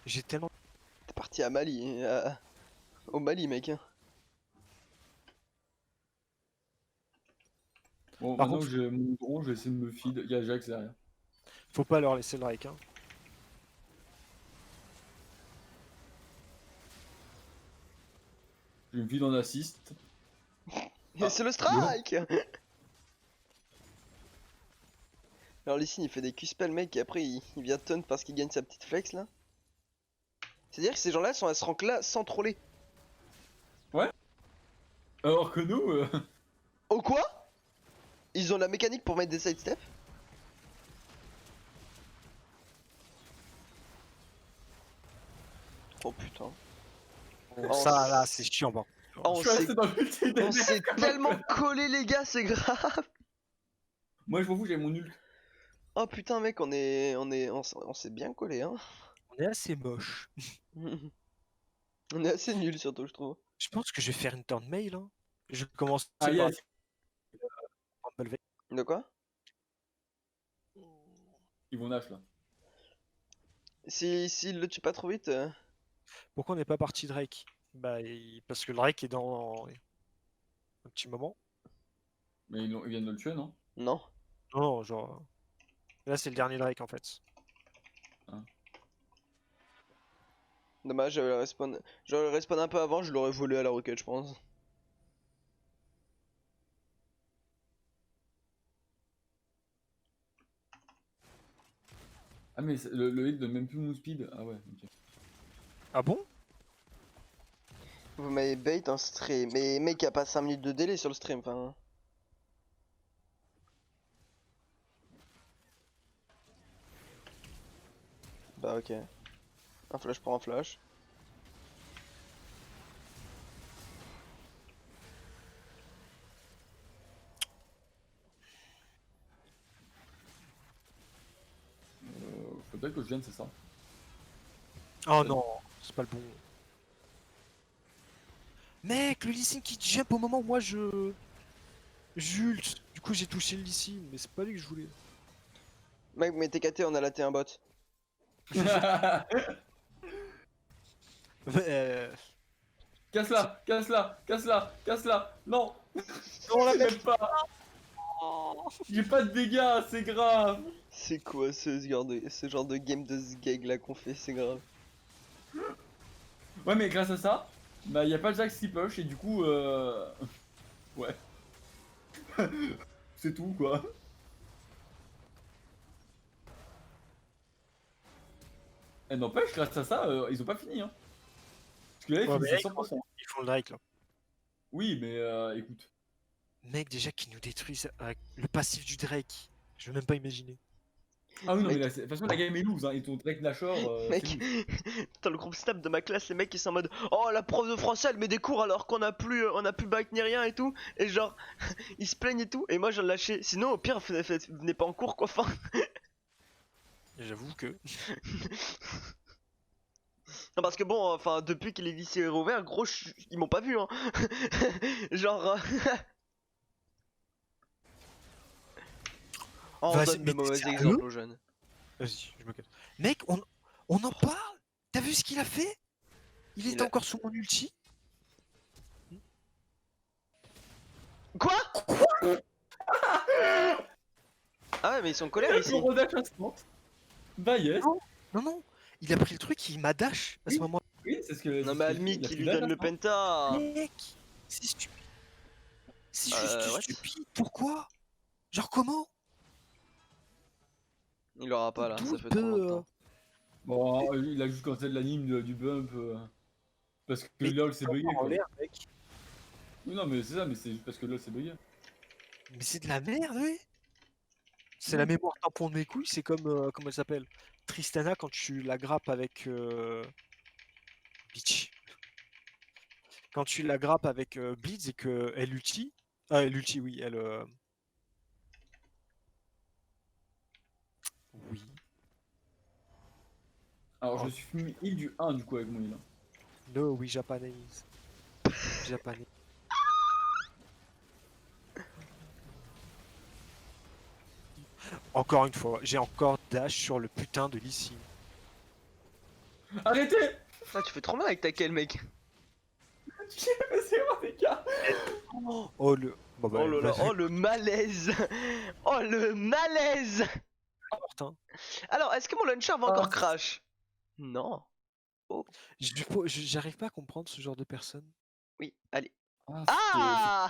[SPEAKER 2] J'ai tellement.
[SPEAKER 3] T'es parti à Mali, au Mali, mec. Hein.
[SPEAKER 1] Bon,
[SPEAKER 2] Par
[SPEAKER 1] maintenant
[SPEAKER 2] contre,
[SPEAKER 1] que j'ai mon drone, je vais essayer de me feed. Il y a Jax derrière.
[SPEAKER 2] faut pas leur laisser le Drake, hein.
[SPEAKER 1] Je me feed en assist.
[SPEAKER 3] Et
[SPEAKER 1] Ah,
[SPEAKER 3] c'est le strike. Alors Lee Sin, il fait des Q-spells, mec, et après il vient taunt parce qu'il gagne sa petite flex là. C'est-à-dire que ces gens-là sont à ce rank là sans troller.
[SPEAKER 1] Alors que nous,
[SPEAKER 3] Oh quoi? Ils ont la mécanique pour mettre des sidesteps? Oh putain. Oh,
[SPEAKER 2] Ça, là, c'est chiant, bon.
[SPEAKER 3] Oh,
[SPEAKER 1] je suis resté dans l'ulti des
[SPEAKER 3] on s'est
[SPEAKER 1] mecs, comme un
[SPEAKER 3] tellement
[SPEAKER 1] connard.
[SPEAKER 3] collé les gars, c'est grave.
[SPEAKER 1] Moi, je m'en fous, j'ai mon ult.
[SPEAKER 3] Oh putain mec, on s'est bien collé hein.
[SPEAKER 2] On est assez moche.
[SPEAKER 3] On est assez nuls surtout je trouve.
[SPEAKER 2] Je pense que je vais faire une turn mail, hein. Je vais commencer
[SPEAKER 1] Ah,
[SPEAKER 2] par
[SPEAKER 1] yes.
[SPEAKER 2] Rumble.
[SPEAKER 3] De quoi?
[SPEAKER 1] Ils vont Nash là.
[SPEAKER 3] S'il le tue pas trop vite.
[SPEAKER 2] Pourquoi on n'est pas parti Drake? Bah, parce que le Drake est dans un petit moment.
[SPEAKER 1] Mais ils viennent de le tuer, non?
[SPEAKER 3] Non.
[SPEAKER 2] Non, non, genre. Là, c'est le dernier Drake en fait.
[SPEAKER 3] Dommage, j'aurais respawn un peu avant, je l'aurais volé à la roquette je pense.
[SPEAKER 1] Ah, mais le hit donne même plus mon speed. Ah, ouais, ok.
[SPEAKER 2] Ah bon?
[SPEAKER 3] Vous m'avez bait en stream. Mais mec, y a pas 5 minutes de délai sur le stream, enfin. Bah ok. Un flash pour un flash.
[SPEAKER 1] Faut peut-être que je vienne, c'est ça.
[SPEAKER 2] Oh non, c'est pas le bon. Mec, le Lee Sin qui jump au moment où moi je. J'ult. Du coup, j'ai touché le Lee Sin, mais c'est pas lui que je voulais.
[SPEAKER 3] Mec, mais TKT, on a laté un bot.
[SPEAKER 2] Euh...
[SPEAKER 1] Casse-la, casse-la, casse-la, casse-la. Non,
[SPEAKER 2] Non, la
[SPEAKER 1] même pas. J'ai pas de dégâts, c'est grave.
[SPEAKER 3] C'est quoi ce genre de game de sgeg là qu'on fait, c'est grave.
[SPEAKER 1] Ouais, mais grâce à ça, bah y a pas le Jax qui push et du coup, ouais. C'est tout quoi. Et n'empêche, grâce à ça, ils ont pas fini. Hein. Parce que là, ils
[SPEAKER 2] Ouais, mais
[SPEAKER 1] finissent à 100%.
[SPEAKER 2] ils font le Drake là.
[SPEAKER 1] Oui, mais écoute.
[SPEAKER 2] Mec, déjà qu'ils nous détruisent avec le passif du Drake. Je veux même pas imaginer.
[SPEAKER 1] Ah oui, non, mais
[SPEAKER 3] Mec.
[SPEAKER 1] là, de toute façon, la game est loose. Hein. Ils t'ont Drake Nashor, c'est
[SPEAKER 3] Mec,
[SPEAKER 1] loose.
[SPEAKER 3] dans le groupe Snap de ma classe, les mecs ils sont en mode oh la prof de français elle met des cours alors qu'on a plus bac ni rien et tout. Et genre, ils se plaignent et tout. Et moi j'en lâché. Sinon, au pire, venez pas en cours quoi. Enfin,
[SPEAKER 2] J'avoue que.
[SPEAKER 3] non, parce que bon, enfin, depuis que les lycées est rouvert, gros, ils m'ont pas vu, hein. Genre, oh, on
[SPEAKER 2] Vas-y,
[SPEAKER 3] donne
[SPEAKER 2] mais
[SPEAKER 3] de mauvais
[SPEAKER 2] t'es
[SPEAKER 3] exemples
[SPEAKER 2] sérieux?
[SPEAKER 3] aux jeunes.
[SPEAKER 2] Vas-y, je me casse. Mec, on en parle? T'as vu ce qu'il a fait? Il est
[SPEAKER 3] a-
[SPEAKER 2] encore sous mon ulti?
[SPEAKER 3] Quoi? Ah ouais, mais ils sont en colère ici.
[SPEAKER 1] Le rodage instant. Bah yes.
[SPEAKER 2] Non, non, non. Il a pris le truc, il m'a dash à ce
[SPEAKER 1] Oui.
[SPEAKER 2] moment.
[SPEAKER 1] Oui, c'est ce que.
[SPEAKER 3] Non,
[SPEAKER 1] c'est
[SPEAKER 3] mais
[SPEAKER 1] ce que je dis,
[SPEAKER 3] Almi
[SPEAKER 1] il a
[SPEAKER 3] qui
[SPEAKER 1] pris
[SPEAKER 3] lui donne
[SPEAKER 1] dash
[SPEAKER 3] le
[SPEAKER 1] instant.
[SPEAKER 3] penta.
[SPEAKER 2] Mec, c'est stupide. C'est juste
[SPEAKER 3] What?
[SPEAKER 2] stupide. Pourquoi? Genre comment?
[SPEAKER 3] Il l'aura pas là,
[SPEAKER 2] D'où
[SPEAKER 3] ça
[SPEAKER 2] il
[SPEAKER 3] fait trop
[SPEAKER 2] peut.
[SPEAKER 3] longtemps.
[SPEAKER 1] Bon, il a juste cancel l'anime du bump. Parce que
[SPEAKER 2] Mais
[SPEAKER 1] LOL c'est bugué
[SPEAKER 2] en
[SPEAKER 1] quoi.
[SPEAKER 2] l'air, mec.
[SPEAKER 1] Oui, non, mais c'est ça, mais c'est juste parce que LOL c'est bugué.
[SPEAKER 2] Mais c'est de la merde, oui. C'est
[SPEAKER 1] Ouais.
[SPEAKER 2] la mémoire tampon de mes couilles, c'est comme. Comment elle s'appelle? Tristana quand tu la grappes avec. Bitch. Quand tu la grappes avec Blitz et que elle ulti. Ah, elle ulti, oui, elle. Oui.
[SPEAKER 1] Alors,
[SPEAKER 2] Oh.
[SPEAKER 1] je suis mis heal du 1 du coup avec mon heal. Hein.
[SPEAKER 2] No, oui, Japanese. Japanese. Encore une fois, j'ai encore dash sur le putain de Lee Sin.
[SPEAKER 1] Arrêtez.
[SPEAKER 3] Ah, tu fais trop mal avec ta kill, mec.
[SPEAKER 1] C'est moi les gars.
[SPEAKER 2] Oh le. Bon bah,
[SPEAKER 3] Oh là là,
[SPEAKER 2] vas-y.
[SPEAKER 3] oh le malaise. Oh le malaise.
[SPEAKER 2] Putain.
[SPEAKER 3] Alors, est-ce que mon launcher va encore crash? Non.
[SPEAKER 2] J'arrive pas à comprendre ce genre de personne.
[SPEAKER 3] Oui, allez.
[SPEAKER 1] Ah.
[SPEAKER 3] Ah.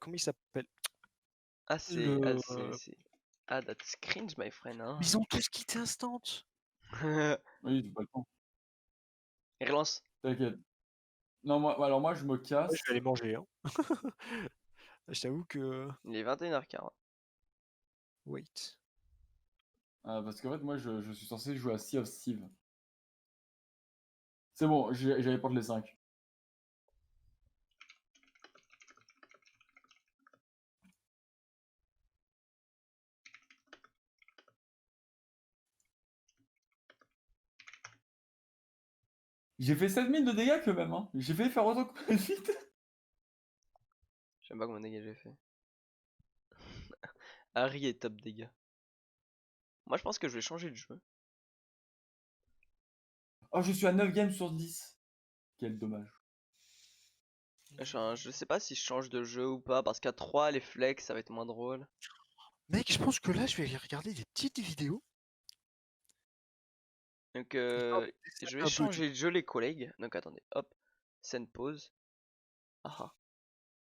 [SPEAKER 2] Comment il s'appelle?
[SPEAKER 3] Ah, c'est.
[SPEAKER 2] Le.
[SPEAKER 3] Ah, that's cringe, my friend. Hein.
[SPEAKER 2] Ils ont tous quitté instant.
[SPEAKER 1] Oui, j'ai pas le temps.
[SPEAKER 3] Il relance.
[SPEAKER 1] T'inquiète. Non, alors moi je me casse.
[SPEAKER 2] Ouais, je vais aller manger. Hein. Je t'avoue que.
[SPEAKER 3] Il est 21h40.
[SPEAKER 2] Wait.
[SPEAKER 1] Parce qu'en fait, moi je suis censé jouer à Sea of Steve. C'est bon, j'avais porté les 5. J'ai fait 7000 de dégâts quand même, hein. J'ai fait faire autant que vite.
[SPEAKER 3] J'aime pas combien de dégâts j'ai fait. Harry est top dégâts. Moi, je pense que je vais changer de jeu.
[SPEAKER 1] Oh, je suis à 9 games sur 10. Quel dommage.
[SPEAKER 3] Je sais pas si je change de jeu ou pas, parce qu'à 3, les flex, ça va être moins drôle.
[SPEAKER 2] Mec, je pense que là, je vais aller regarder des petites vidéos.
[SPEAKER 3] Donc,
[SPEAKER 2] Histoire de
[SPEAKER 3] je vais
[SPEAKER 2] un peu,
[SPEAKER 3] changer de jeu, les collègues. Donc, attendez, hop, scène pause. Ah ah.